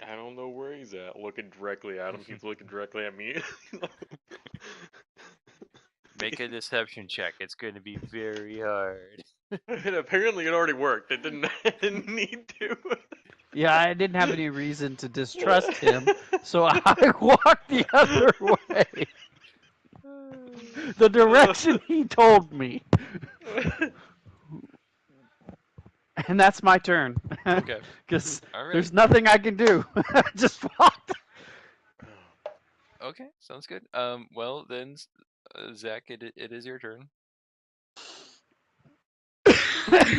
I don't know where he's at. Looking directly at him. He's looking directly at me. Make a deception check. It's going to be very hard. And apparently it already worked. It didn't. I didn't need to. Yeah, I didn't have any reason to distrust him, so I walked the other way. The direction he told me. And that's my turn. Okay. Because All right. there's nothing I can do. Just walked. Okay, sounds good. Well then, Zach, it is your turn.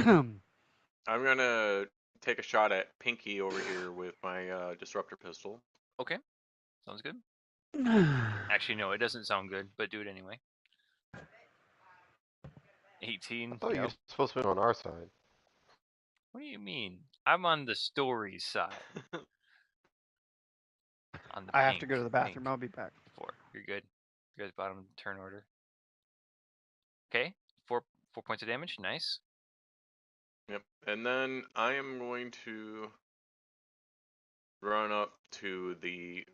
I'm gonna take a shot at Pinky over here with my disruptor pistol. Okay, sounds good. Actually, no, it doesn't sound good, but do it anyway. 18. I thought you Yep. were supposed to be on our side. What do you mean? I'm on the story side. On the I have to go to pink, the bathroom. pink. I'll be back. 4. You're good. You're at the bottom of the turn order. Okay, 4 points of damage. Nice. Yep. And then I am going to run up to the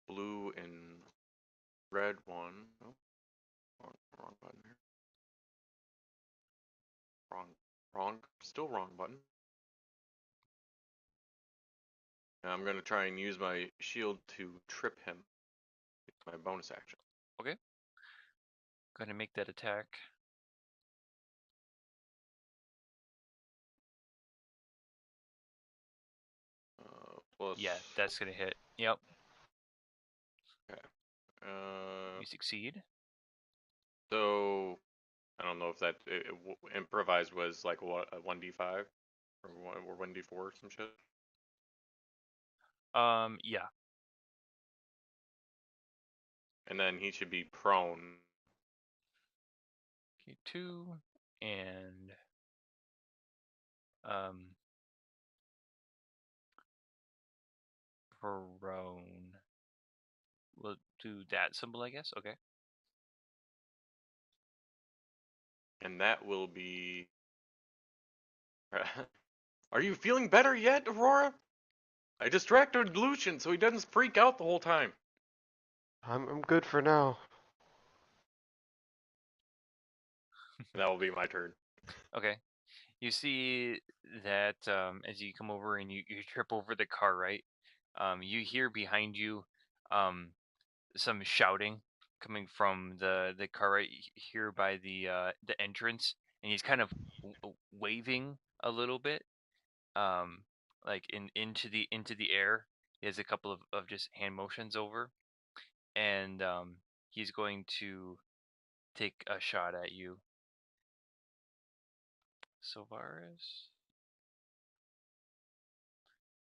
blue and red one. Oh, wrong button here. Wrong, still wrong button. I'm gonna try and use my shield to trip him. It's my bonus action. Okay. Gonna make that attack. Plus. Yeah, that's gonna hit. Yep. Okay. You succeed. So I don't know if that improvised was like what, a 1d5 or 1d4 some shit. Yeah. And then he should be prone. Okay, 2 and um prone. We'll do that symbol, I guess. Okay. And that will be. Are you feeling better yet, Aurora? I distracted Lucian so he doesn't freak out the whole time. I'm good for now. That will be my turn. Okay. You see that as you come over and you trip over the car, right? You hear behind you some shouting coming from the car right here by the entrance, and he's kind of waving a little bit, like into the air. He has a couple of just hand motions over, and he's going to take a shot at you, Sylvaris,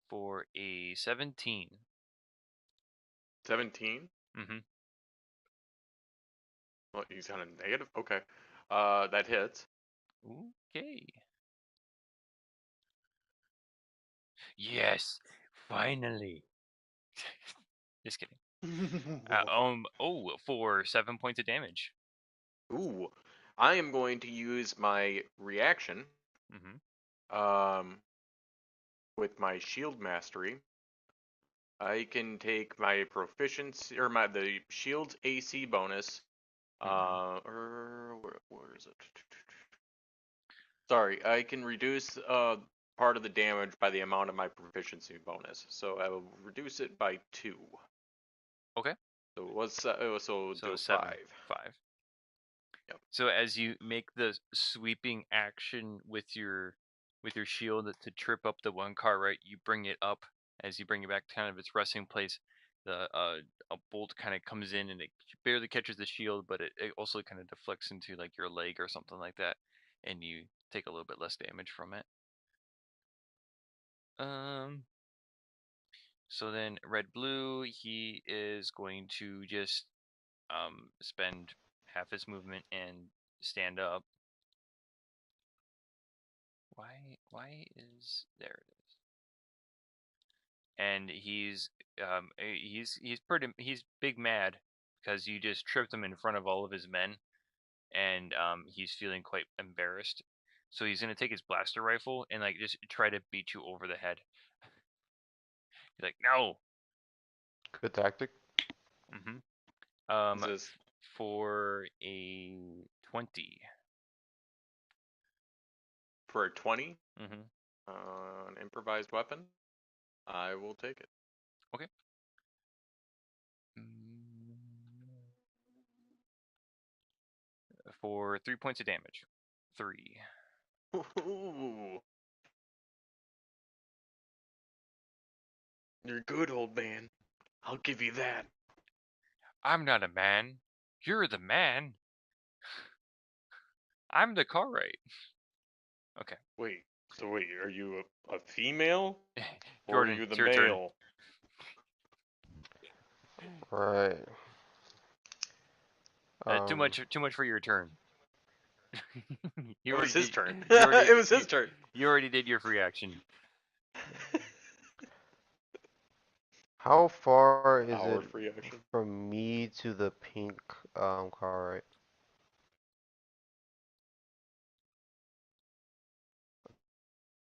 for a 17. 17? Mm-hmm. Well, he's kind of negative. Okay. That hits. Okay. Yes, finally. Just kidding. For 7 points of damage. Ooh. I am going to use my reaction Mm-hmm. with my shield mastery. I can take my proficiency or the shield's AC bonus. Or where is it? Sorry, I can reduce part of the damage by the amount of my proficiency bonus. So I will reduce it by 2. Okay. So it was so So do 7, 5. 5. Yep. So as you make the sweeping action with your shield to trip up the one car, right? You bring it up. As you bring it back to kind of its resting place, the a bolt kind of comes in and it barely catches the shield, but it also kind of deflects into like your leg or something like that, and you take a little bit less damage from it. So then red blue, he is going to just spend half his movement and stand up. Why is there it is. And he's big mad because you just tripped him in front of all of his men, and he's feeling quite embarrassed. So he's gonna take his blaster rifle and like just try to beat you over the head. He's like, no. Good tactic. Mm-hmm. Is this For a 20. for a 20? Mm-hmm. An improvised weapon? I will take it. Okay. For 3 points of damage. 3. Ooh. You're good, old man. I'll give you that. I'm not a man. You're the man. I'm the car right. Okay. Wait, are you a female? Or are Jordan, you the it's your turn. male? Right. Too much for your turn. It was his turn. It was his turn. You already did your free action. How far is Our it free action. from me to the pink car, right?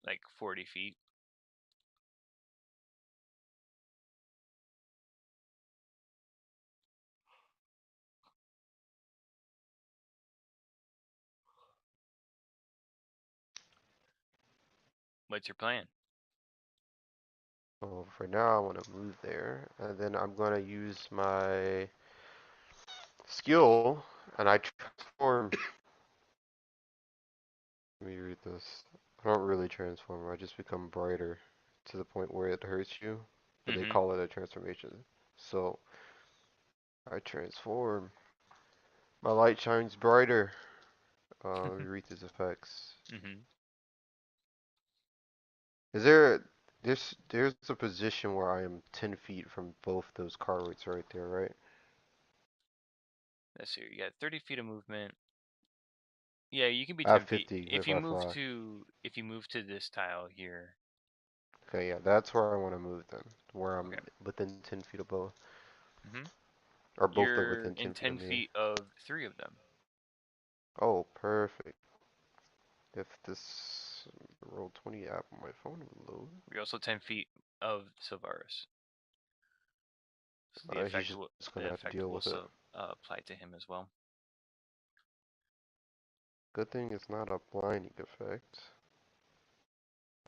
Like 40 feet. What's your plan? Well, for now, I want to move there, and then I'm gonna use my skill, and I transform. Let me read this. I don't really transform. I just become brighter to the point where it hurts you, but they Mm-hmm. call it a transformation. So I transform. My light shines brighter. Let me read these effects. Mm-hmm. Is there there's a position where I am 10 feet from both those cards right there, right? Let's see. You got 30 feet of movement. Yeah, you can be I have 10 feet. 50 if I fly. If you move to this tile here. Okay, yeah, that's where I want to move then, where I'm Okay. within 10 feet of both, Mm-hmm. or both are You're within in 10 feet of 10 me. feet of 3 of them. Oh, perfect. If this roll 20 app on my phone will load, You're also 10 feet of Sylvaris. So the he's effect will just gonna have to deal with it. apply to him as well. Good thing it's not a blinding effect.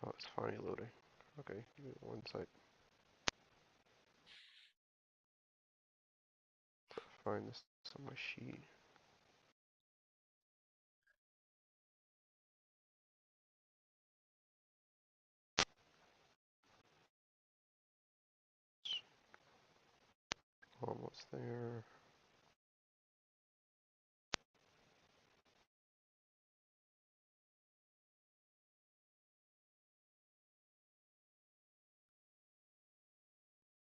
Oh, it's finally loading. Okay, give me one sec. Find this on my sheet. Almost there.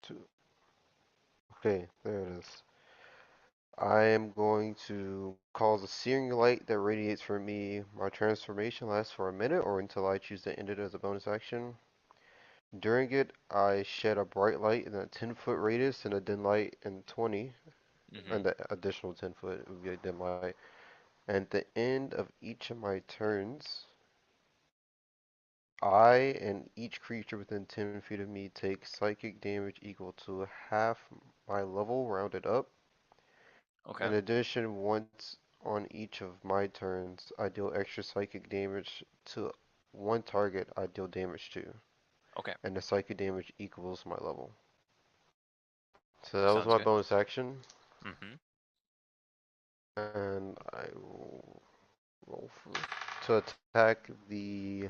Two. Okay, there it is. I am going to cause a searing light that radiates from me. My transformation lasts for a minute or until I choose to end it as a bonus action. During it, I shed a bright light in a 10-foot radius and a dim light in 20, Mm-hmm. and the additional 10 foot would be a dim light. And at the end of each of my turns, I and each creature within 10 feet of me take psychic damage equal to half my level rounded up. Okay. In addition, once on each of my turns, I deal extra psychic damage to one target I deal damage to, Okay. and the psychic damage equals my level. So that was Sounds my good. bonus action, Mm-hmm. and I will roll to attack the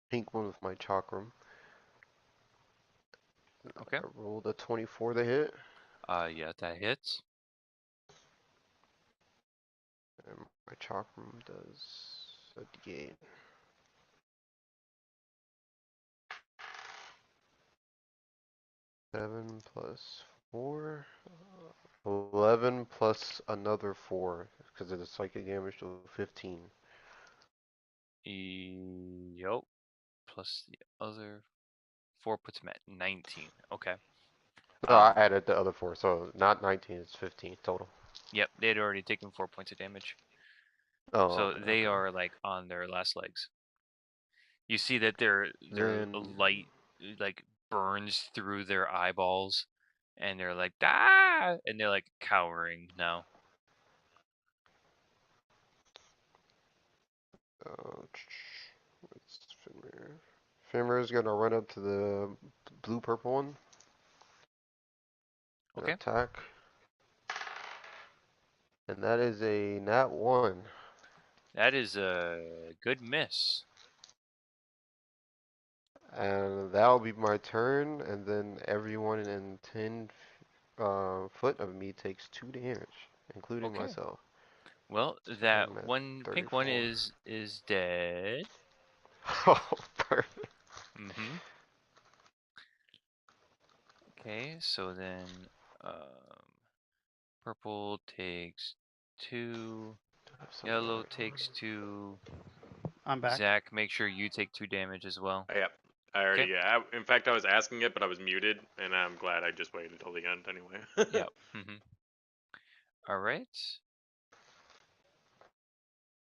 pink one with my chakram. Okay. I rolled a 24 to hit, Yeah, that hits. and my chakram does a d8. 7 plus 4. 11 plus another 4 because of the psychic damage to 15. Yup. Plus the other 4 puts him at 19. Okay. No, I Um. added the other 4, so not 19, it's 15 total. Yep. They had already taken 4 points of damage, Oh, so okay, they okay. are like on their last legs. You see that their Then, light like burns through their eyeballs, and they're like ah, and they're like cowering now. it's Fenrir. Fenrir is gonna run up to the blue-purple one and Okay. attack. And that is a nat 1. That is a good miss. And that'll be my turn, and then everyone in 10 foot of me takes 2 damage, including Okay. myself. Well, So that I'm at one pink one 34. is dead. Oh, perfect. Mm-hmm. Okay, so then purple takes 2, I have some yellow water. takes 2. I'm back. Zach, make sure you take 2 damage as well. Yeah, I Okay. already. In fact, I was asking it, but I was muted, and I'm glad I just waited until the end anyway. Yep. Mm-hmm. All right.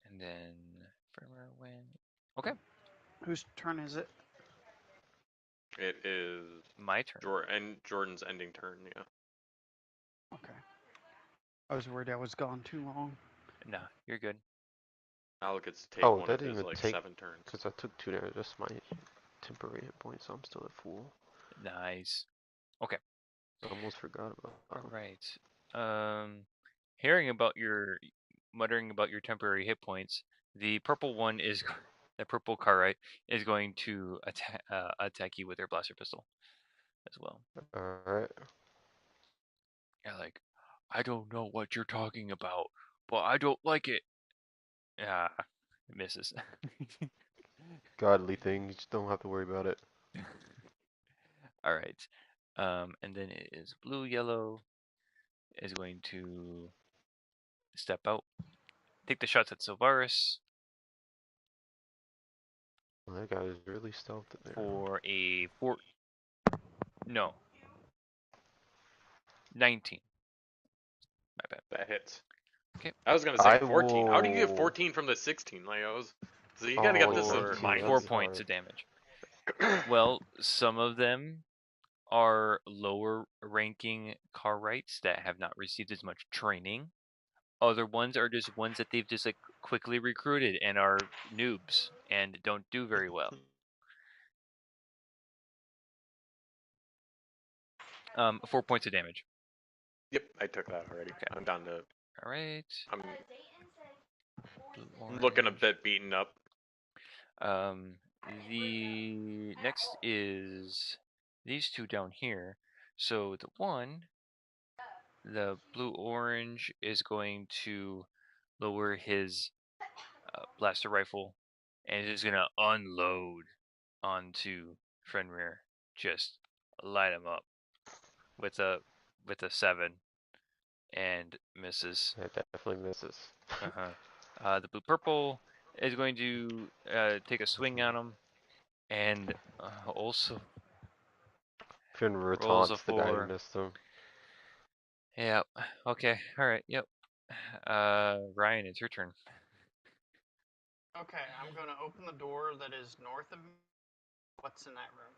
And then firmer went. Okay, Whose turn is it? It is my turn. Jordan's ending turn. Yeah, Okay. I was worried I was gone too long. No, you're good. Al gets to take Oh, one that of didn't his even like take, 7 turns. because I took 2 damage. That's my issue. temporary hit points, so I'm still at full. Nice. I almost forgot about All them. right. Muttering about your temporary hit points, the purple one is the purple Carite is going to attack you with their blaster pistol as well. Alright. You're like, I don't know what you're talking about, but I don't like it. Ah, it misses. Godly thing, you just don't have to worry about it. All right. And then it is blue yellow is going to step out, take the shots at Silvaris Well, that guy is really stealthed in there. for a 19. My bad. That hits. Okay. I was gonna say I 14. How do you get will- 14 from the 16? Like so you Oh, gotta get yeah, this me in too, minus. 4 that's points hard. of damage. Well, some of them are lower ranking Carrites that have not received as much training. Other ones are just ones that they've just like quickly recruited and are noobs and don't do very well. 4 points of damage. Yep, I took that already. Okay. I'm down to. All right. I'm Blue, looking a orange. bit beaten up. The next is these two down here. So the blue orange is going to lower his blaster rifle and is gonna unload onto Fenrir. Just light him up with a 7 and misses. That definitely misses. The blue purple is going to take a swing on him and also Fenrir rolls a taunts the guy who 4. missed him. Yep. Okay. All right. Yep. Ryan, it's your turn. Okay, I'm going to open the door that is north of me. What's in that room?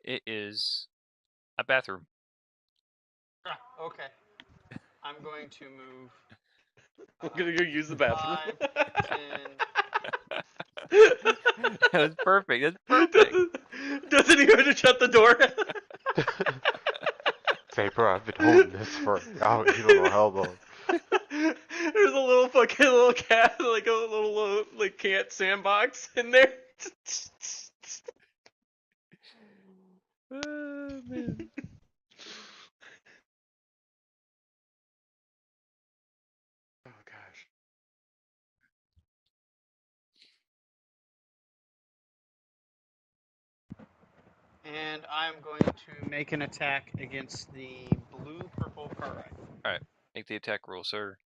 It is a bathroom. Ah, okay. I'm going to move. I'm gonna go use the bathroom. 5, 10. That was perfect. That's perfect. Doesn't he go to shut the door? Say, bro, I've been holding this for you don't know how long. There's a little fucking little cat, like a little like cat sandbox in there. Oh, man. Oh gosh. And I'm going to make an attack against the blue-purple Carite. All right. Make the attack roll, sir.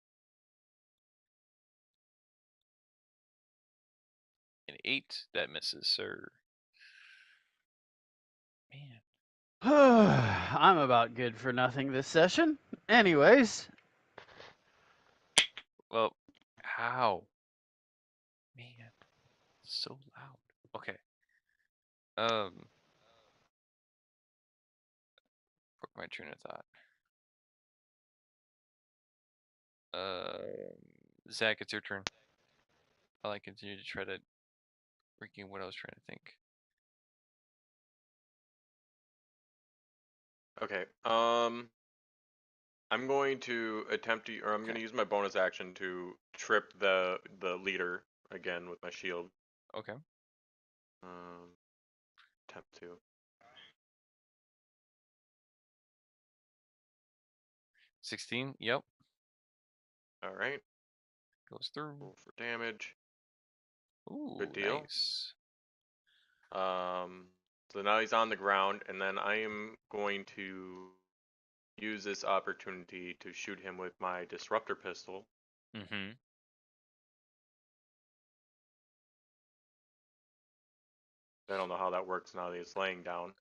An 8. That misses, sir. Man. I'm about good for nothing this session. Anyways. Well, how? Man. So loud. Okay. Broke my train of thought. Zach, it's your turn. I'll continue to try to regain what I was trying to think. Okay. I'm going to attempt to, or I'm going to use my bonus action to trip the leader again with my shield. Okay. Attempt to. 16. Yep. All right. Goes through. Roll for damage. Ooh, Good deal. nice. So now he's on the ground, and then I am going to use this opportunity to shoot him with my disruptor pistol. Mm-hmm. I don't know how that works now that he's laying down.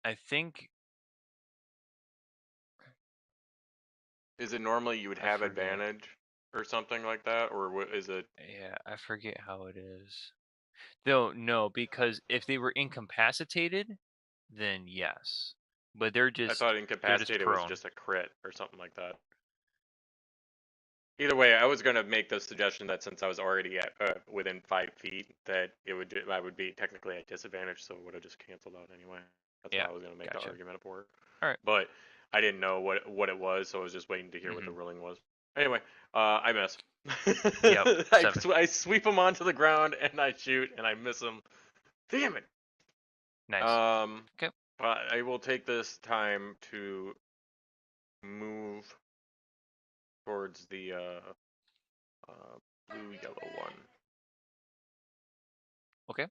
I think. Is it normally you would I have forget. advantage or something like that, or what is it? Yeah, I forget how it is. No, because if they were incapacitated, then yes. But they're I just thought incapacitated was prone. just a crit or something like that. Either way, I was gonna make the suggestion that since I was already at within 5 feet, that I would be technically at disadvantage, so it would have just canceled out anyway. That's Yeah, why I was gonna make gotcha. the argument for it. All right. But I didn't know what it was, so I was just waiting to hear what the ruling was. Anyway, I miss. Yep, 7. I sweep him onto the ground and I shoot and I miss him. Damn it. Nice. Okay. I will take this time to move towards the blue yellow one. Okay.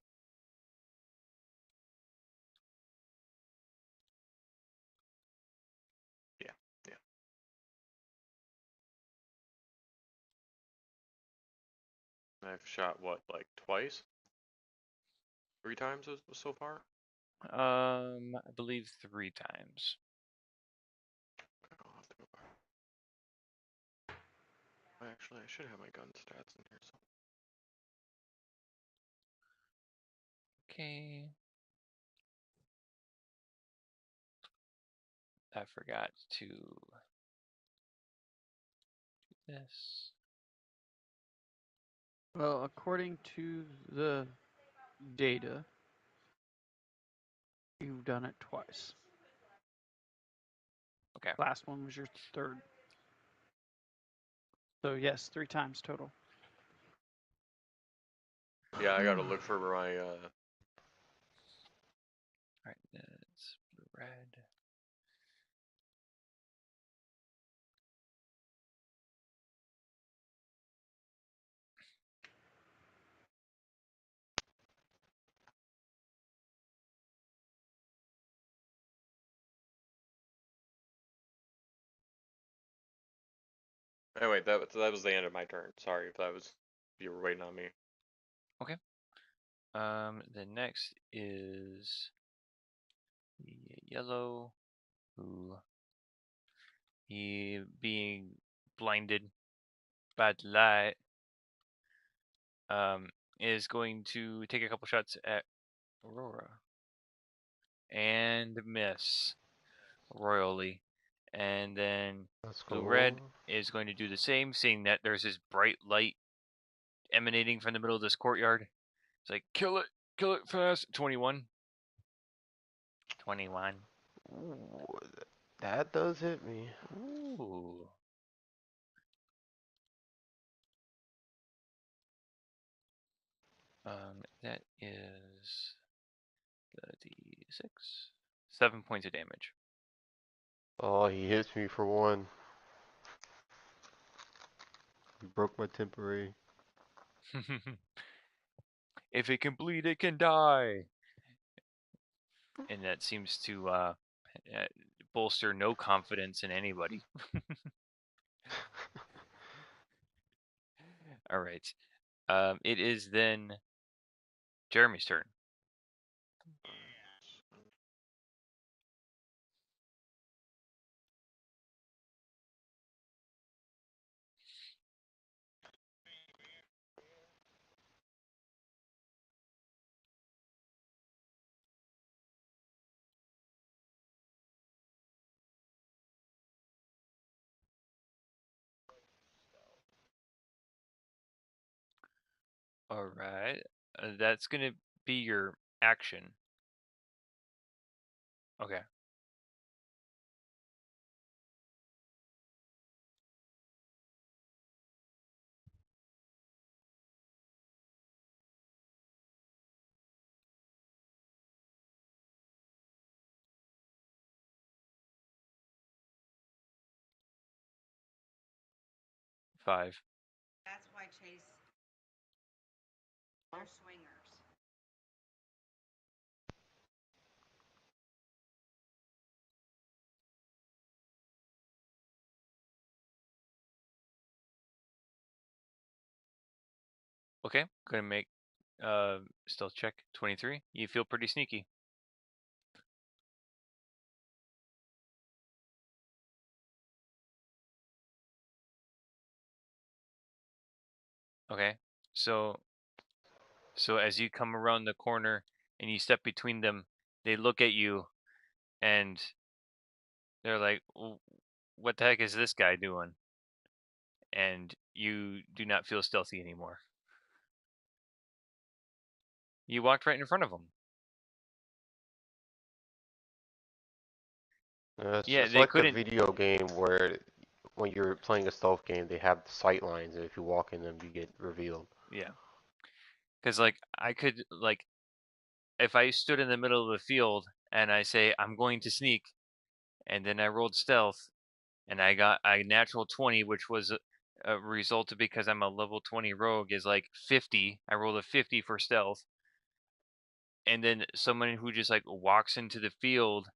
Yeah. I've shot what, like twice? 3 times so far? I believe 3 times. I'll have to go back. Actually, I should have my gun stats in here. So. Okay. I forgot to do this. Well, according to the data, you've done it twice. Okay. Last one was your third. So yes, 3 times total. Yeah, I gotta look for my. All right. That's blue red. Anyway, that was the end of my turn. Sorry if you were waiting on me. Okay. The next is the yellow, who he being blinded by the light, is going to take a couple shots at Aurora and miss royally. And then Let's blue go. red is going to do the same, seeing that there's this bright light emanating from the middle of this courtyard. It's like, kill it fast. 21. 21. Ooh, that does hit me. Ooh. That is the D6. 7 points of damage. Oh, he hits me for 1. He broke my temporary. If it can bleed, it can die. And that seems to bolster no confidence in anybody. All right. It is then Jeremy's turn. All right. That's going to be your action. Okay. Five. That's why Chase are swingers. Okay. Going to make stealth check. 23. You feel pretty sneaky. Okay. So as you come around the corner and you step between them, they look at you and they're like, what the heck is this guy doing? and you do not feel stealthy anymore. You walked right in front of him. It's Yeah, just they like the couldn't. video game where when you're playing a stealth game, they have the sight lines, and if you walk in them, you get revealed. Yeah, because like I could like if I stood in the middle of the field and I say I'm going to sneak, and then I rolled stealth, and I got a natural 20, which was a result of because I'm a level 20 rogue is like 50. I rolled a 50 for stealth, and then someone who just like walks into the field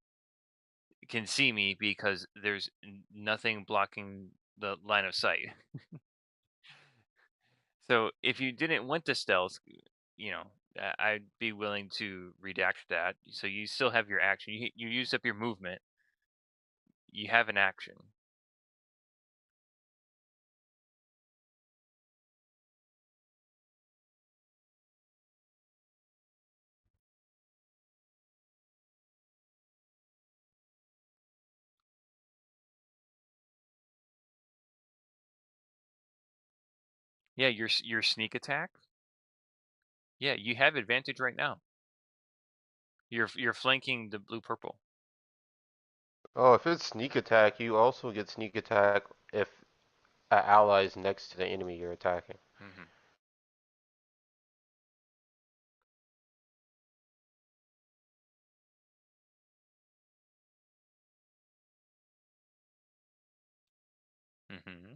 can see me because there's nothing blocking the line of sight. So if you didn't want to stealth, you know, I'd be willing to redact that. So you still have your action. You used up your movement. You have an action. Yeah, your sneak attack. Yeah, you have advantage right now. You're flanking the blue purple. Oh, if it's sneak attack, you also get sneak attack if an ally is next to the enemy you're attacking. Mm-hmm. Mm-hmm.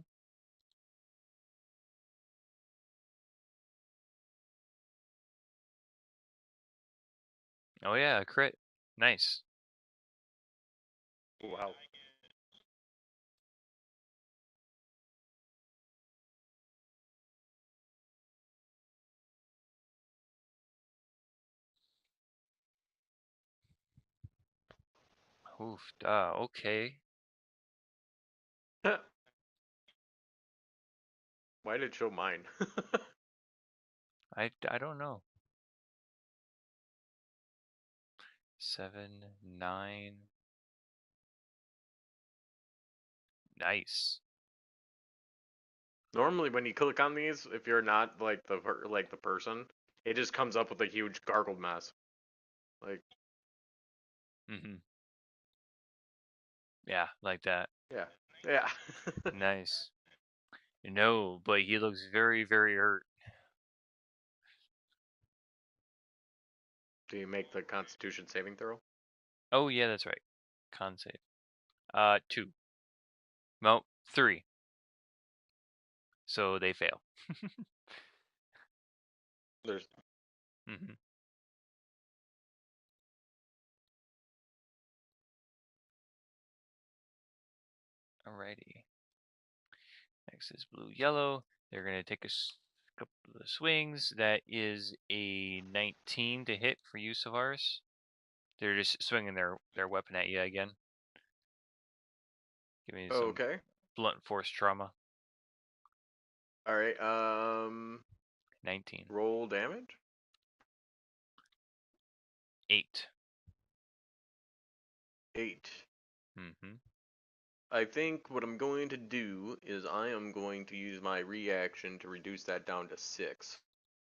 Oh yeah, a crit. Nice. Wow. Oof. Okay. Why did it show mine? I don't know. 7, 9. Nice. Normally, when you click on these, if you're not like the person, it just comes up with a huge gargled mess. Like, Mm-hmm. Yeah, like that. yeah, yeah. Nice. No, but he looks very, very hurt. Do you make the Constitution saving throw? Oh yeah, that's right. Con save. 2. No, 3. So they fail. There's Mm-hmm. Alrighty. Next is blue, yellow. They're gonna take a couple of swings. That is a 19 to hit for you, Savaris. They're just swinging their weapon at you again. Give me some okay. blunt force trauma. All right. 19. Roll damage. 8. 8. Mm-hmm. I think what I'm going to do is I am going to use my reaction to reduce that down to 6.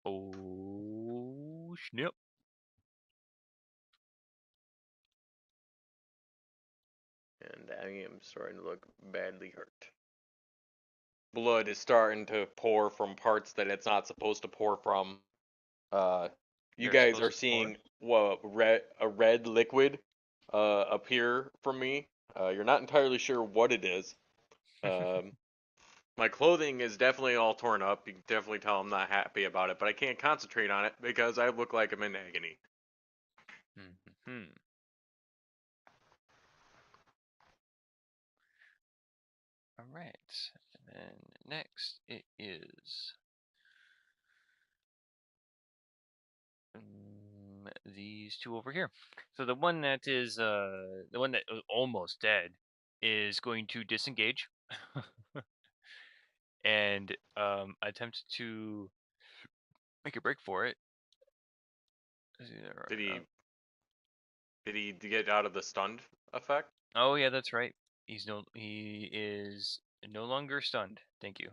Oh, snip. And I am starting to look badly hurt. Blood is starting to pour from parts that it's not supposed to pour from. You They're guys supposed are to pour. seeing a red liquid appear from me. You're not entirely sure what it is. Um, my clothing is definitely all torn up. You can definitely tell I'm not happy about it, but I can't concentrate on it because I look like I'm in agony. Mm-hmm. All right. And then next it is these two over here. So the one that is the one that was almost dead is going to disengage and attempt to make a break for it. Did he did he get out of the stunned effect? Oh yeah, that's right. He is no longer stunned. Thank you.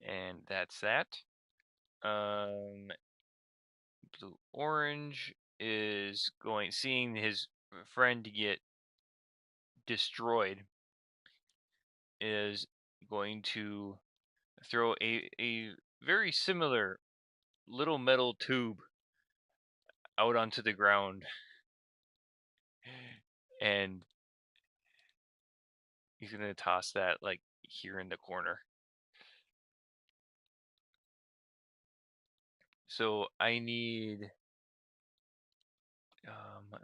And that's that. Blue orange is seeing his friend get destroyed, is going to throw a very similar little metal tube out onto the ground, and he's gonna toss that like here in the corner. So I need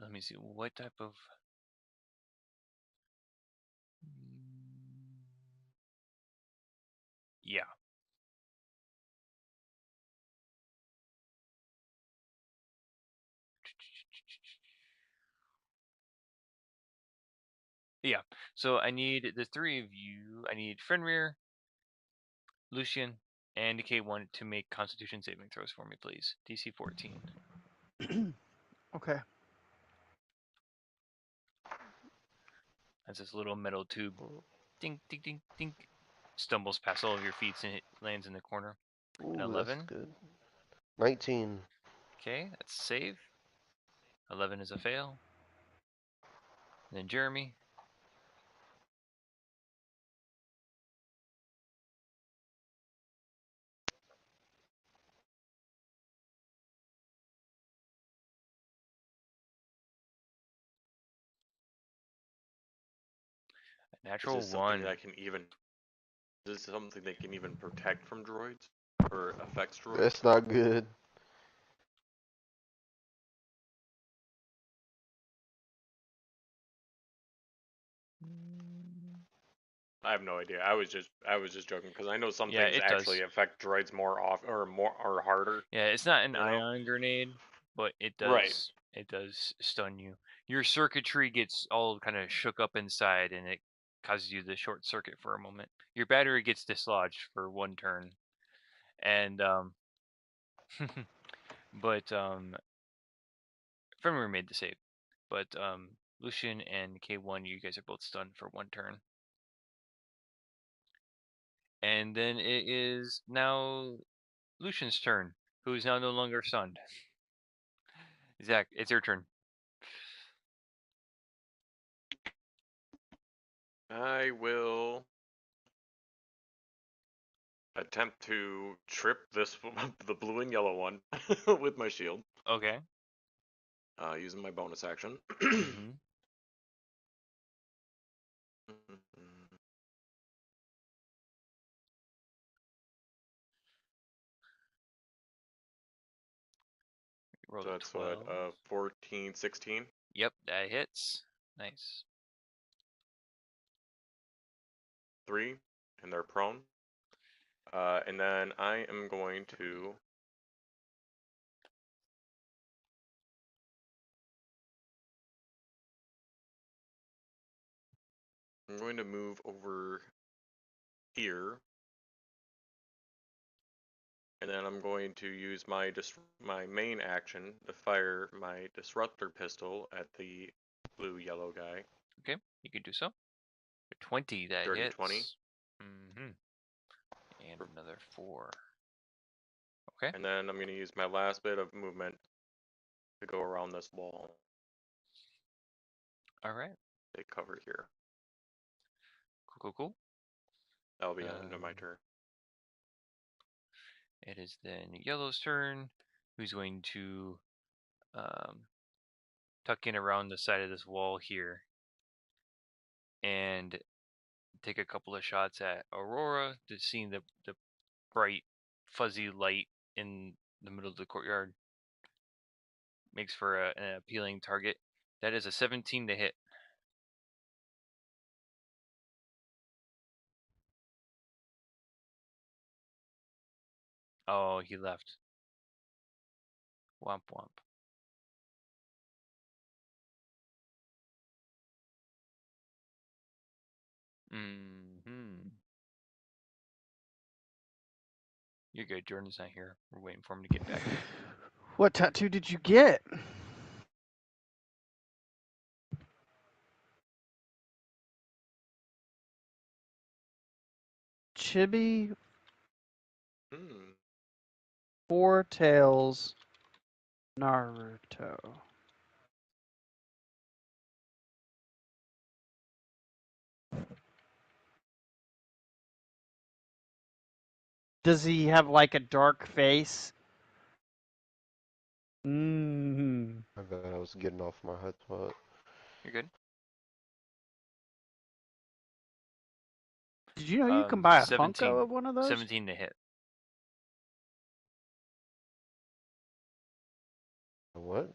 let me see what type of yeah. Yeah. So I need the three of you. I need Fenrir, Lucian, and K1 to make Constitution saving throws for me, please. DC 14. Okay. That's this little metal tube. Dink, dink, dink, dink. Stumbles past all of your feet and it lands in the corner. Ooh, An 11. that's good. 19. Okay, that's save. 11 is a fail. And then Jeremy. A Is natural this something 1. that can even? Is this something that can even protect from droids or affects droids? That's not good. I have no idea. I was just joking because I know some Yeah, things it actually does. affect droids more off or harder. Yeah, it's not an You know? ion grenade, but it does. Right. It does stun you. Your circuitry gets all kind of shook up inside, and it causes you to short circuit for a moment. Your battery gets dislodged for 1 turn, and but Fenrir made the save. But Lucian and K1, you guys are both stunned for 1 turn. And then it is now Lucian's turn, who is now no longer stunned. Zach, it's your turn. I will attempt to trip this the blue and yellow one with my shield. Okay. Using my bonus action. Mm-hmm. Roll So a that's 12. what 14, 16. Yep, that hits. Nice. 3, and they're prone. And then I am going to move over here, and then I'm going to use my main action to fire my disruptor pistol at the blue yellow guy. Okay, you can do so. A 20, that Dirty hits. 20. Mm-hmm. And another 4. Okay. And then I'm going to use my last bit of movement to go around this wall. All right. Take cover here. Cool, cool, cool. That'll be the end of my turn. It is then Yellow's turn, who's going to tuck in around the side of this wall here and take a couple of shots at Aurora, to seeing the bright fuzzy light in the middle of the courtyard. Makes for an appealing target. That is a 17 to hit. Oh, he left. Womp womp. Mm-hmm. You're good. Jordan's not here. We're waiting for him to get back. What tattoo did you get? Chibi, Hmm. Four Tails, Naruto. Does he have like a dark face? Mm. I bet I was getting off my hotspot. You're good. Did you know you can buy a 17. Funko of one of those? 17 to hit. What?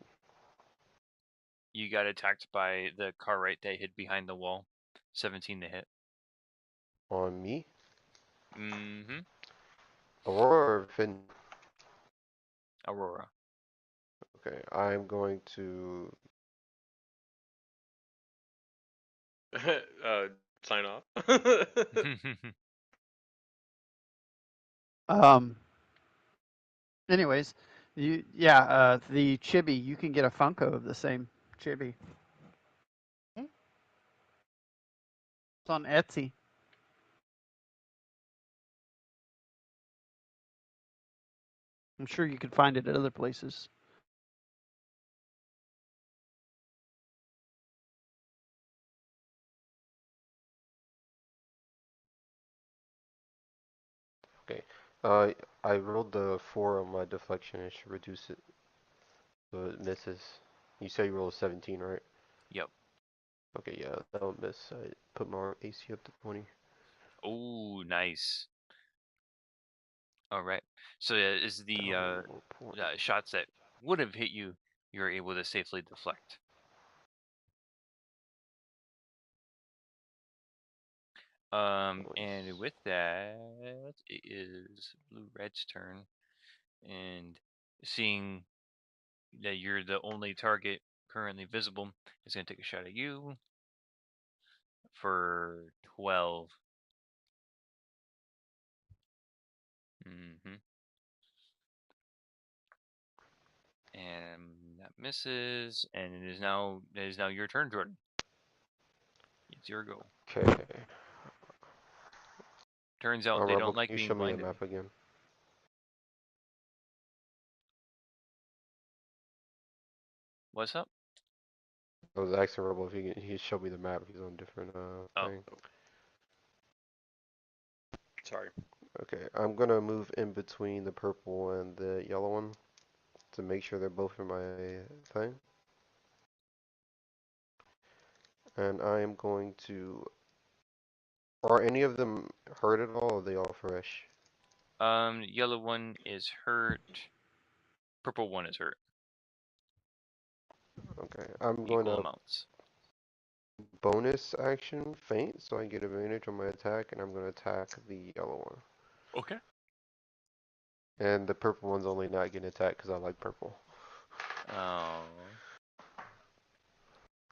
You got attacked by the car right they hid behind the wall. 17 to hit. On me? Mm-hmm. Aurora or Finn? Aurora. Okay, I'm going to. Sign off. Anyways, the Chibi, you can get a Funko of the same Chibi. It's on Etsy. I'm sure you could find it at other places. Okay. I rolled the 4 on my deflection. It should reduce it so it misses. You say you rolled a 17, right? Yep. Okay, yeah, that'll miss. I put my AC up to 20. Oh, nice. All right. So yeah, is the Oh, poor. shots that would have hit you, you're able to safely deflect. And Nice. with that, it is Blue Red's turn, and seeing that you're the only target currently visible, is going to take a shot at you for 12. Mm-hmm. And that misses, and it is now your turn, Jordan. It's your go. Okay. Turns out they Rebel, don't can like you being show me the blinded. map again? What's up? I was asking Rebel if he showed me the map. He's on a different Oh. thing. Sorry. Okay, I'm gonna move in between the purple and the yellow one to make sure they're both in my thing. And I am going to. Are any of them hurt at all, or are they all fresh? Yellow one is hurt. Purple one is hurt. Okay, I'm going Equal to amounts. bonus action feint, so I get advantage on my attack, and I'm going to attack the yellow one. Okay. And the purple one's only not getting attacked because I like purple. Oh.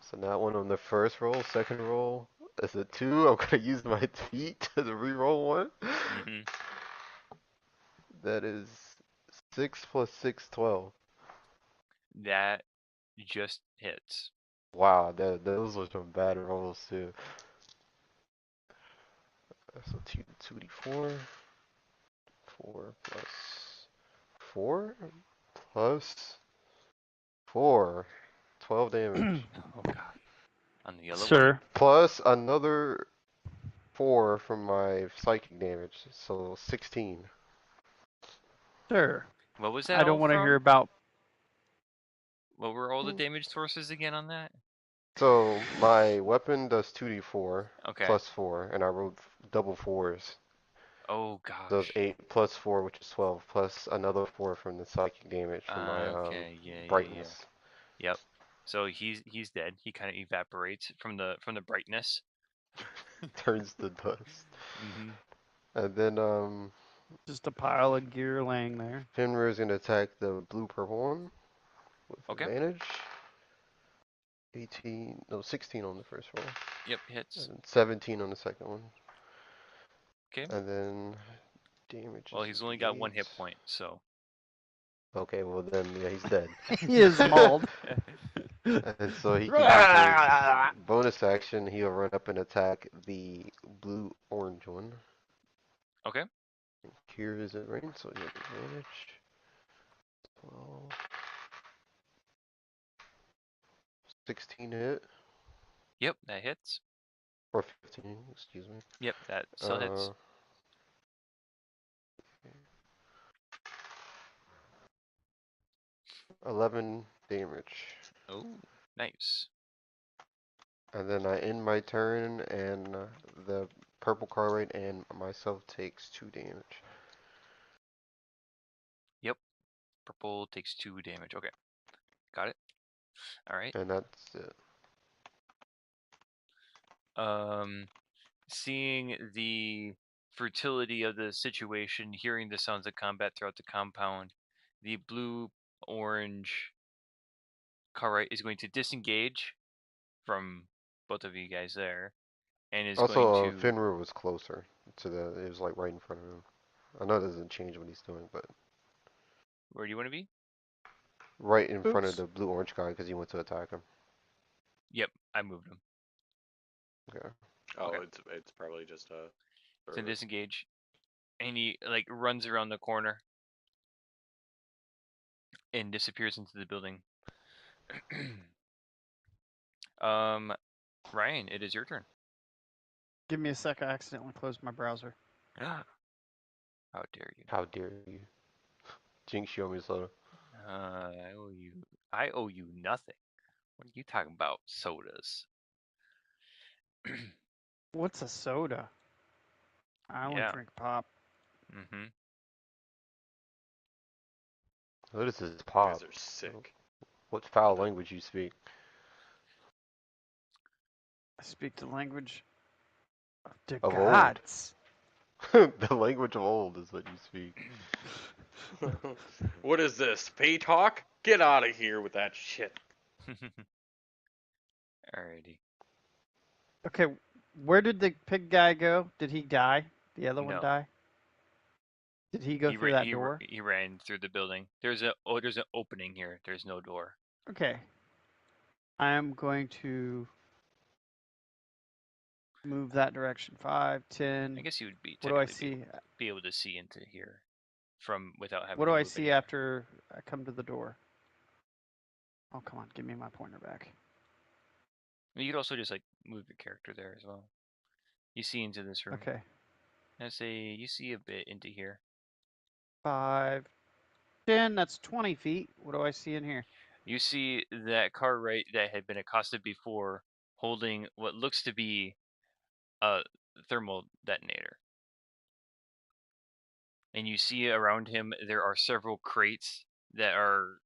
So that one on the first roll, second roll is a 2. I'm going to use my feet to re-roll one. Mm-hmm. That is 6 plus 6, 12. That just hits. Wow, those were some bad rolls too. So 2d4. 4 plus 4 plus 4. 12 damage. Oh god. On the yellow one? Sir. Plus another 4 from my psychic damage. So 16. Sir. What was that I don't all want to from? hear about. What were all the damage sources again on that? So my weapon does 2d4 Okay. plus 4, and I rolled double 4s. Oh Does gosh. 8 plus 4, which is 12, plus another 4 from the psychic damage from my Okay. Yeah. brightness. Yep. So he's dead. He kind of evaporates from the brightness. Turns to dust. Mm-hmm. And then Just a pile of gear laying there. Fenrir is gonna attack the blue purple one with Okay. advantage. 16 on the first roll. Yep. Hits. And 17 on the second one. Okay. And then damage Well, is he's only got 1 8. hit point, so. Okay, well then, yeah, he's dead. He is mauled. And so he can use his bonus action. He'll run up and attack the blue-orange one. Okay. Here is it rain, so you have advantage. 12. 16 hit. Yep, that hits. Or 15, excuse me. Yep, that still hits. 11 damage. Oh, nice. And then I end my turn, and the purple car right and myself takes 2 damage. Yep. Purple takes 2 damage. Okay. Got it. All right. And that's it. Seeing the fertility of the situation, hearing the sounds of combat throughout the compound, the blue-orange Cartwright is going to disengage from both of you guys there, and is going Also, to. Finra was closer to it was like right in front of him. I know it doesn't change what he's doing, but Where do you want to be? right in front of Oops. the blue-orange guy because he went to attack him. Yep, I moved him. Okay. Oh, Okay. it's probably just So further. disengage, and he like runs around the corner and disappears into the building. Ryan, it is your turn. Give me a sec. I accidentally closed my browser. How dare you? How dare you? Jinx, you owe me a soda. I owe you. I owe you nothing. What are you talking about? Sodas. What's a soda? I only Yeah. drink pop. Mm-hmm. What is this You guys pop? are sick. What foul No. language you speak? I speak the language of the Of old. gods. The language of old is what you speak. What is this? Pay talk? Get out of here with that shit. Alrighty. Okay, where did the pig guy go? Did he die? The other one No. die? Did he go through that door? He ran through the building. There's an opening here. There's no door. Okay. I am going to move that direction. 5, 10. I guess you would be What do I technically see? be able to see into here from without having What to do I move see anywhere. after I come to the door? Oh, come on. Give me my pointer back. You could also just like move your character there as well. You see into this room. Okay. I say you see a bit into here. 5, 10. That's 20 feet. What do I see in here? You see that car right that had been accosted before, holding what looks to be a thermal detonator. And you see around him there are several crates that are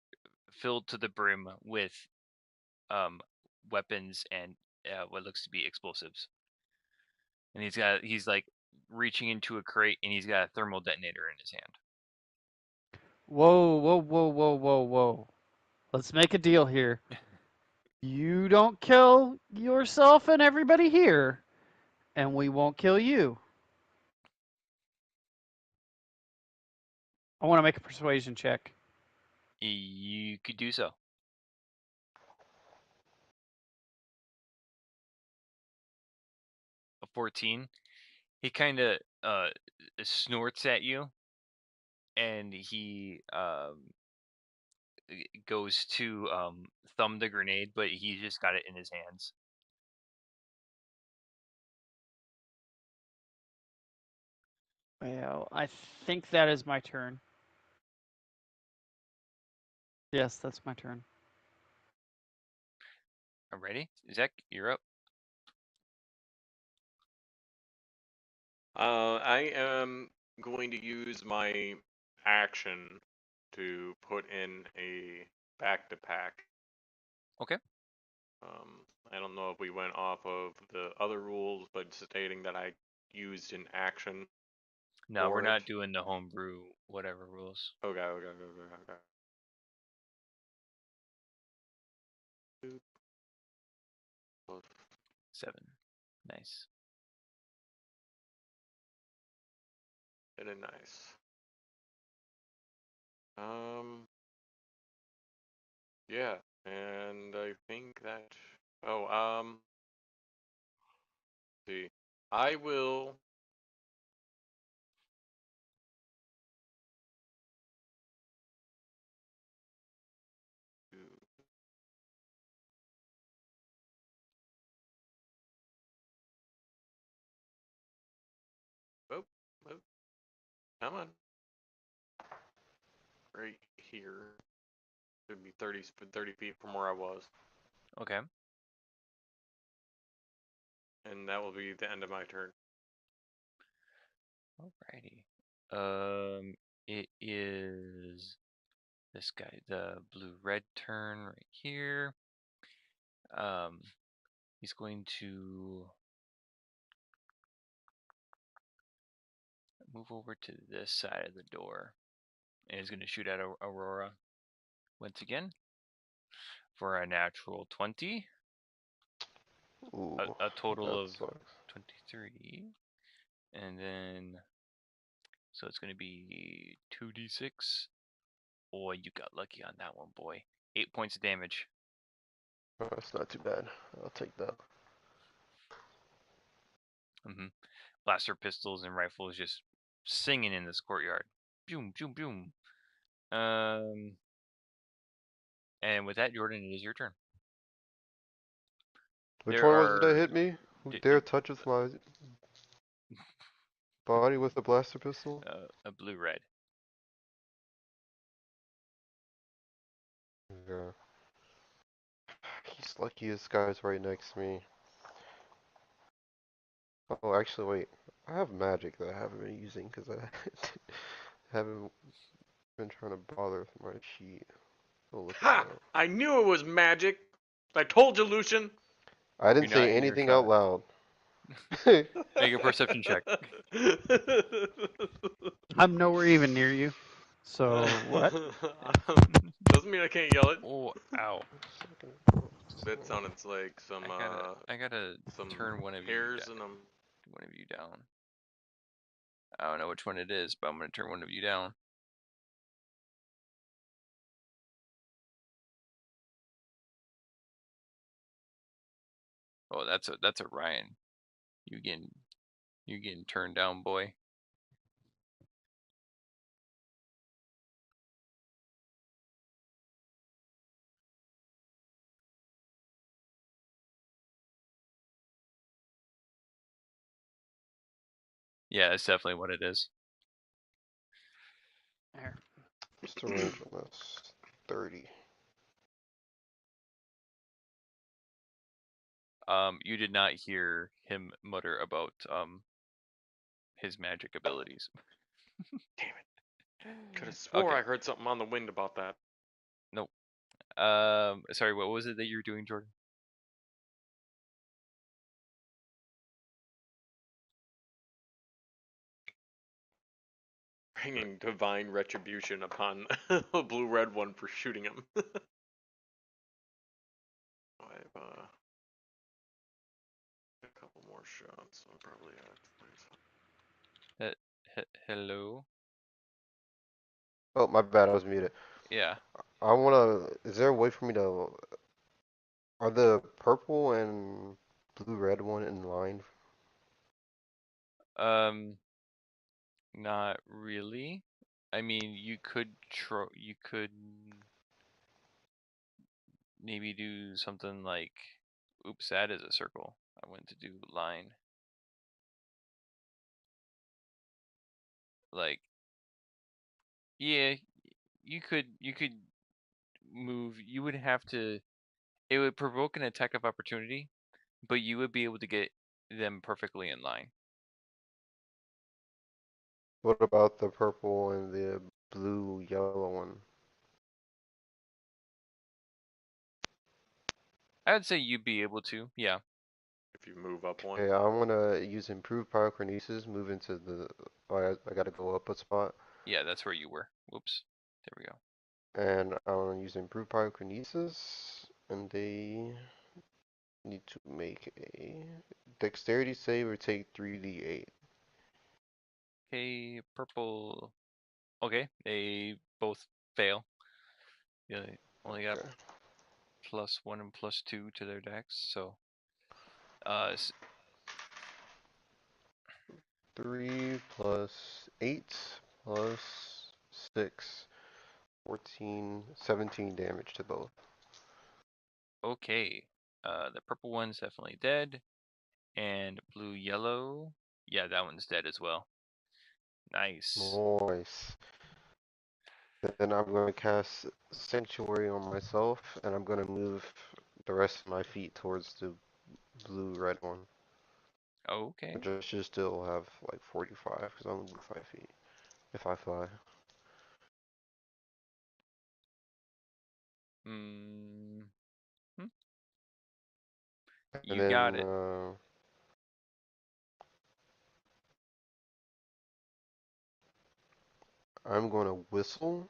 filled to the brim with weapons and what looks to be explosives. And he's like reaching into a crate and he's got a thermal detonator in his hand. Whoa, whoa, whoa, whoa, whoa, whoa. Let's make a deal here. You don't kill yourself and everybody here, and we won't kill you. I want to make a persuasion check. You could do so. A 14. He kind of snorts at you, and he goes to thumb the grenade, but he just got it in his hands. Well, I think that is my turn. Yes, that's my turn. I'm ready. Zach, you're up. I am going to use my action to put in a back-to-pack. Okay. I don't know if we went off of the other rules, but stating that I used an action. No, we're for not it. doing the homebrew whatever rules. Okay, okay, okay, okay, okay. 7. Nice. Very nice. Yeah, and I think that. Oh, see, I will Come on. Right here. Should be 30 feet from where I was. Okay. And that will be the end of my turn. Alrighty. It is this guy, the blue-red turn right here. He's going to move over to this side of the door, and he's going to shoot at Aurora once again for a natural 20. Ooh, A total that of sucks. 23. And then, so it's going to be 2d6. Boy, you got lucky on that one, boy. 8 points of damage. Oh, that's not too bad. I'll take that. Blaster pistols and rifles just singing in this courtyard. Boom, boom, boom. And with that, Jordan, it is your turn. Which There one was it that are hit me? Who dare touch with my body with a blaster pistol? a blue-red. Yeah. He's lucky this guy's right next to me. Oh, actually, wait. I have magic that I haven't been using because I haven't been trying to bother with my sheet. Oh, look at Ha! that. I knew it was magic. I told you, Lucian. I didn't You're not say in your anything shot. out loud. Make a perception check. I'm nowhere even near you. So what? Doesn't mean I can't yell it. Oh, ow. That sounded like some I gotta some turn one of you hairs down. and One of you down. I don't know which one it is, but I'm gonna turn one of you down. Oh, that's a Ryan. You getting turned down, boy. Yeah, that's definitely what it is. There. What's the range on this? 30. You did not hear him mutter about his magic abilities. damn it. Could have swore Okay. I heard something on the wind about that. Nope. Sorry, what was it that you were doing, Jordan? Bringing divine retribution upon the blue-red one for shooting him. I've a couple more shots. I'll probably Hello. Oh, my bad. I was muted. Yeah. I wanna. Is there a way for me to? Are the purple and blue-red one in line? Not really. I mean, you could maybe do something like, oops, that is a circle. I went to do line. Like, yeah, you could move. You would have to. It would provoke an attack of opportunity, but you would be able to get them perfectly in line. What about the purple and the blue-yellow one? I would say you'd be able to. Yeah. if you move up one. Okay, I wanna use improved pyrokinesis. Move into the. Oh, I gotta go up a spot. Yeah, that's where you were. Whoops. There we go. And I wanna use improved pyrokinesis, and they need to make a dexterity save or take 3d8. Okay, purple. Okay, they both fail. Yeah, they only got Okay. +1 and +2 to their dex, so 3 plus 8 plus 6. 14, 17 damage to both. okay. The purple one's definitely dead, and blue yellow, yeah, that one's dead as well. Nice. Nice. Then I'm going to cast Sanctuary on myself, and I'm going to move the rest of my feet towards the blue-red one. Okay. Which I should still have like 45, because I'm going to move 5 feet if I fly. Mm, And you got then it. I'm going to whistle,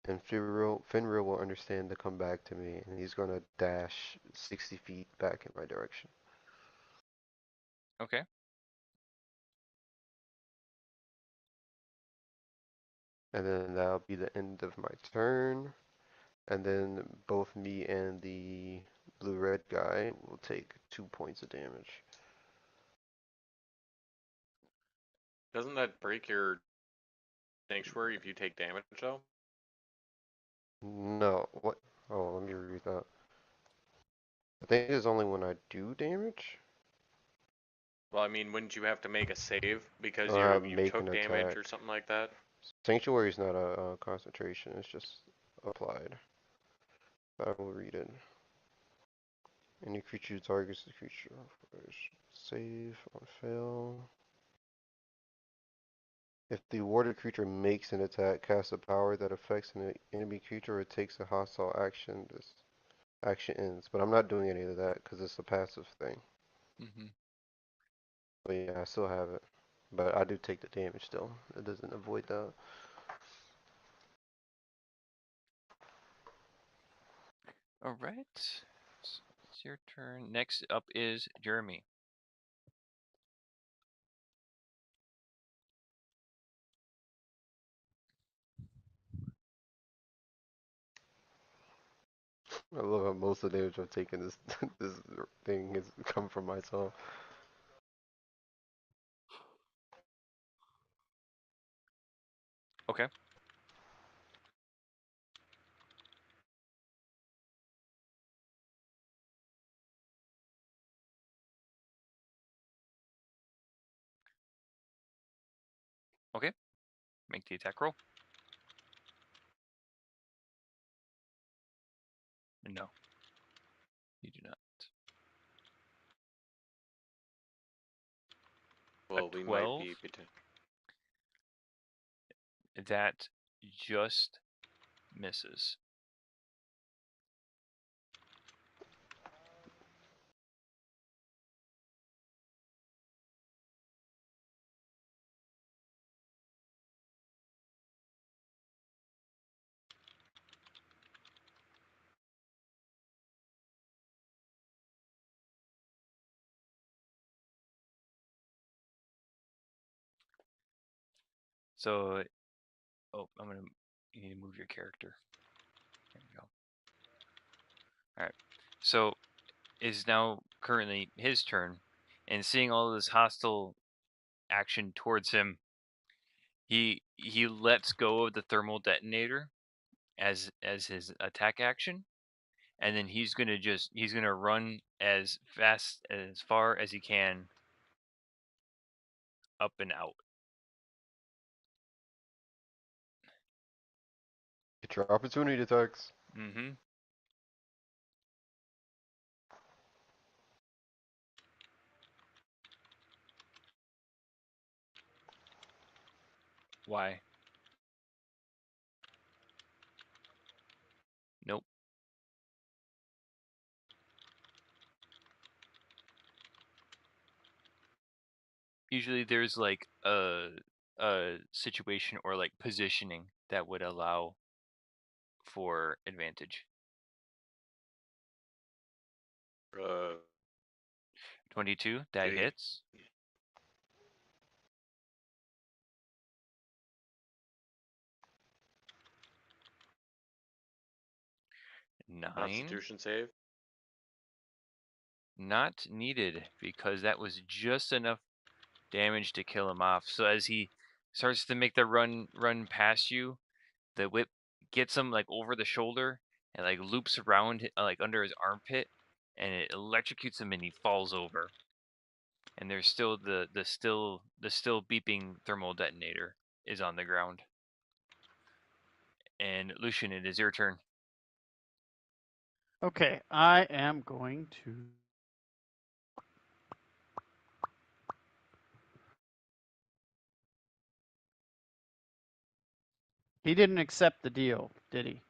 and Finreal will understand to come back to me, and he's going to dash 60 feet back in my direction. Okay. And then that'll be the end of my turn. And then both me and the blue-red guy will take 2 points of damage. Doesn't that break your sanctuary if you take damage though? No, what? Oh, let me read that. I think it's only when I do damage. Well, I mean, wouldn't you have to make a save because I'll have you make an took damage attack. or something like that? Sanctuary is not a concentration, it's just applied. But I will read it. Any creature targets the creature. Save on fail. If the warded creature makes an attack, casts a power that affects an enemy creature, or takes a hostile action, this action ends. But I'm not doing any of that because it's a passive thing. Mm-hmm. But yeah, I still have it. But I do take the damage still. It doesn't avoid that. All right. So it's your turn. Next up is Jeremy. I love how most of the damage I've taken this this thing has come from myself. Okay. Okay. Make the attack roll. No, you do not. A Well, we might 12. be. That just misses. So, oh, you need to move your character. There you go. All right. So, is now currently his turn, and seeing all this hostile action towards him, he lets go of the thermal detonator as his attack action, and then he's gonna run as far as he can up and out. Get your opportunity attacks. Mm-hmm. Why? Nope. Usually there's like a situation or like positioning that would allow for advantage. Uh, 22, that okay. hits. Nine, Constitution save. not needed because that was just enough damage to kill him off. So as he starts to make the run past you, the whip gets him like over the shoulder and like loops around like under his armpit, and it electrocutes him and he falls over. And there's still the still beeping thermal detonator is on the ground. And Lucian, it is your turn. Okay, I am going to. He didn't accept the deal, did he?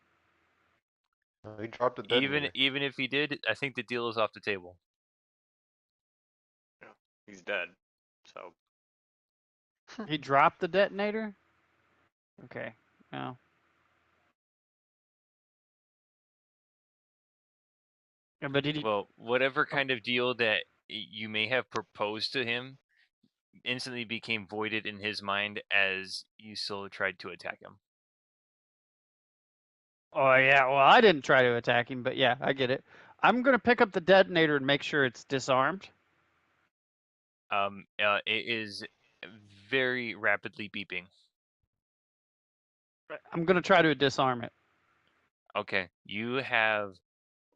He dropped a detonator. Even if he did, I think the deal is off the table. Yeah, he's dead. So He dropped the detonator? Okay, no. Yeah, but did he? Well, whatever kind of deal that you may have proposed to him instantly became voided in his mind as you still tried to attack him. Oh, yeah, well, I didn't try to attack him, but yeah, I get it. I'm going to pick up the detonator and make sure it's disarmed. It is very rapidly beeping. I'm going to try to disarm it. Okay, you have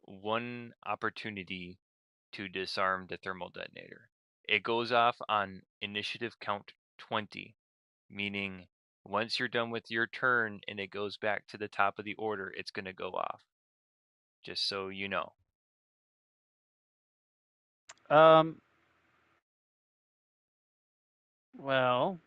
one opportunity to disarm the thermal detonator. It goes off on initiative count 20, meaning once you're done with your turn and it goes back to the top of the order, it's going to go off. Just so you know. Well,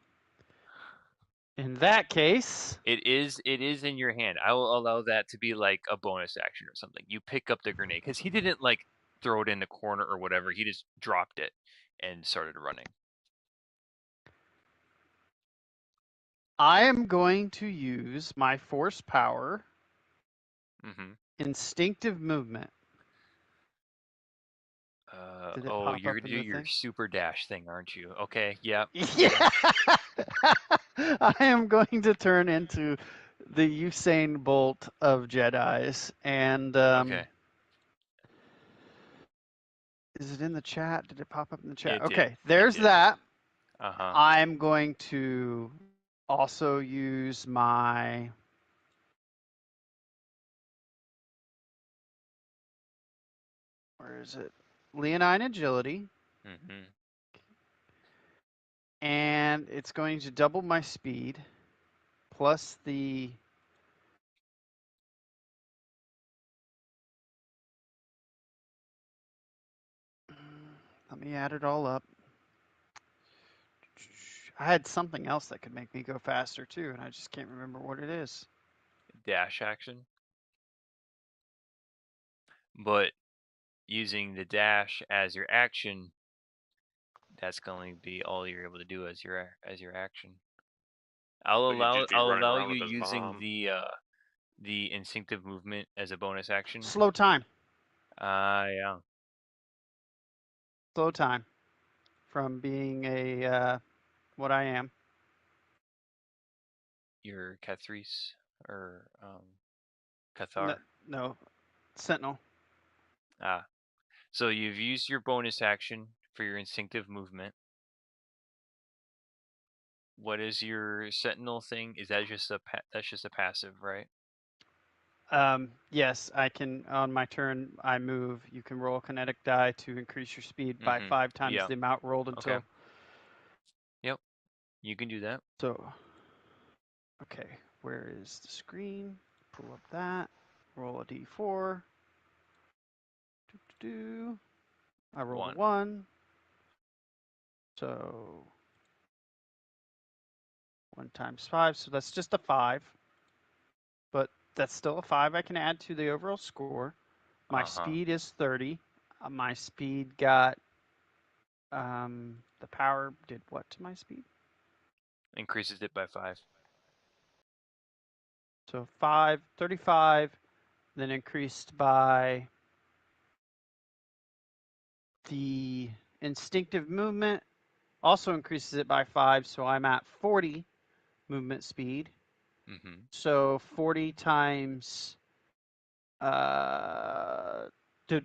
in that case, It is in your hand. I will allow that to be like a bonus action or something. You pick up the grenade because he didn't like throw it in the corner or whatever. He just dropped it and started running. I am going to use my force power, instinctive movement. Did it pop you're up gonna in do the your thing? super dash thing, aren't you? Okay, yeah. Yeah. I am going to turn into the Usain Bolt of Jedis, and Okay. is it in the chat? Did it pop up in the chat? It did. Okay, there's did. that. Uh-huh. I'm going to also use my where is it? Leonine agility. And it's going to double my speed plus the let me add it all up. I had something else that could make me go faster too, and I just can't remember what it is. Dash action. But using the dash as your action, that's going to be all you're able to do as your action. I'll he'd just be allow running around you with his using bomb. the instinctive movement as a bonus action. Slow time. Yeah. Slow time from being a what I am. Your Cathris or Cathar. No, Sentinel. So you've used your bonus action for your instinctive movement. What is your Sentinel thing? Is that just that's just a passive, right? Yes, I can. On my turn, I move. You can roll a kinetic die to increase your speed by 5 times the amount rolled until. Okay. Yep, you can do that. So, okay, where is the screen? Pull up that. Roll a d4. I rolled a 1. So 1 times 5. So that's just a 5. But that's still a 5 I can add to the overall score. My speed is 30. My speed got the power did what to my speed? Increases it by 5. So 35, then increased by the instinctive movement, also increases it by 5, so I'm at 40 movement speed. So 40 times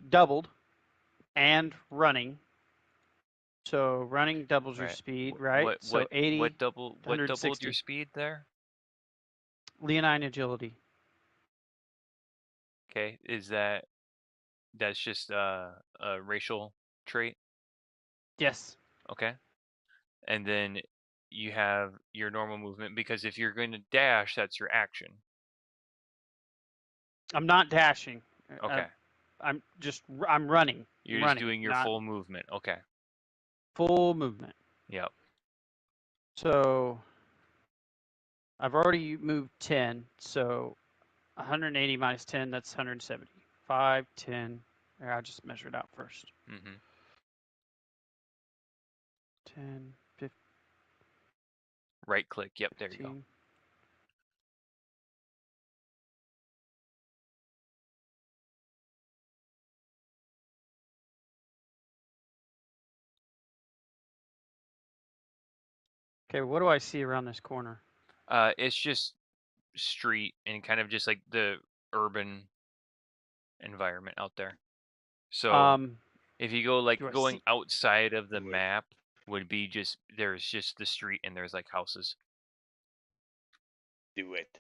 doubled and running. So running doubles your speed, right? So 80. What doubled your speed there? Leonine agility. Okay, that's just a racial trait? Yes. Okay. And then you have your normal movement, because if you're going to dash, that's your action. I'm not dashing. Okay. I'm running. You're I'm just running, doing your not full movement. Okay. full movement. Yep. So I've already moved 10. So 180 minus 10, that's 170. 5, 10. There, I'll just measure it out first. Mm-hmm. 10, 15. Right click. Yep. There you go. Okay, what do I see around this corner? It's just street and kind of just like the urban environment out there. So if you go like do I going see- outside of the Do it. map would be just there's just the street and there's like houses. Do it.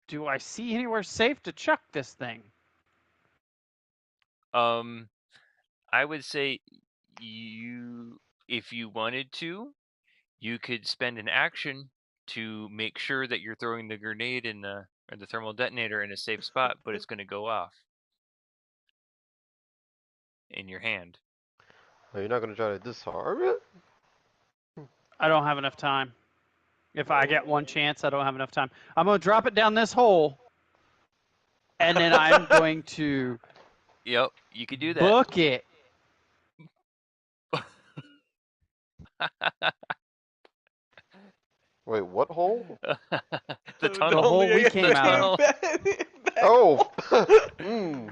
Do I see anywhere safe to chuck this thing? I would say you, if you wanted to, you could spend an action to make sure that you're throwing the grenade in the or the thermal detonator in a safe spot, but it's going to go off in your hand. Are you not gonna try to disarm it? I don't have enough time. If I get one chance, I don't have enough time. I'm going to drop it down this hole, and then I'm going to Yep, you could do that. book it. Wait, what hole? The tunnel. The hole we came out of. Oh! mm.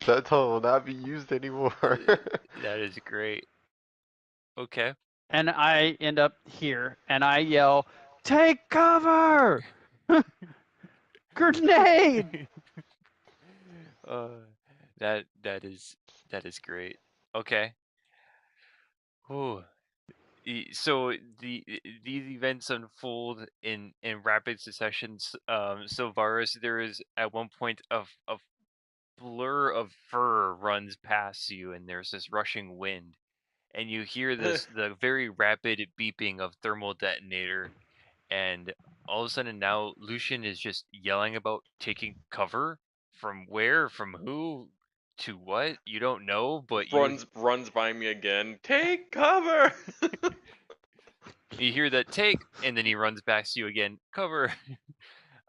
That tunnel will not be used anymore. That is great. Okay. And I end up here, and I yell, "Take cover! Grenade!" That is great. Okay. Ooh. So these events unfold in rapid successions. So Varus, there is at one point a blur of fur runs past you, and there's this rushing wind, and you hear the very rapid beeping of thermal detonator, and all of a sudden now Lucian is just yelling about taking cover from where, from who, to what you don't know, but runs by me again. Take cover. you hear that take, and then he runs back to you again, cover.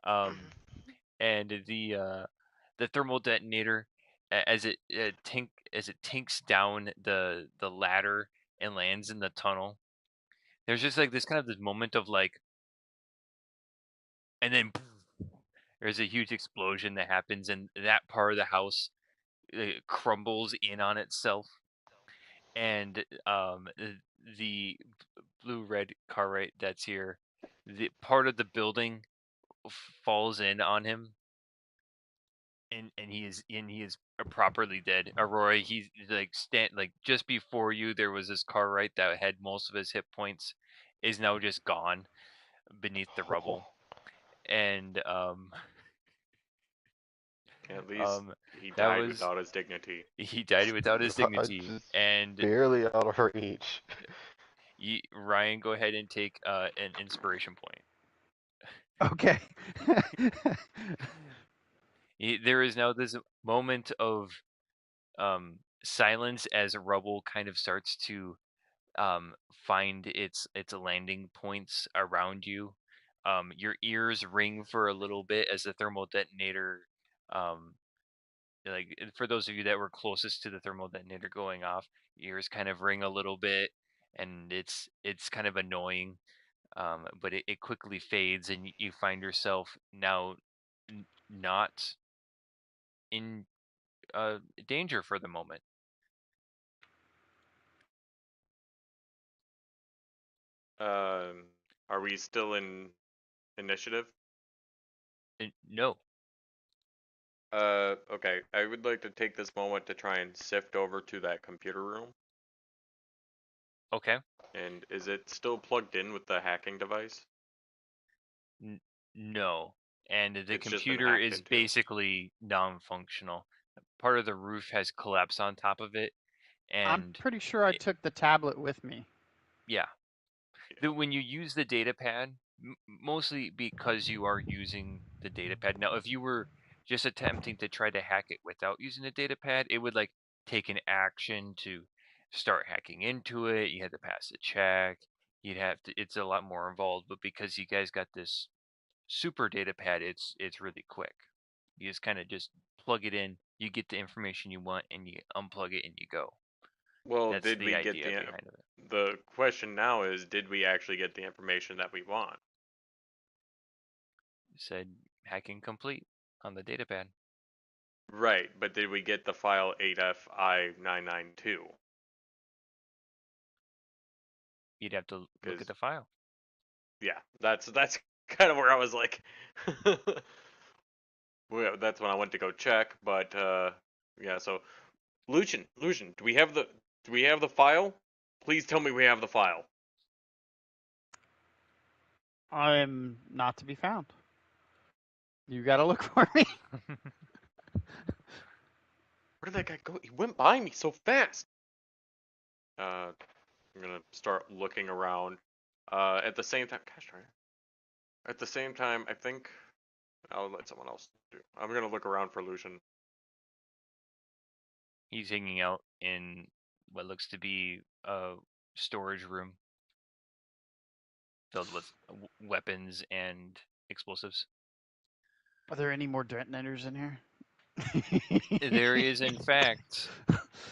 And the thermal detonator, as it tinks down the ladder and lands in the tunnel, there's just like this kind of this moment of like, and then there's a huge explosion that happens, and that part of the house crumbles in on itself, and the blue red car right that's here, the part of the building falls in on him, and he is properly dead. Aurora, he's like just before you, there was this car right that had most of his hit points, is now just gone beneath the rubble, and At least he that died was without his dignity. he died without his dignity, Just and barely out of reach. Ryan, go ahead and take an inspiration point. Okay. There is now this moment of silence as rubble kind of starts to find its landing points around you. Your ears ring for a little bit as the thermal detonator, like for those of you that were closest to the thermal detonator going off, ears kind of ring a little bit, and it's kind of annoying. But it quickly fades, and you find yourself now not in danger for the moment. Are we still in initiative? No. Okay. I would like to take this moment to try and sift over to that computer room. Okay. And is it still plugged in with the hacking device? No. And the It's just been computer hacked is into. basically non-functional. Part of the roof has collapsed on top of it, I'm and pretty sure I took the tablet with me. yeah, when you use the data pad, mostly because you are using the data pad. Now, if you were just attempting to try to hack it without using the data pad, it would like take an action to start hacking into it. You had to pass a check. You'd have to. It's a lot more involved. But because you guys got this super data pad, it's really quick. You just kind of just plug it in. You get the information you want, and you unplug it, and you go. Well, That's did the we get idea behind it. the question now is, did we actually get the information that we want? Said hacking complete on the datapad. Right, but did we get the file 8FI992? You'd have to look at 'Cause the file. yeah, that's kind of where I was like, well, that's when I went to go check. But yeah, so Lucian, do we have the file? Please tell me we have the file. I'm not to be found. You gotta look for me. Where did that guy go? He went by me so fast. I'm gonna start looking around. At the same time, gosh darn it. At the same time, I think I'll let someone else do. I'm gonna look around for Lucian. He's hanging out in what looks to be a storage room filled with weapons and explosives. Are there any more detonators in here? There is, in fact,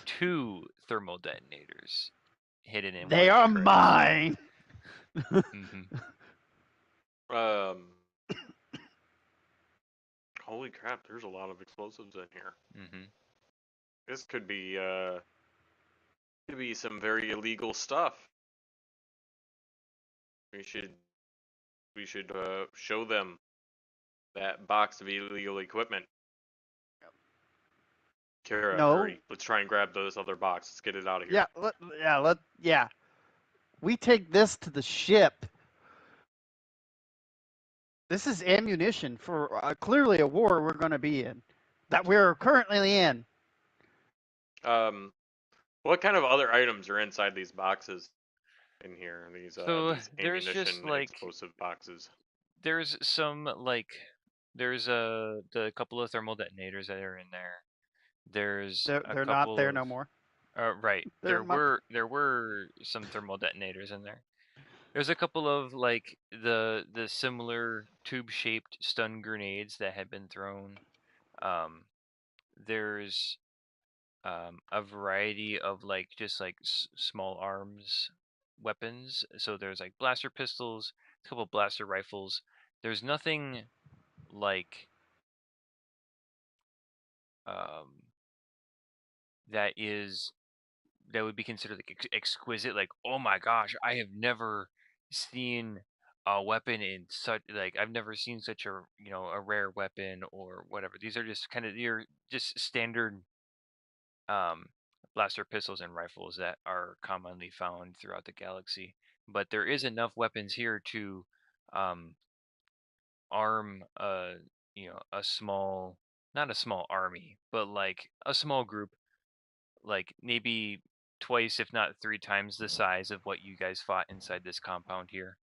2 thermal detonators hidden in They one are of the crates. mine. Um, holy crap! There's a lot of explosives in here. This could be some very illegal stuff. We should show them that box of illegal equipment. Kara, No. hurry! Let's try and grab those other boxes. Get it out of here. Yeah. We take this to the ship. This is ammunition for clearly a war we're going to be in, that we're currently in. What kind of other items are inside these boxes? In here, these there's ammunition just like explosive boxes. There's some there's the couple of thermal detonators that are in there. There's They're a not couple there of no more. right. They're There were some thermal detonators in there. There's a couple of like the similar tube-shaped stun grenades that had been thrown. There's a variety of like just like small arms weapons. So there's like blaster pistols, a couple blaster rifles. There's nothing like that would be considered like exquisite. Like, oh my gosh, I have never seen a weapon in such like I've never seen such a a rare weapon or whatever. These are just kind of you're just standard blaster pistols and rifles that are commonly found throughout the galaxy. But there is enough weapons here to arm a small, not a small army, but like a small group, like maybe twice if not 3 times the size of what you guys fought inside this compound here.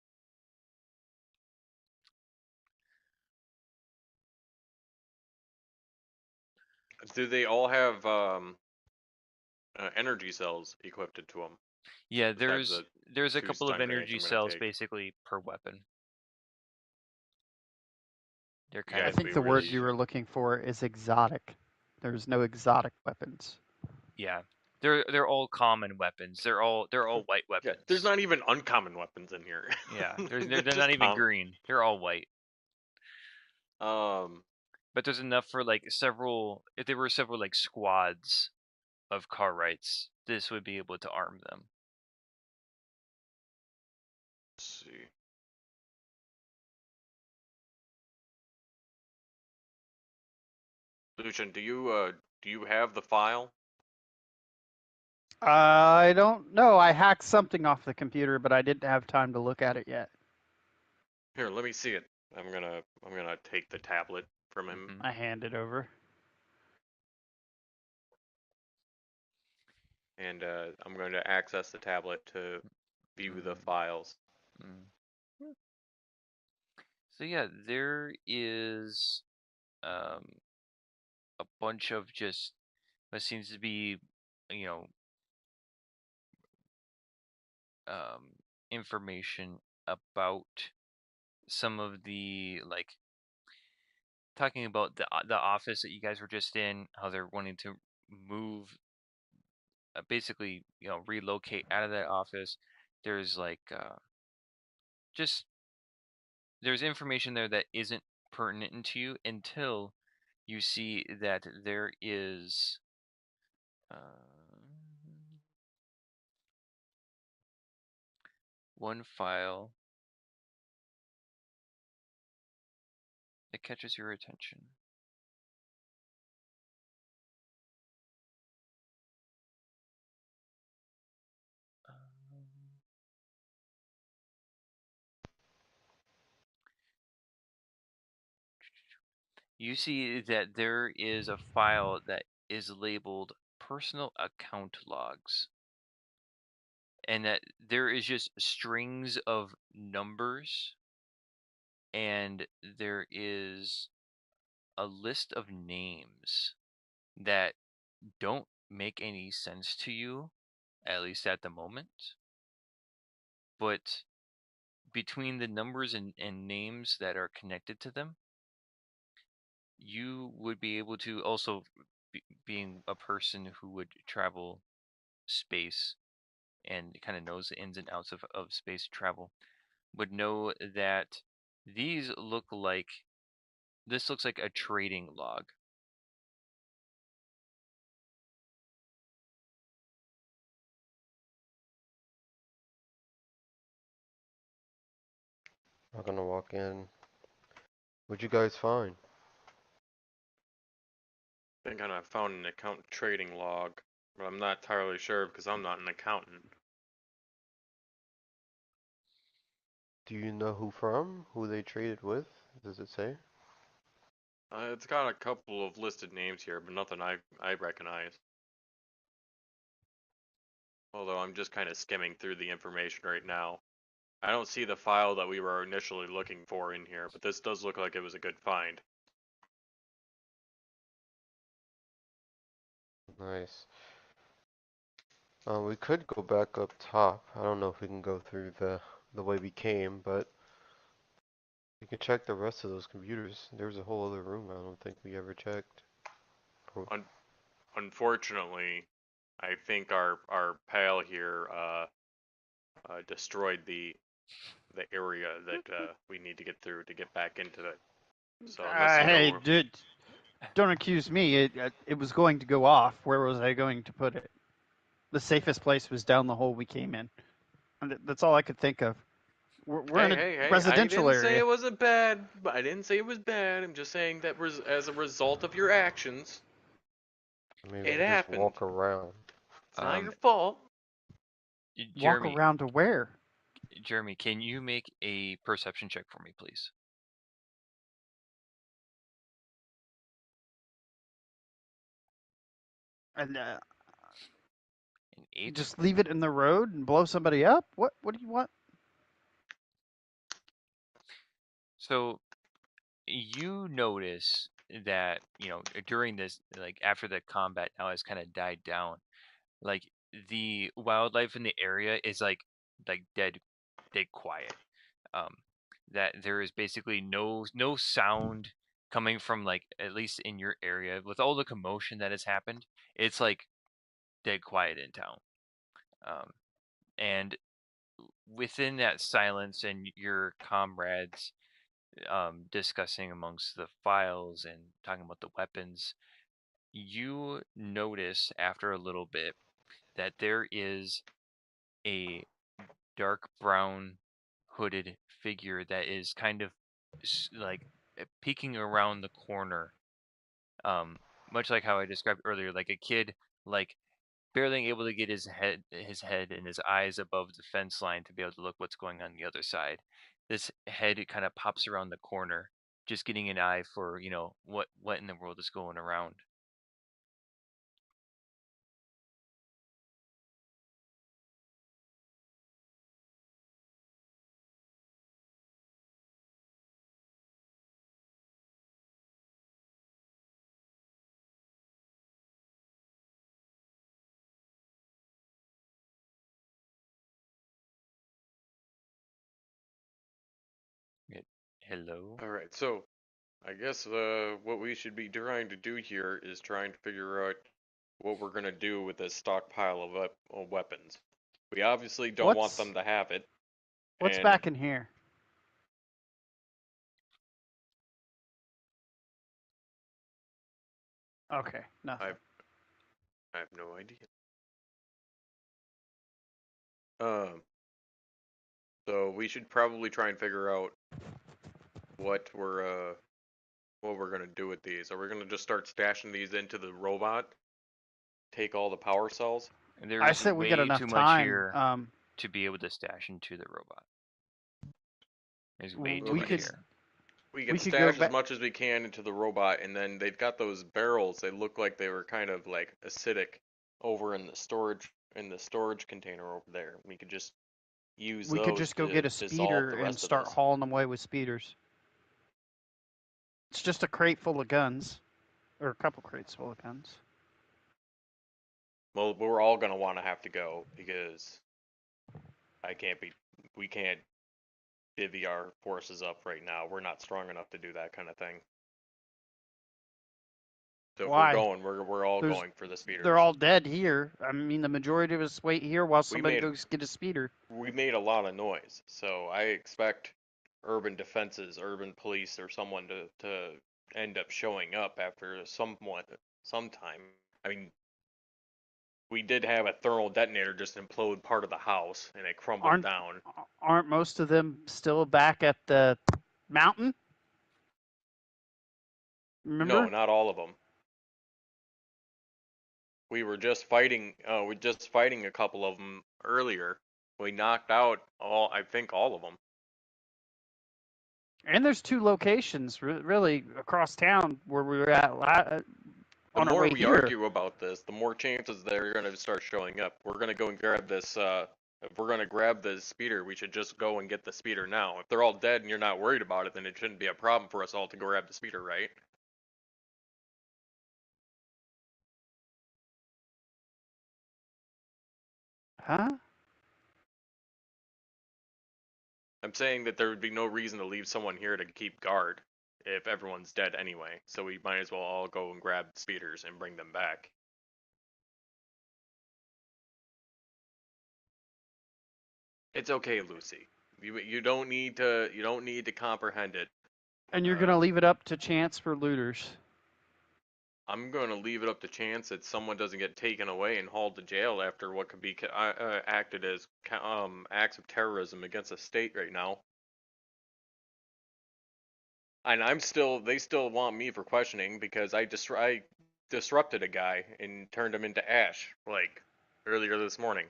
Do they all have energy cells equipped to them? Yeah, Besides there's a two couple of stun grenades energy I'm gonna cells take. basically per weapon. They're Yeah, kind I of think the word you were looking for is exotic. There's no exotic weapons. yeah. They're all common weapons. They're all white Yeah, weapons. there's not even uncommon weapons in here. Yeah, they're not even green. They're all white. But there's enough for like several. If there were several like squads of Cartwrights, this would be able to arm them. Let's see. Lucian, do you have the file? I don't know. I hacked something off the computer, but I didn't have time to look at it yet. Here, let me see it. I'm gonna take the tablet from him. I hand it over. and I'm going to access the tablet to view the files. Mm. So yeah, there is um, a bunch of just what seems to be, you know, information about some of the like talking about the office that you guys were just in, how they're wanting to move, basically, relocate out of that office. There's like just there's information there that isn't pertinent to you until you see that there is one file that catches your attention. You see that there is a file that is labeled personal account logs, and that there is just strings of numbers, and there is a list of names that don't make any sense to you, at least at the moment. But between the numbers and names that are connected to them, you would be able to also, being a person who would travel space and kind of knows the ins and outs of space travel, would know that these look like this looks like a trading log. I'm gonna walk in. What'd you guys find? I think I found an account trading log, but I'm not entirely sure because I'm not an accountant. Do you know who from? Who they traded with? Does it say? It's got a couple of listed names here, but nothing I recognize. Although I'm just kind of skimming through the information right now. I don't see the file that we were initially looking for in here, but this does look like it was a good find. Nice. We could go back up top. I don't know if we can go through the way we came, but we can check the rest of those computers. There's a whole other room I don't think we ever checked. Or- Un Unfortunately, I think our pal here destroyed the area that we need to get through to get back into it. So unless you Hey, know, dude, don't accuse me. It was going to go off. Where was I going to put it? The safest place was down the hole we came in. And that's all I could think of. We're in hey, a hey, hey, I residential didn't say area. it wasn't bad, but I didn't say it was bad. I'm just saying that as a result of your actions, Maybe it we just happened. walk around. It's not your fault. Walk Jeremy, around to where? Jeremy, can you make a perception check for me, please? And An 8. just leave it in the road and blow somebody up? What do you want? So you notice that, during this, like after the combat now has kind of died down, like the wildlife in the area is like dead quiet. Um, that there is basically no sound coming from, like, at least in your area with all the commotion that has happened. It's like dead quiet in town. And within that silence and your comrades discussing amongst the files and talking about the weapons, you notice after a little bit that there is a dark brown hooded figure that is kind of like peeking around the corner, um, much like how I described earlier, like a kid, like barely able to get his head and his eyes above the fence line to be able to look what's going on the other side. This head kind of pops around the corner, just getting an eye for, what in the world is going around. Hello. All right, so I guess what we should be trying to do here is trying to figure out what we're gonna do with this stockpile of weapons. We obviously don't want What's them to have it, what's and back in here? Okay, nothing. I've I have no idea. Um, so we should probably try and figure out what we're gonna do with these. Are we gonna just start stashing these into the robot? Take all the power cells? I There's said we got way enough too much time. here to be able to stash into the robot. There's way too We much could here. We We could could go stash as back. much as we can into the robot, and then they've got those barrels. They look like they were kind of like acidic over in the storage container over there. We could just use We could those just go to get a dissolve speeder the and rest of start this. hauling them away with speeders. It's just a crate full of guns, or a couple crates full of guns. Well, we're all gonna want to have to go because we can't divvy our forces up right now. We're not strong enough to do that kind of thing. So if we're Why? going, we're all There's going for the They're speeders. all dead here. I mean, the majority of us wait here while We somebody made goes get a speeder. we made a lot of noise, so I expect urban defenses, urban police, or someone to end up showing up after some time. I mean, we did have a thermal detonator just implode part of the house and it crumbled Aren't down. aren't most of them still back at the mountain? No, Remember? not all of them. We're just fighting a couple of them earlier. We knocked out I think all of them. And there's two locations really across town where we were at The on our more way we here. argue about this, the more chances they're going to start showing up. We're going to go and grab this. If we're going to grab the speeder, we should just go and get the speeder now. If they're all dead and you're not worried about it, then it shouldn't be a problem for us all to go grab the speeder, right? Huh? I'm saying that there would be no reason to leave someone here to keep guard if everyone's dead anyway. So we might as well all go and grab the speeders and bring them back. It's okay, Lucy. You don't need to comprehend it. And you're gonna Um, leave it up to chance for looters. I'm going to leave it up to chance that someone doesn't get taken away and hauled to jail after what could be acted as acts of terrorism against the state right now. And they still want me for questioning because I disrupted a guy and turned him into ash like earlier this morning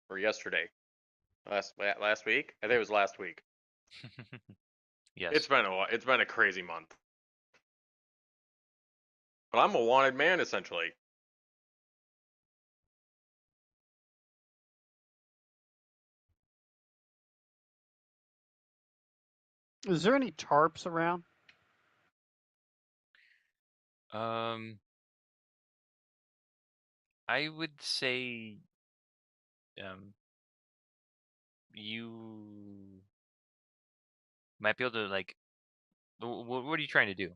or yesterday, last week. I think it was last week. Yes. It's been a crazy month, but I'm a wanted man essentially. Is there any tarps around? Um, I would say um you might be able to like. What are you trying to do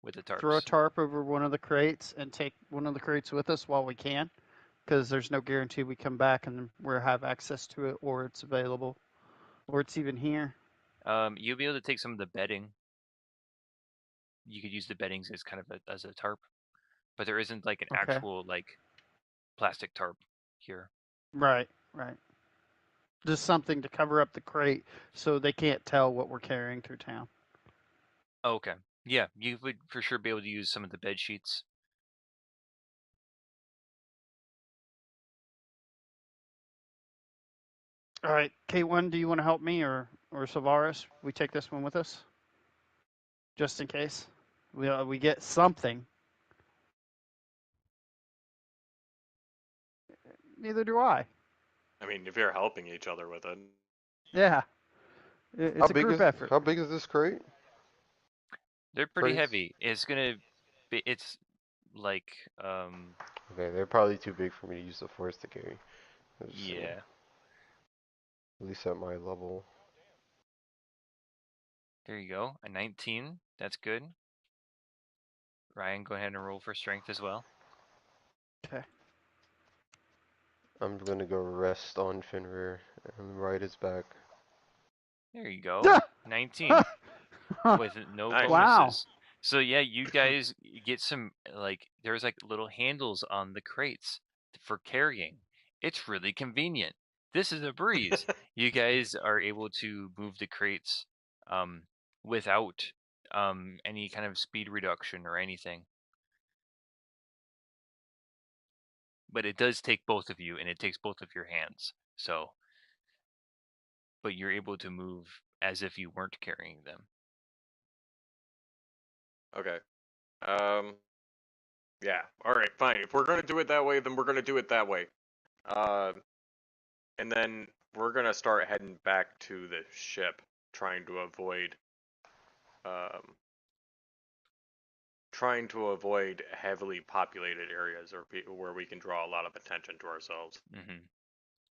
with the Throw a tarps? tarp over one of the crates and take one of the crates with us while we can, because there's no guarantee we come back and we have access to it, or it's available, or it's even here. You'll be able to take some of the bedding. You could use the beddings as kind of as a tarp, but there isn't like an Okay. actual like plastic tarp here. Right. Right. Just something to cover up the crate so they can't tell what we're carrying through town. Oh, okay. Yeah, you would for sure be able to use some of the bed sheets. All right, K1, do you want to help me or Savaris? We take this one with us, just in case we get something. Neither do I. I mean, if you're helping each other with it. Yeah, it's a group effort. How big is this crate? They're pretty Crates? heavy. It's gonna be. It's like Okay, they're probably too big for me to use the force to carry. Let's see. yeah. At least at my level. There you go. A 19. That's good. Ryan, go ahead and roll for strength as well. Okay. I'm gonna go rest on Fenrir and ride his back. There you go. 19 with no Nice. bonuses. Wow. So yeah, you guys get some there's like little handles on the crates for carrying. It's really convenient. This is a breeze. You guys are able to move the crates without any kind of speed reduction or anything. But it does take both of you, and it takes both of your hands. So, but you're able to move as if you weren't carrying them. Okay. Yeah. All right. Fine. If we're gonna do it that way, then we're gonna do it that way. And then we're gonna start heading back to the ship, trying to avoid heavily populated areas or where we can draw a lot of attention to ourselves. Mm-hmm.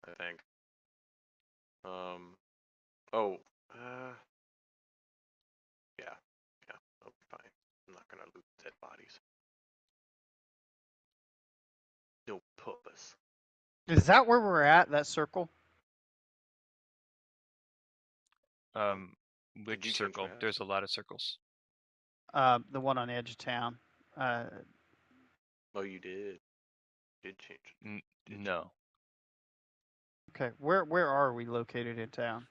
I think. Oh. Yeah. Yeah. I'll be fine. I'm not gonna loot dead bodies. No purpose. Is that where we're at? That circle? Which you change circle? maps? There's a lot of circles. The one on the edge of town. Oh, you did. Did change. No. Okay. Where are we located in town?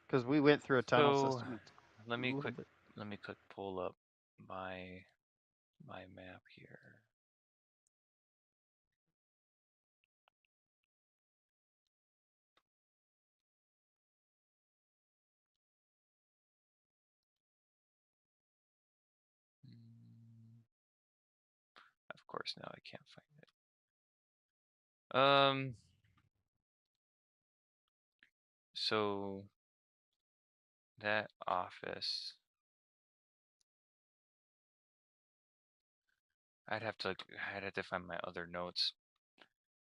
Because we went through a tunnel So system. let me quick pull up my map here. Of course, now I can't find it. So that office, I'd have to find my other notes.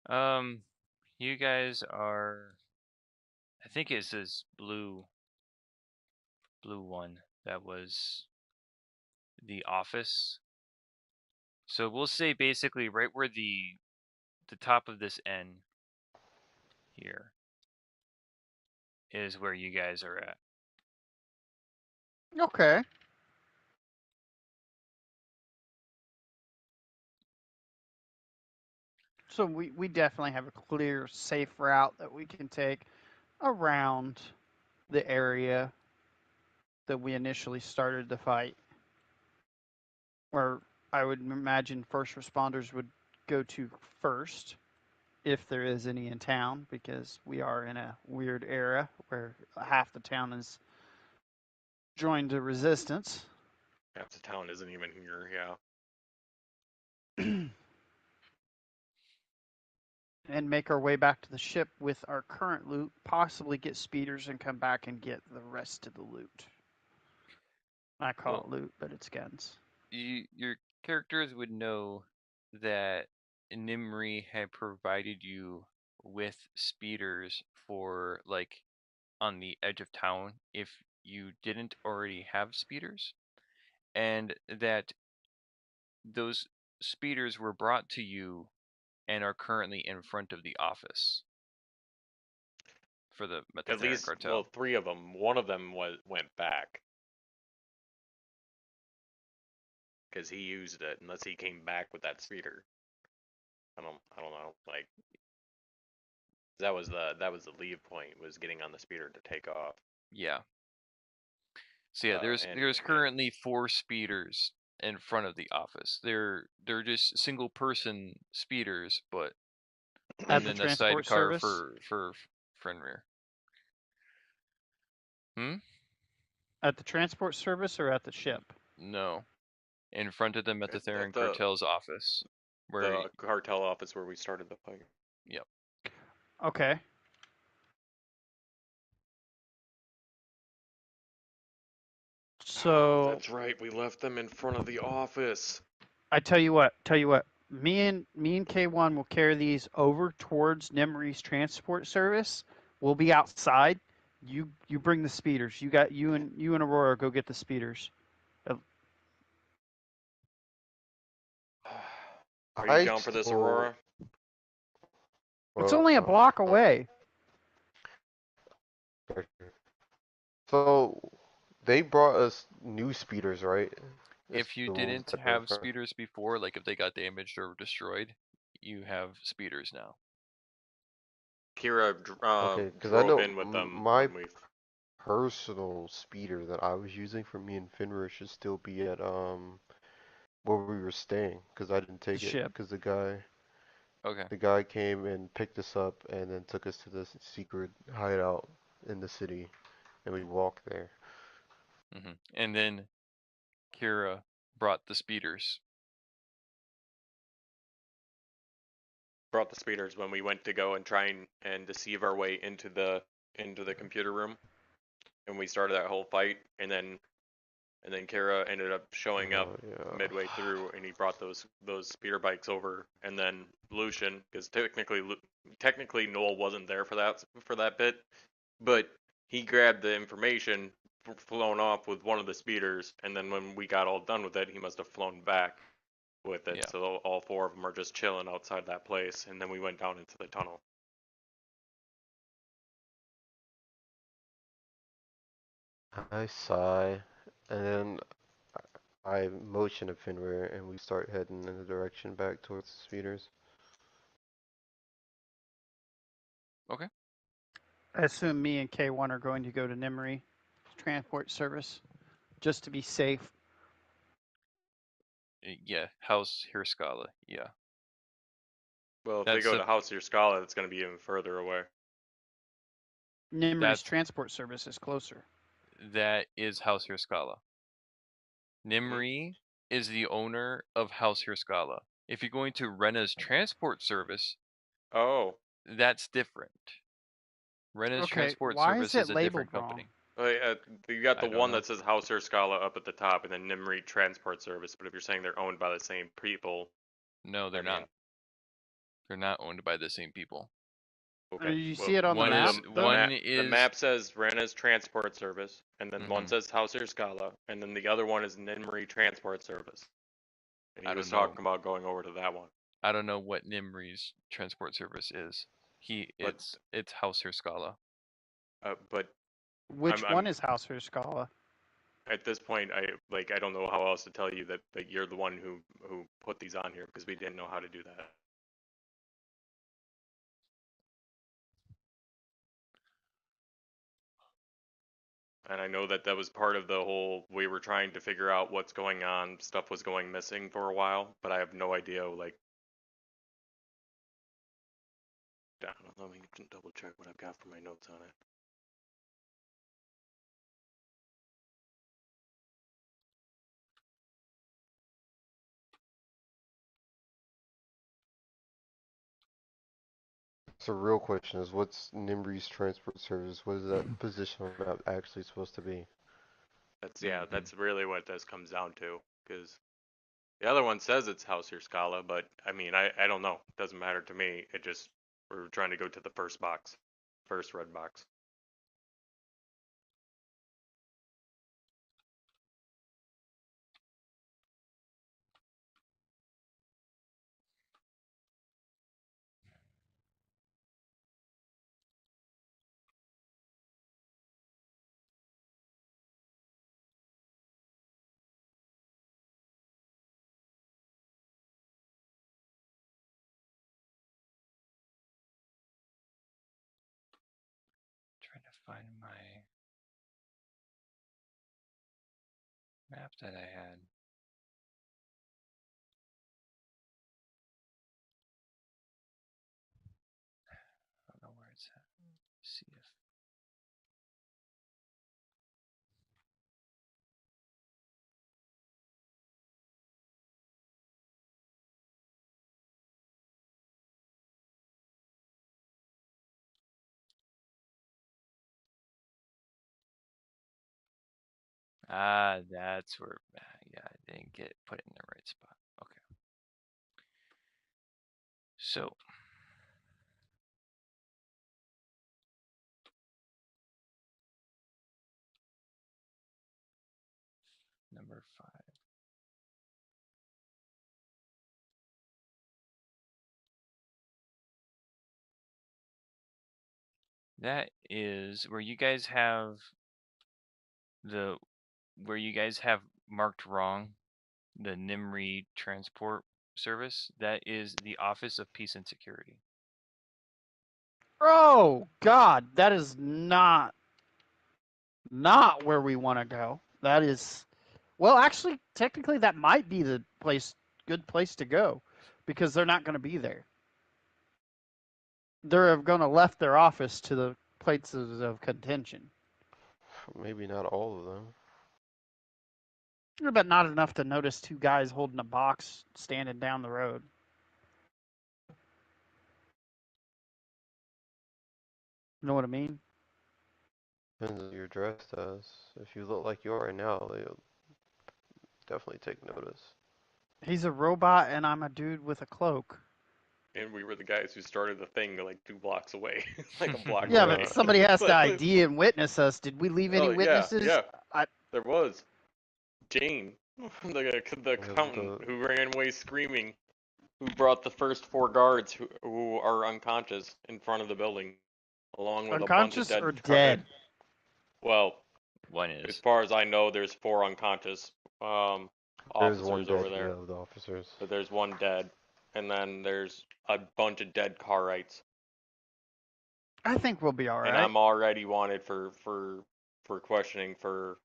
You guys are, I think it's this blue one that was the office. So we'll say basically right where the top of this N here is where you guys are at. Okay. So we definitely have a clear, safe route that we can take around the area that we initially started the fight. Where I would imagine first responders would go to first, if there is any in town, because we are in a weird era where half the town is joined the resistance. Half the town isn't even here. Yeah. And make our way back to the ship with our current loot, possibly get speeders and come back and get the rest of the loot. I call it loot, but it's guns. Your characters would know that Nimri had provided you with speeders for like on the edge of town if you didn't already have speeders, and that those speeders were brought to you and are currently in front of the office for the At Metatherian least, cartel. well, 3 of them. One of them went back because he used it, unless he came back with that speeder. I don't know. Like that was the leave point, was getting on the speeder to take off. Yeah. So yeah, there's currently 4 speeders in front of the office. They're just single person speeders, but At and the then a transport sidecar service? for Fenrir. At the transport service or at the ship? No, in front of the Metatherian At the cartel's office, where the cartel office where we started the fight. yep. Okay. So That's right. We left them in front of the office. I tell you what. Me and K1 will carry these over towards Nimri's transport service. We'll be outside. You bring the speeders. You and Aurora go get the speeders. Are you I down for this, still, Aurora? It's well, only a block away. so they brought us new speeders, right? If you The ones didn't that have are speeders before, like if they got damaged or destroyed, you have speeders now. Kira okay, because I drove know in with them my when we. personal speeder that I was using for me and Finra should still be at where we were staying because I didn't The take it ship. because Okay. the guy came and picked us up and then took us to this secret hideout in the city and we walked there. And then Kira brought the speeders. Brought the speeders when we went to go and try and deceive our way into the computer room, and we started that whole fight, and then Kara ended up showing up Yeah. midway through, and he brought those speeder bikes over, and then Lucian, because technically Noel wasn't there for that bit, but he grabbed the information, flown off with one of the speeders, and then when we got all done with it, he must have flown back with it. Yeah. So all four of them are just chilling outside that place, and then we went down into the tunnel. I sigh and then I motion to Finra and we start heading in the direction back towards the speeders. Okay. I assume me and K1 are going to go to Nimri Transport Service just to be safe. Yeah. House Hirskala. Yeah. Well, if they That's go the to House of your Scholar, it's going to be even further away. Nimri's That's Transport Service is closer. that is House Hirskala. Nimri is the owner of House Hirskala. If you're going to Rena's transport service, Oh, that's different. Rena's Okay, transport why service is it is a labeled different wrong? company. you got I the don't one know. that says House or Scala up at the top, and then Nimri Transport Service. But if you're saying they're owned by the same people, No, they're I mean, not. They're not owned by the same people. okay. You Well, see it on the One map, is though? one the is map says Rena's Transport Service, and then one Mhm. says House or Scala, and then the other one is Nimri Transport Service. And I he was don't know. talking about going over to that one. I don't know what Nimri's transport service is. But It's House Hirskala. but Which I'm one is House or Scala? at this point I don't know how else to tell you that you're the one who put these on here because we didn't know how to do that. And I know that was part of the whole, we were trying to figure out what's going on. Stuff was going missing for a while, but I have no idea, like, I don't know, let me double check what I've got for my notes on it. So real question is what's Nimbri's transport service? What is that position on the map actually supposed to be? That's really what this comes down to, because the other one says it's House or Scala, but I mean, I don't know. It doesn't matter to me. It just, we're trying to go to the first box, first red box. Trying to find my map that I had. I don't know where it's at. See if that's where. Yeah, I didn't get put it in the right spot. Okay. So number 5. That is where you guys have marked wrong the NIMRI transport service. That is the Office of Peace and Security. Oh God, that is not where we want to go. That is, well, actually, technically, that might be the good place to go, because they're not going to be there. They're going to left their office to the places of contention. Maybe not all of them. But not enough to notice two guys holding a box standing down the road. You know what I mean? Depends what you're dressed as. If you look like you are right now, they'll definitely take notice. He's a robot, and I'm a dude with a cloak. And we were the guys who started the thing like 2 blocks away, like a block Yeah, away. but somebody has to ID and witness us. Did we leave any witnesses? Yeah. There was Jane, the accountant who ran away screaming, who brought the first 4 guards who are unconscious in front of the building, along with unconscious a bunch of or dead? Well, one is. As far as I know, there's 4 unconscious There's one officers dead, over there. yeah, of the officers. But there's 1 dead, and then there's a bunch of dead Carrites. I think we'll be all right. And I'm already wanted for questioning for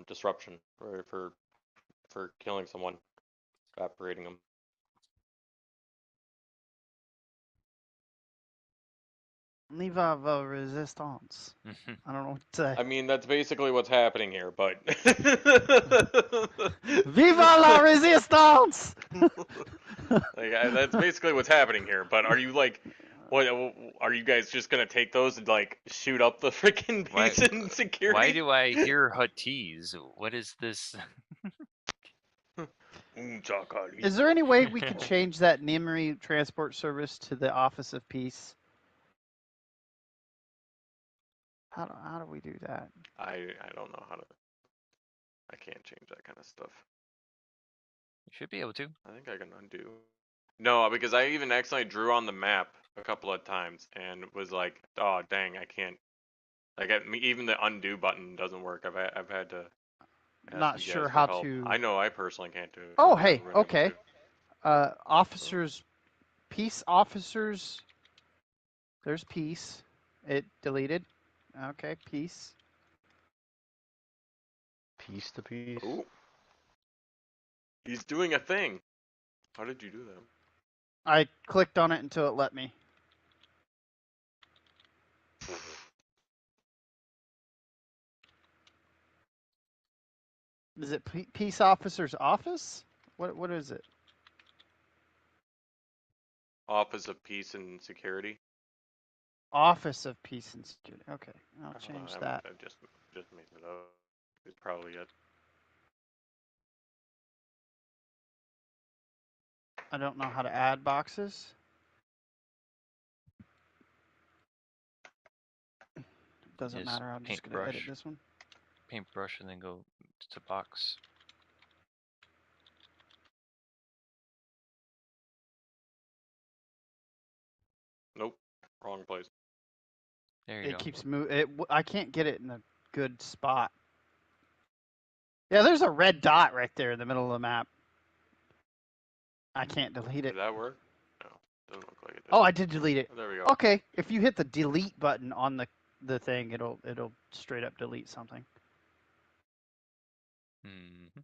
disruption, or for killing someone, evaporating them. Viva la resistance. I don't know what to say. I mean, that's basically what's happening here, but... Viva la resistance! That's basically what's happening here, but are you like... What are you guys just gonna take those and like shoot up the freaking peace and security? Why do I hear Huttese? What is this? Is there any way we could change that NIMRI transport service to the Office of Peace? How do we do that? I don't know how to. I can't change that kind of stuff. You should be able to. I think I can undo. No, because I even accidentally drew on the map a couple of times and was like, oh dang, I can't. Like even the undo button doesn't work. I've had to. Not sure how to. I know I personally can't do it. Oh hey, okay. Officers, peace officers. There's peace. It deleted. Okay, peace. Piece to piece. Ooh. He's doing a thing. How did you do that? I clicked on it until it let me. Is it peace officer's office? What is it? Office of Peace and Security. Office of Peace and Security. Okay, I'll change that. I just made it up. It's probably it. I don't know how to add boxes. Doesn't matter. I'm just going to edit this one. Paintbrush and then go to box. Nope, wrong place. There you go. It keeps moving. I can't get it in a good spot. Yeah, there's a red dot right there in the middle of the map. I can't delete it. Did that work? No, doesn't look like it did. Oh, I did delete it. Oh, there we go. Okay, if you hit the delete button on the thing, it'll straight up delete something. Mm-hmm.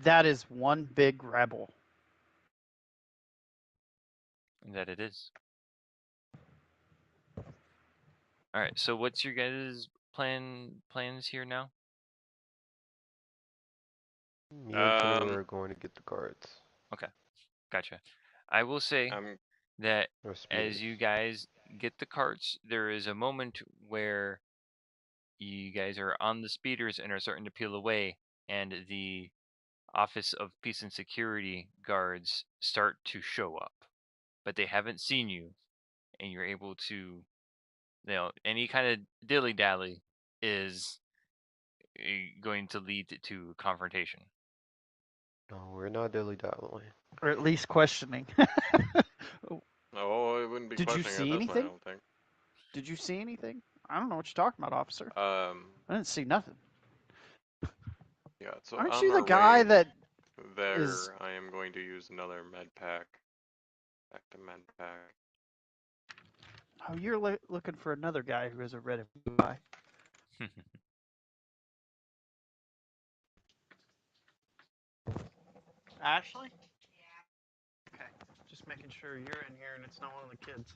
That is one big rebel. That it is. All right. So, what's your guys' plans here now? Me and Kenny are going to get the cards. Okay, gotcha. I will say that as you guys get the carts, there is a moment where you guys are on the speeders and are starting to peel away, and the Office of Peace and Security guards start to show up, but they haven't seen you, and you're able to, any kind of dilly dally is going to lead to confrontation. No, we're not dilly-dallying. Or at least questioning. No, it wouldn't be Did you questioning see at this point, I anything? don't think. Did you see anything? I don't know what you're talking about, officer. I didn't see nothing. Yeah, so Aren't on you the our guy way that there, is? I am going to use another med pack. Back to med pack. Oh, you're looking for another guy who has a red and blue eye. Ashley? Yeah. Okay. Just making sure you're in here and it's not one of the kids.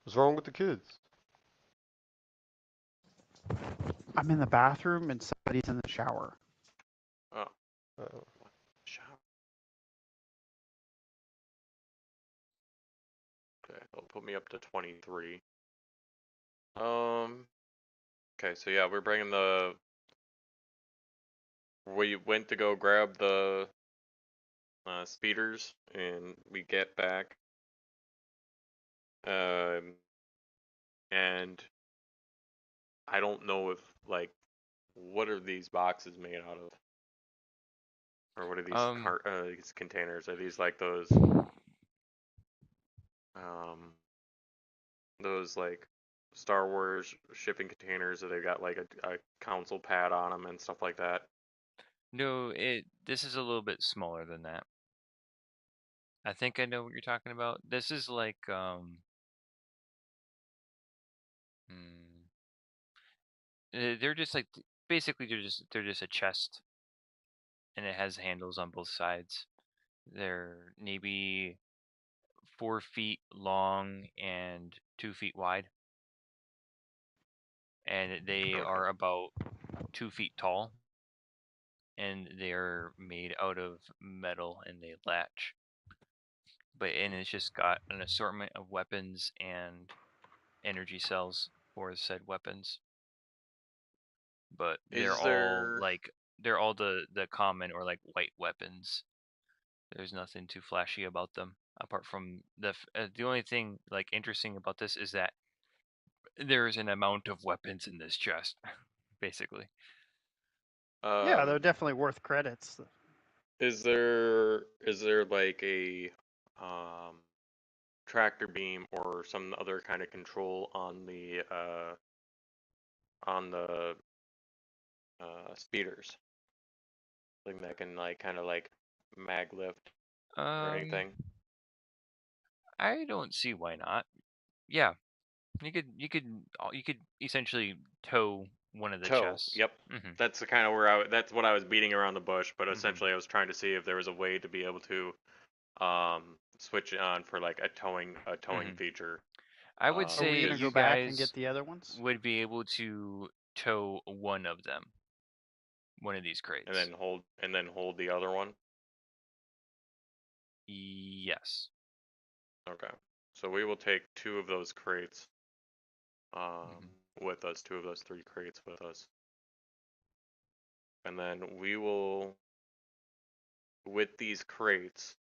What's wrong with the kids? I'm in the bathroom and somebody's in the shower. Oh, Uh, shower. Okay, it'll put me up to 23. Okay, so yeah, we're bringing the. We went to go grab the speeders, and we get back. And I don't know if like, what are these boxes made out of, or what are these containers? Are these like those like Star Wars shipping containers that they got like a council pad on them and stuff like that? No, this is a little bit smaller than that. I think I know what you're talking about. This is like they're just like basically they're just a chest, and it has handles on both sides. They're maybe 4 feet long and 2 feet wide, and they Okay. are about 2 feet tall, and they're made out of metal and they latch. And it's just got an assortment of weapons and energy cells for said weapons. But Is there they're all the common or like white weapons. There's nothing too flashy about them apart from the only thing like interesting about this is that there's an amount of weapons in this chest, basically. Yeah, they're definitely worth credits. is there like a tractor beam or some other kind of control on the speeders? Something that can like kind of like mag lift or anything? I don't see why not. Yeah, you could essentially tow one of the Tow. chests. Yep. Mm-hmm. That's the kind of that's what I was beating around the bush, but Mhm. essentially I was trying to see if there was a way to be able to switch it on for like a towing feature. I would Are we say gonna you go back and guys get the other ones? would be able to tow one of them, one of these crates. and then hold the other one. Yes. Okay. So we will take 2 of those crates with us, 2 of those 3 crates with us. And then we will, with these crates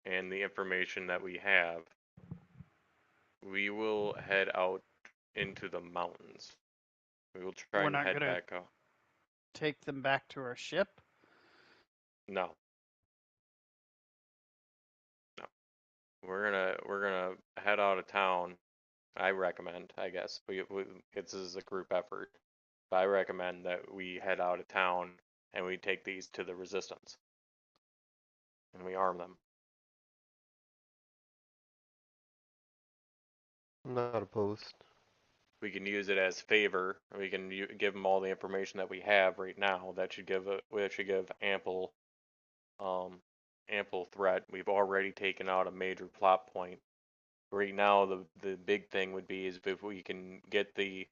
and the information that we have, we will head out into the mountains. We will try We're and not head gonna back up. take them back to our ship. No. No. We're gonna head out of town. I recommend, I guess, this is a group effort. But I recommend that we head out of town and we take these to the resistance. And we arm them. I'm not opposed. We can use it as favor. We can give them all the information that we have right now. That should give ample ample threat. We've already taken out a major plot point. Right now, the big thing would be is if we can get the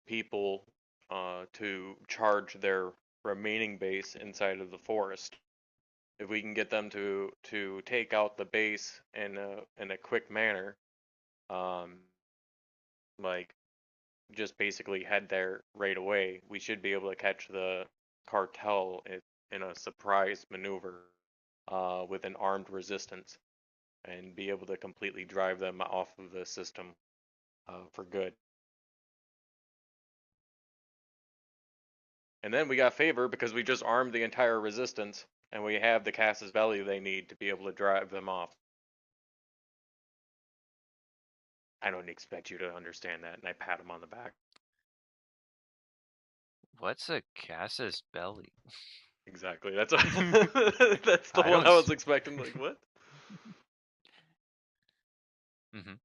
people to charge their remaining base inside of the forest. If we can get them to take out the base in a quick manner, like just basically head there right away, we should be able to catch the cartel in a surprise maneuver with an armed resistance and be able to completely drive them off of the system for good. And then we got favor because we just armed the entire resistance and we have the Casus Belli they need to be able to drive them off. I don't expect you to understand that, and I pat him on the back. What's a Casus Belli? Exactly. That's that's the I one don't I was s- expecting. Like what? Mhm.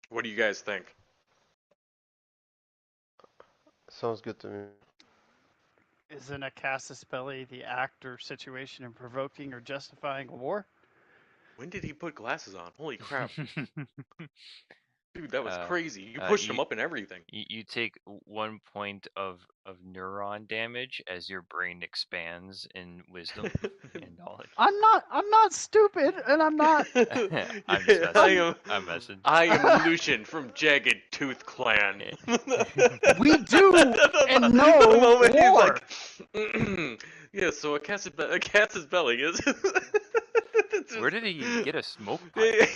What do you guys think? Sounds good to me. Isn't a casus belli the act or situation in provoking or justifying a war? When did he put glasses on? Holy crap, dude, that was uh, crazy. You pushed you him up in everything. you take 1 point of neuron damage as your brain expands in wisdom and knowledge. I'm not stupid, and I'm not. I'm just Yeah, messing. I'm messing. I am Lucian from Jagged Tooth Clan. We do and The know moment he's war. like, yeah, so a cat's belly is. Where did he get a smoke pipe?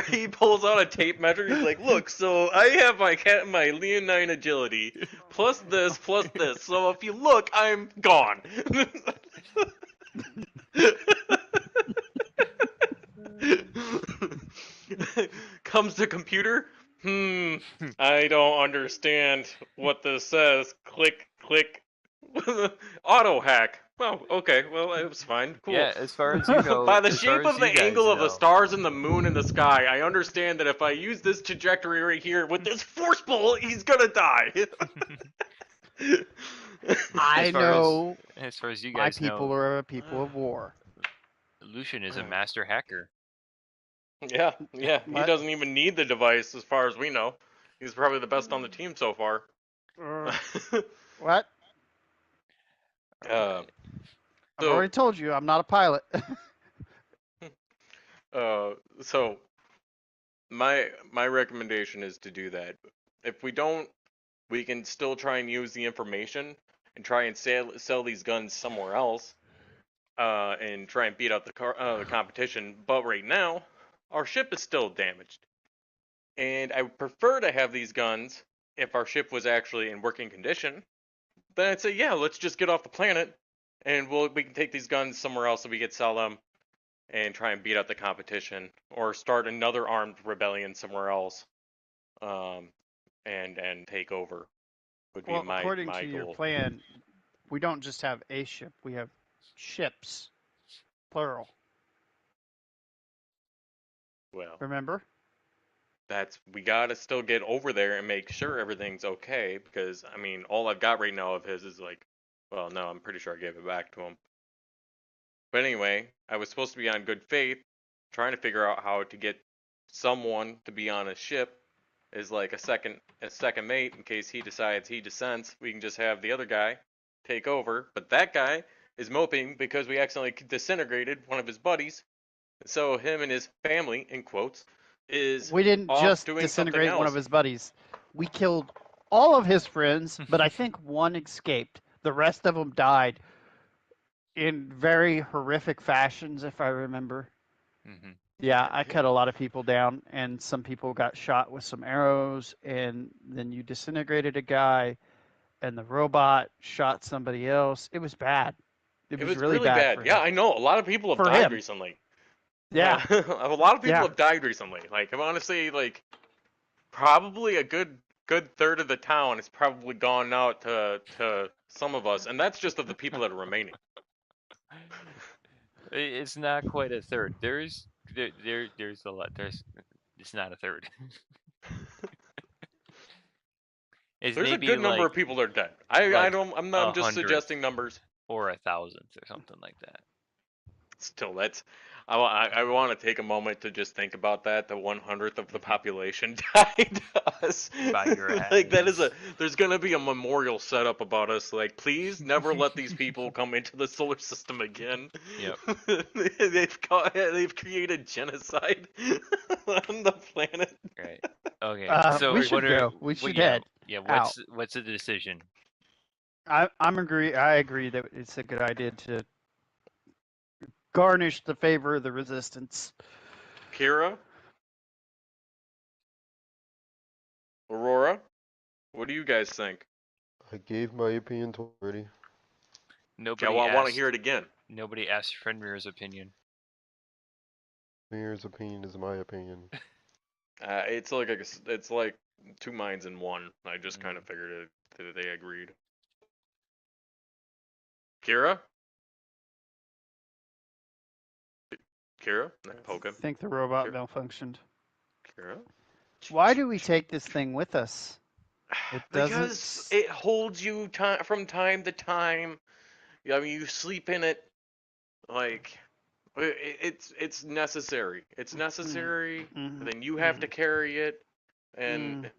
He pulls out a tape measure. He's like, look, so I have my leonine agility plus this. So if you look, I'm gone. Comes the computer. I don't understand what this says. Click, click. Auto hack. Oh, okay. Well, it was fine. Cool. Yeah, as far as you know, By the as far shape as of you the guys angle of the know. stars and the moon and the sky, I understand that if I use this trajectory right here with this force pull, he's gonna die. I As far know as far as you my guys people know, are a people of war. Lucian is a master hacker. Yeah, he What? doesn't even need the device as far as we know. He's probably the best on the team so far. What? uh, I've so, already told you I'm not a pilot. so my recommendation is to do that. If we don't, we can still try and use the information and try and sell these guns somewhere else, and try and beat out the competition. But right now, our ship is still damaged, and I would prefer to have these guns if our ship was actually in working condition. Then I'd say, yeah, let's just get off the planet, and we can take these guns somewhere else so we could sell them and try and beat out the competition, or start another armed rebellion somewhere else, um, and take over. Would be Well, my according to your goal. plan, we don't just have a ship, we have ships, plural. Well, Remember? we gotta still get over there and make sure everything's okay, because I mean, all I've got right now of his is like, well, no, I'm pretty sure I gave it back to him. But anyway, I was supposed to be on good faith, trying to figure out how to get someone to be on a ship is like a second mate in case he decides he dissents. We can just have the other guy take over. But that guy is moping because we accidentally disintegrated one of his buddies. So him and his family, in quotes, is We didn't off just doing something disintegrate one of else. his buddies. We killed all of his friends, but I think one escaped. The rest of them died in very horrific fashions, if I remember. Mm-hmm. Yeah, I cut a lot of people down, and some people got shot with some arrows, and then you disintegrated a guy, and the robot shot somebody else. It was bad. It It was was really really bad bad. for Yeah, him. I know. A lot of people have For died him. recently. Yeah. A lot of people Yeah. have died recently. Like, I want to say, like, probably a good third of the town is probably gone out to some of us, and that's just of the people that are remaining. It's not quite a third. There's a lot. It's not a third. It's There's a maybe good number like of people that are dead. I'm just 100th suggesting numbers. or 1,000th or something like that. Still, that's I want to take a moment to just think about that. The 100th of the population died to us. By your Like that is hands. there's gonna be a memorial set up about us. Like, please never let these people come into the solar system again. Yep. They've created genocide on the planet. Right. Okay. We So should what are go. We what should yeah, head yeah, out. what's the decision? I agree that it's a good idea to garnish the favor of the resistance. Kira, Aurora, what do you guys think? I gave my opinion already. Yeah, well, I want to hear it again. Nobody asked Fenrir's opinion. Mirror's opinion is my opinion. It's like two minds in one. I just kind of figured that they agreed. Kira? Kira? Poke I him. think the robot Sure. malfunctioned. Kira? Why do we take this thing with us? It Because doesn't. it holds you from time to time. I mean, you sleep in it. Like, it's necessary. It's necessary. Mhm. Then you have to carry it, and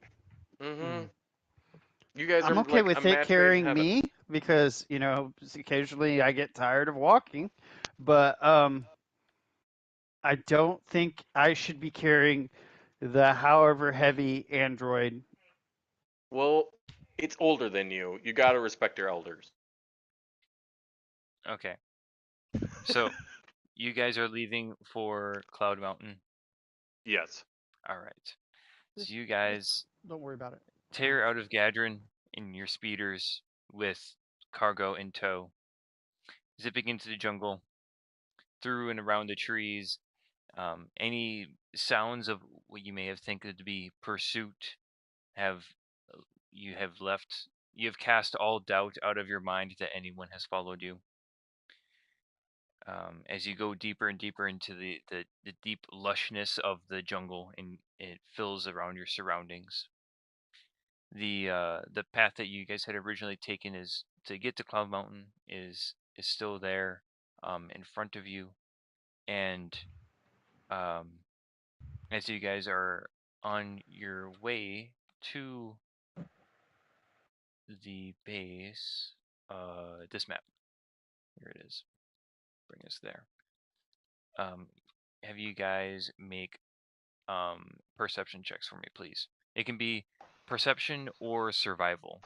you guys I'm are okay like a with it match made in carrying heaven. me because occasionally I get tired of walking, but I don't think I should be carrying the however heavy android. Well, it's older than you. You gotta respect your elders. Okay. So you guys are leaving for Cloud Mountain. Yes. All right. So you guys Don't worry about it. tear out of Gadron in your speeders with cargo in tow, zipping into the jungle, through and around the trees. Any sounds of what you may have think to be pursuit have you have left. You have cast all doubt out of your mind that anyone has followed you. As you go deeper and deeper into the deep lushness of the jungle, and it fills around your surroundings. The path that you guys had originally taken is to get to Cloud Mountain is still there, in front of you, and as you guys are on your way to the base, this map, here it is, bring us there. Have you guys make perception checks for me, please. It can be perception or survival,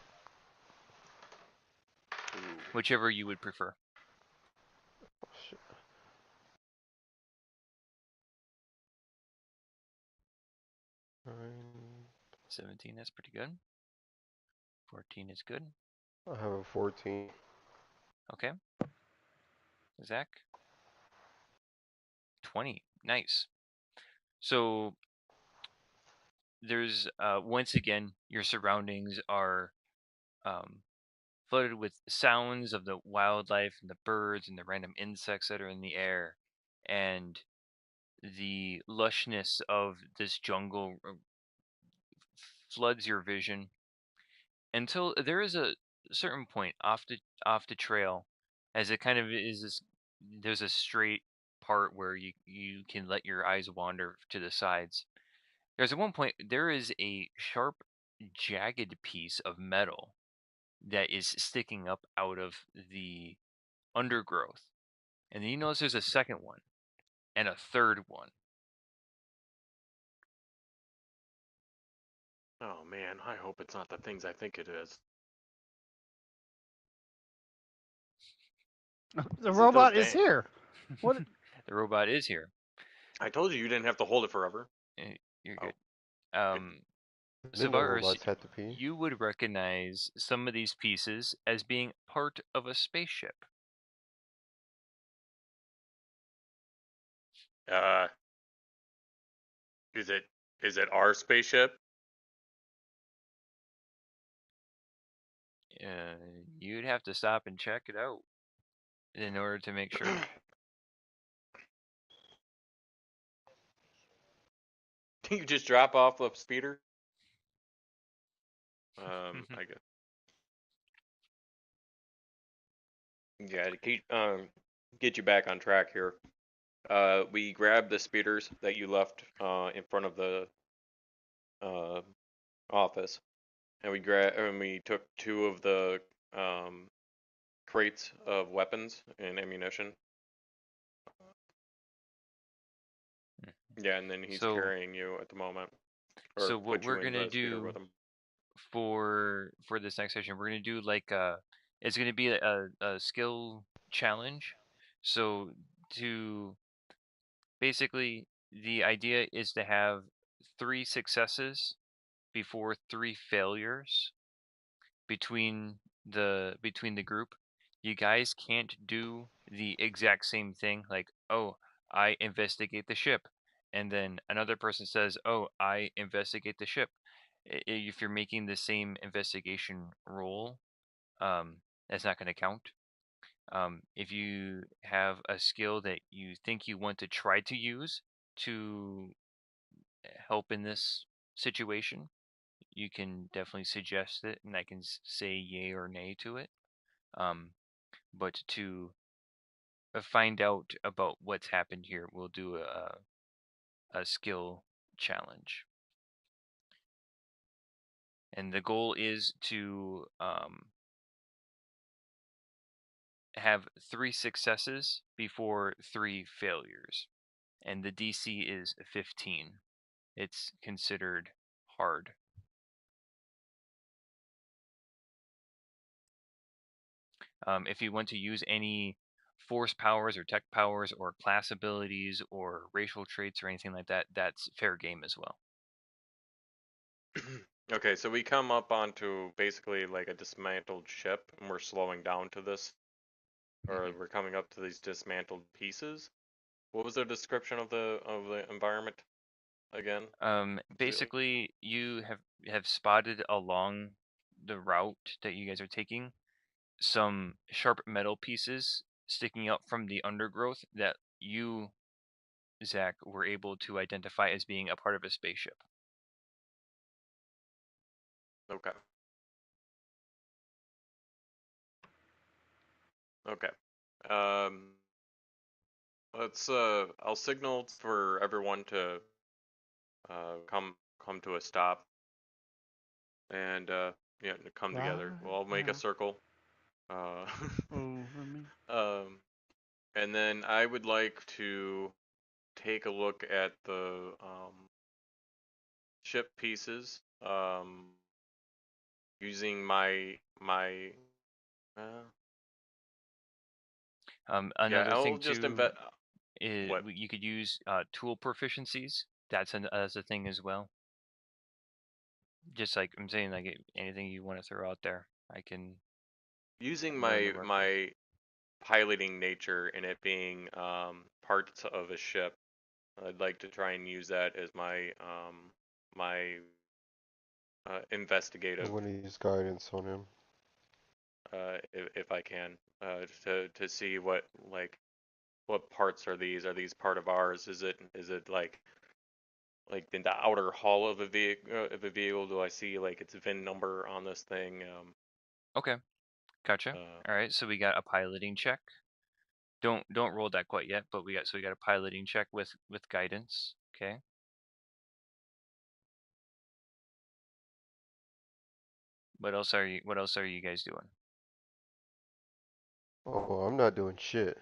whichever you would prefer. Shit. 9. 17, that's pretty good. 14 is good. I have a 14. Okay. Zach? 20. Nice. So there's once again your surroundings are flooded with sounds of the wildlife and the birds and the random insects that are in the air, and the lushness of this jungle floods your vision until there is a certain point off the trail, as it kind of is this, there's a straight part where you can let your eyes wander to the sides. There's at one point there is a sharp, jagged piece of metal that is sticking up out of the undergrowth. And then you notice there's a second one and a third one. Oh man, I hope it's not the things I think it is. The Is it robot those is here. What? The robot is here. I told you didn't have to hold it forever. You're Oh, good. Didn't know Savaris, robots had to pee. you would recognize some of these pieces as being part of a spaceship. Uh, is it our spaceship? You'd have to stop and check it out in order to make sure. You just drop off a speeder? I guess. Yeah, to keep get you back on track here. We grabbed the speeders that you left in front of the uh, office, and we took two of the um, crates of weapons and ammunition. Yeah, and then he's So, carrying you at the moment, or so what put you we're in gonna the speeder do with him. for this next session, we're gonna do like it's gonna be a skill challenge. So to basically the idea is to have 3 successes before 3 failures between the group. You guys can't do the exact same thing, like, oh, I investigate the ship, and then another person says, oh, I investigate the ship. If you're making the same investigation roll, that's not going to count. If you have a skill that you think you want to try to use to help in this situation, you can definitely suggest it, and I can say yay or nay to it. But to find out about what's happened here, we'll do a skill challenge. And the goal is to have 3 successes before 3 failures. And the DC is 15. It's considered hard. If you want to use any force powers or tech powers or class abilities or racial traits or anything like that, that's fair game as well. Okay, so we come up onto basically like a dismantled ship, and we're slowing down to this, or we're coming up to these dismantled pieces. What was the description of the environment again? Basically, you have spotted along the route that you guys are taking some sharp metal pieces sticking out from the undergrowth that you, Zach, were able to identify as being a part of a spaceship. Okay. Okay. Um, let's I'll signal for everyone to come to a stop and yeah, to come together. Right We'll all make a now, circle. Uh, over me. um, and then I would like to take a look at the ship pieces using my uh, yeah, Another I'll thing just too invest is what you could use tool proficiencies. That's as a thing as well. Just like I'm saying, like anything you want to throw out there, using I'm willing to my work with. my piloting nature and it being parts of a ship. I'd like to try and use that as my investigative I'm gonna use guidance on him. if I can to see what parts are these? Are these part of ours? Is it like in the outer hull of a vehicle? Do I see like its VIN number on this thing? Okay, gotcha. Uh, All right, so we got a piloting check. Don't roll that quite yet, but we got a piloting check with guidance. Okay. What else are you guys doing? Oh, I'm not doing shit.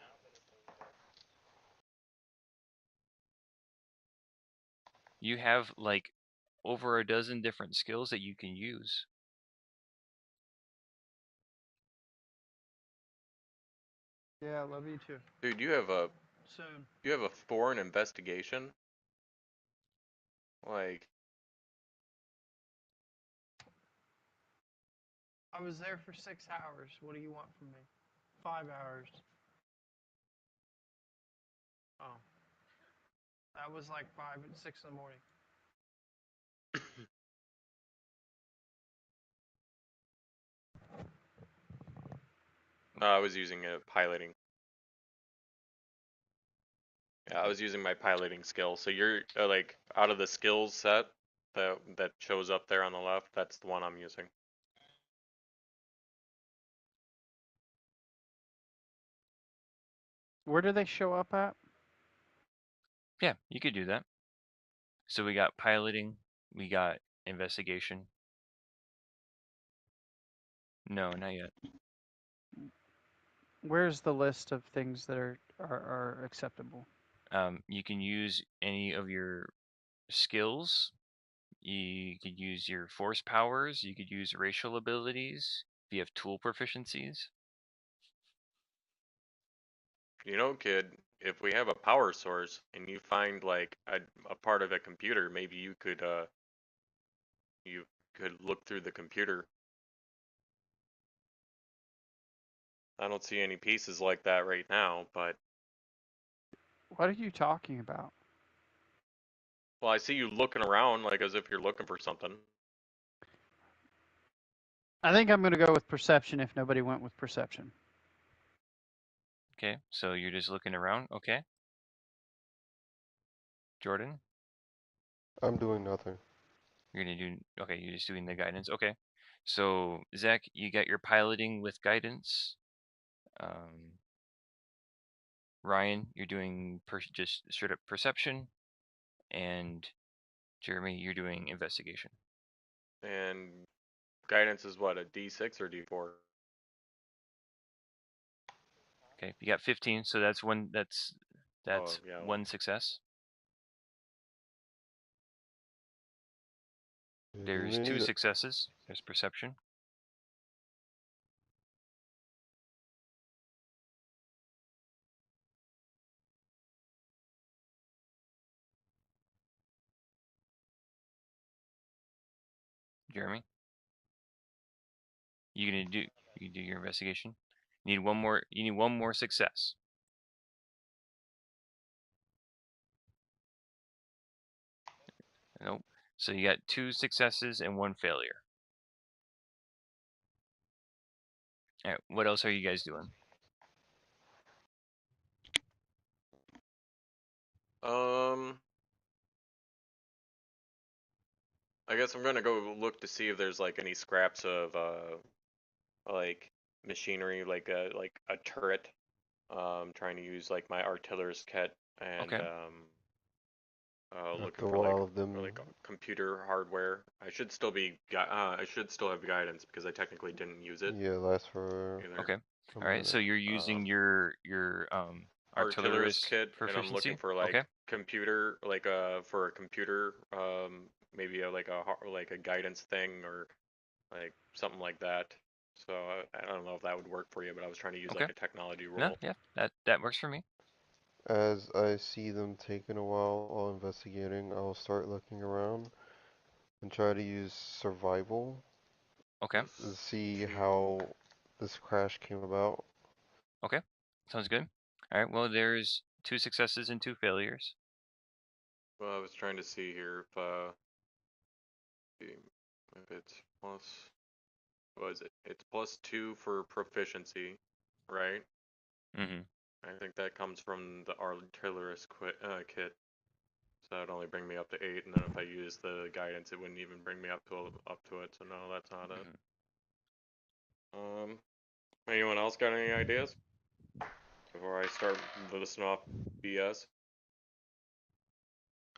You have like over a dozen different skills that you can use. Yeah, I love you too. dude, Soon. you have a foreign investigation? Like, I was there for 6 hours. What do you want from me? 5 hours. Oh, that was like 5 and 6 in the morning. I was using a piloting. Yeah, I was using my piloting skill. So you're like out of the skills set that shows up there on the left. That's the one I'm using. Where do they show up at? Yeah, you could do that. So we got piloting, we got investigation. No, not yet. Where's the list of things that are acceptable? You can use any of your skills. You could use your force powers. You could use racial abilities. If you have tool proficiencies. You know, kid, if we have a power source and you find like a part of a computer, maybe you could look through the computer. I don't see any pieces like that right now, but What are you talking about? well, I see you looking around like as if you're looking for something. I think I'm going to go with perception if nobody went with perception. Okay, so you're just looking around. Okay. Jordan, I'm doing nothing. you're gonna do. Okay, you're just doing the guidance. Okay. So Zach, you got your piloting with guidance. Ryan, you're doing just straight up perception, and Jeremy, you're doing investigation. And guidance is what, a D6 or D4? Okay, you got 15, so that's one. That's Oh, yeah. one success. There's two successes. There's perception. Jeremy, you gonna do? You can do your investigation. You need one more. You need one more success. Nope. So you got two successes and one failure. All right. What else are you guys doing? I guess I'm gonna go look to see if there's like any scraps of like machinery, like a turret. Trying to use like my artillerist kit and Okay. looking After for all of them. like computer hardware. I should still have guidance because I technically didn't use it Yeah, lasts for either. Okay. a All right. So minute. you're using your Artillerist artillerist kit, and I'm looking proficiency. for Okay. like computer, like for a computer, maybe like a guidance thing or like something like that. So I don't know if that would work for you, but I was trying to use Okay. like a technology No. roll. Yeah. That works for me. As I see them taking a while investigating, I'll start looking around and try to use survival Okay. to see To how this crash came about. Okay. Sounds good. All right. Well, there's two successes and two failures. Well, I was trying to see here if it's plus. What is it? It's +2 for proficiency, right? Mm-hmm. I think that comes from the artillerist kit. So that'd only bring me up to 8, and then if I use the guidance, it wouldn't even bring me up to it. So no, that's not it. Mm-hmm. Anyone else got any ideas before I start listing off BS?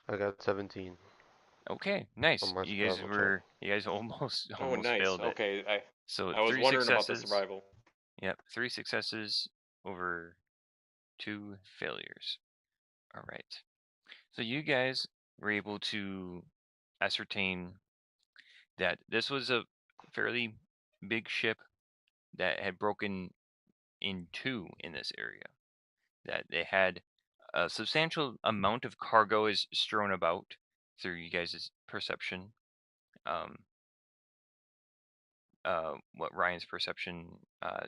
I got 17 Okay. Nice. on my survival check. You guys almost Oh, nice. failed it. Okay, So I was three wondering about the successes. survival. Yep. 3 successes over 2 failures. All right. So you guys were able to ascertain that this was a fairly big ship that had broken in two in this area. That they had a substantial amount of cargo is strewn about through you guys' perception. Um, what Ryan's perception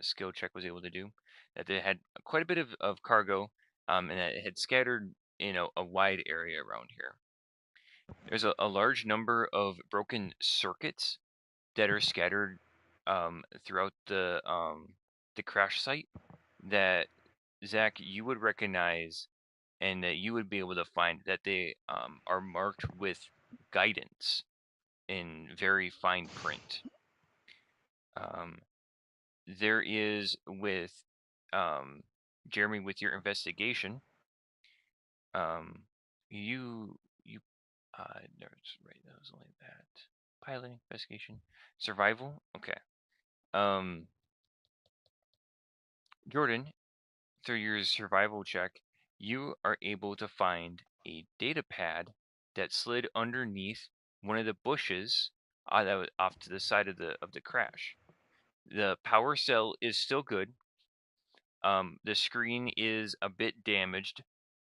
skill check was able to do. That they had quite a bit of cargo, and that it had scattered in a wide area around here. There's a large number of broken circuits that are scattered throughout the crash site that Zach you would recognize and that you would be able to find that they are marked with guidance in very fine print. There is with Jeremy, with your investigation, you no, it's right. That was only that. Piloting, investigation, survival. Okay. Jordan, through your survival check, you are able to find a data pad that slid underneath one of the bushes that was off to the side of the crash. The power cell is still good. The screen is a bit damaged,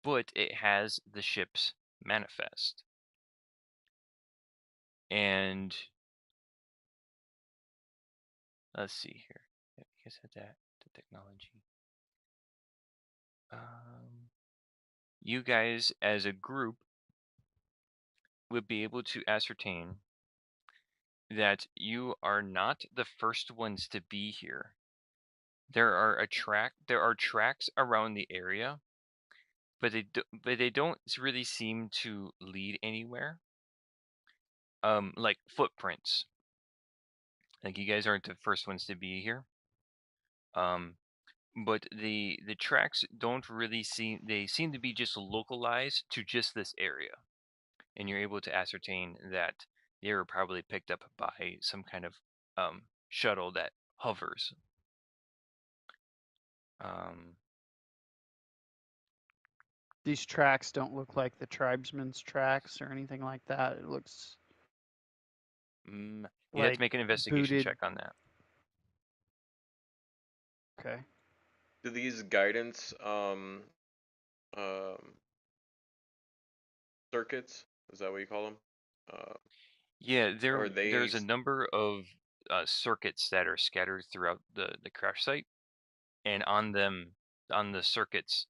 but it has the ship's manifest. And let's see here. Yeah, you guys had that, the technology. You guys, as a group, would be able to ascertain that you are not the first ones to be here. There are tracks around the area, but they don't really seem to lead anywhere. Like footprints. Like you guys aren't the first ones to be here. But the tracks don't really seem, they seem to be just localized to just this area. And you're able to ascertain that they were probably picked up by some kind of shuttle that hovers. These tracks don't look like the tribesmen's tracks or anything like that. It looks You'd have like to make an investigation booted. check on that. Okay. Do these guidance circuits, is that what you call them? Yeah, Or they there's a number of circuits that are scattered throughout the crash site, and on them, on the circuits,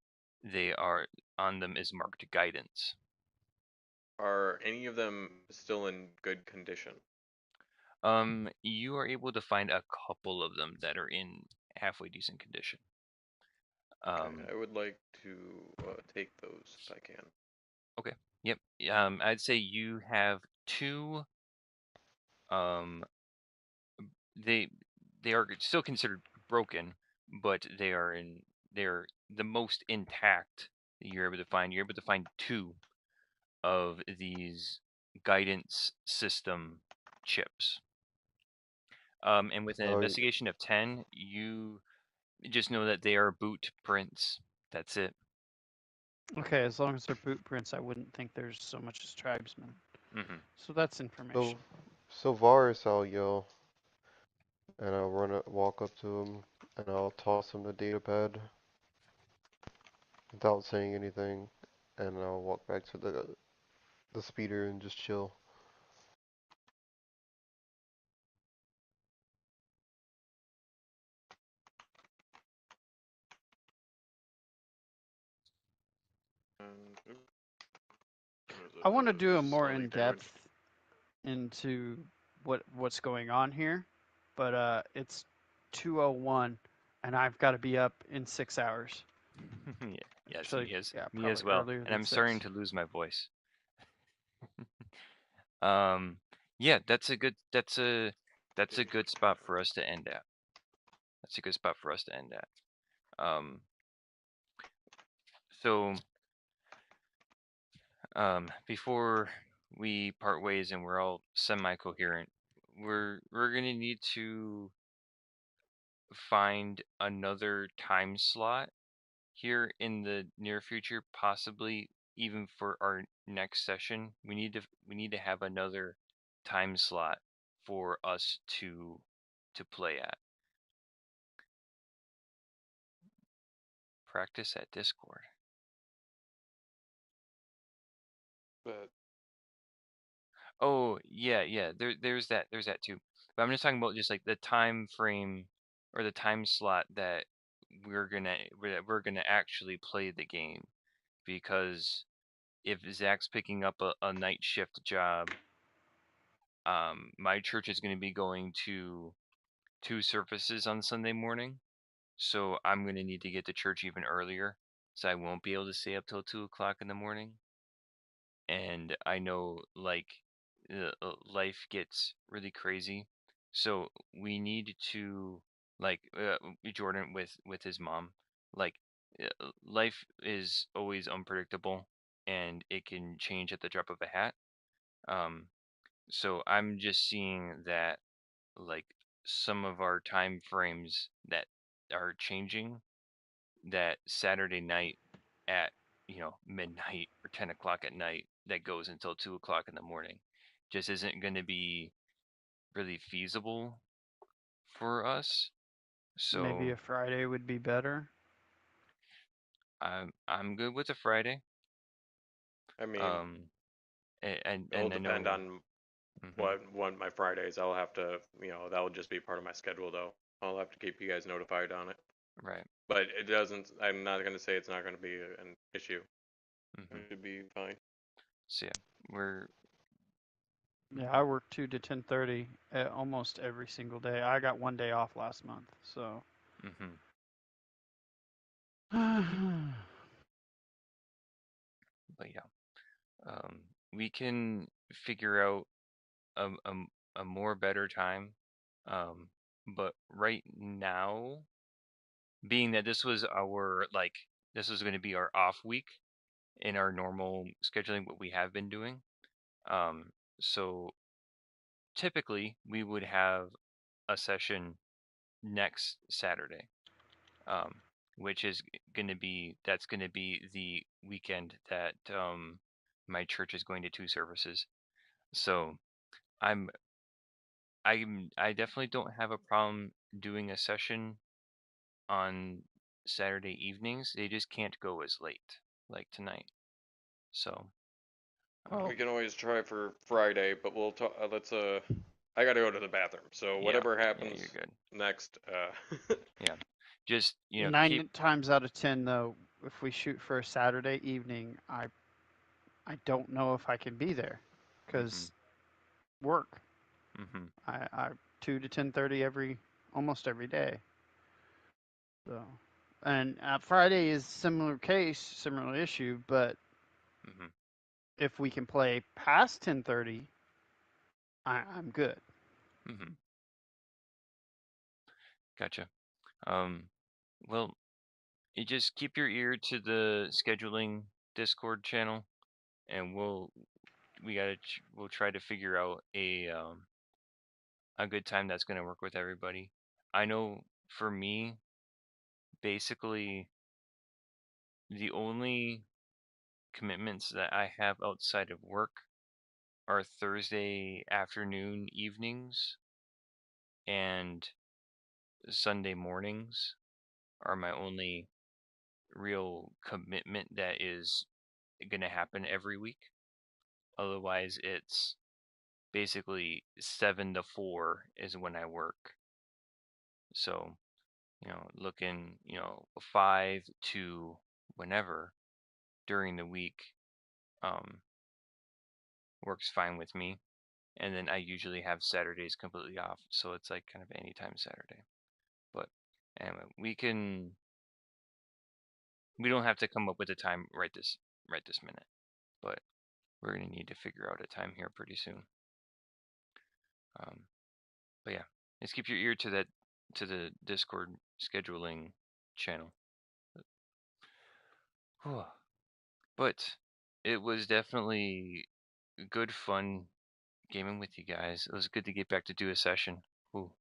on them is marked guidance. Are any of them still in good condition? You are able to find a couple of them that are in halfway decent condition. Okay, I would like to take those if I can. Okay. Yep. I'd say you have two. They are still considered broken, but they're the most intact that you're able to find. You're able to find two of these guidance system chips. And with an Oh, investigation of 10, you just know that they are boot prints. That's it. Okay, as long as they're boot prints, I wouldn't think there's so much as tribesmen. So that's information. so Varus, I'll yell, and I'll walk up to him, and I'll toss him the data pad without saying anything, and I'll walk back to the speeder and just chill. I want to do a This is more slightly in damaged. depth into what's going on here, but it's 2:01, and I've got to be up in 6 hours. Yeah. Yes, Actually, yeah, me as probably well. earlier And than I'm 6. starting to lose my voice. Yeah, that's a good spot for us to end at. That's a good spot for us to end at. So before we part ways and we're all semi-coherent, we're gonna need to find another time slot here in the near future, possibly even for our next session. We need to have another time slot for us to play at. Practice at Discord. But Oh yeah. There's that too. But I'm just talking about just like the time frame or the time slot that we're gonna actually play the game, because if Zach's picking up a night shift job, my church is gonna be going to 2 services on Sunday morning, so I'm gonna need to get to church even earlier, so I won't be able to stay up till 2 o'clock in the morning. And I know like life gets really crazy, so we need to like Jordan with his mom, like life is always unpredictable, and it can change at the drop of a hat. So I'm just seeing that like some of our time frames that are changing, that Saturday night at midnight or 10 o'clock at night that goes until 2 o'clock in the morning just isn't going to be really feasible for us. Maybe So a Friday would be better. I'm good with a Friday. I mean, Um, it'll and I depend know. on Mhm, what my Fridays. I'll have to, that'll just be part of my schedule though. I'll have to keep you guys notified on it. right. But it doesn't. I'm not gonna say it's not gonna be an issue. Mhm. It should be fine. So yeah, we're. Yeah, I work 2 to 10:30 almost every single day. I got 1 day off last month, so. Mhm. But yeah, we can figure out a, a, a more better time. But right now, being that this was going to be our off week in our normal scheduling, what we have been doing. So typically we would have a session next Saturday, um, which is that's going to be the weekend that my church is going to 2 services. So I'm I definitely don't have a problem doing a session on Saturday evenings. They just can't go as late like tonight. So, Well, We can always try for Friday, but we'll talk. Let's. I gotta go to the bathroom. So yeah, whatever yeah, happens you're good. next. Yeah, just keep. 9 times out of 10, though, if we shoot for a Saturday evening, I don't know if I can be there, Mhm, because work. mhm, I 2 to 10:30 almost every day. So, and Friday is similar case, similar issue, but mhm, if we can play past 10:30, I'm good. mhm. Gotcha. Um, well, you just keep your ear to the scheduling Discord channel, and we'll try to figure out a good time that's going to work with everybody. I know for me, basically the only commitments that I have outside of work are Thursday afternoon evenings and Sunday mornings are my only real commitment that is going to happen every week. Otherwise, it's basically 7 to 4 is when I work. So, looking, 5 to whenever during the week um, works fine with me. And then I usually have Saturdays completely off, so it's like kind of anytime Saturday. But anyway, we don't have to come up with a time right this minute, but we're gonna need to figure out a time here pretty soon. But yeah, just keep your ear to the Discord scheduling channel. But it was definitely good fun gaming with you guys. It was good to get back to do a session. Ooh.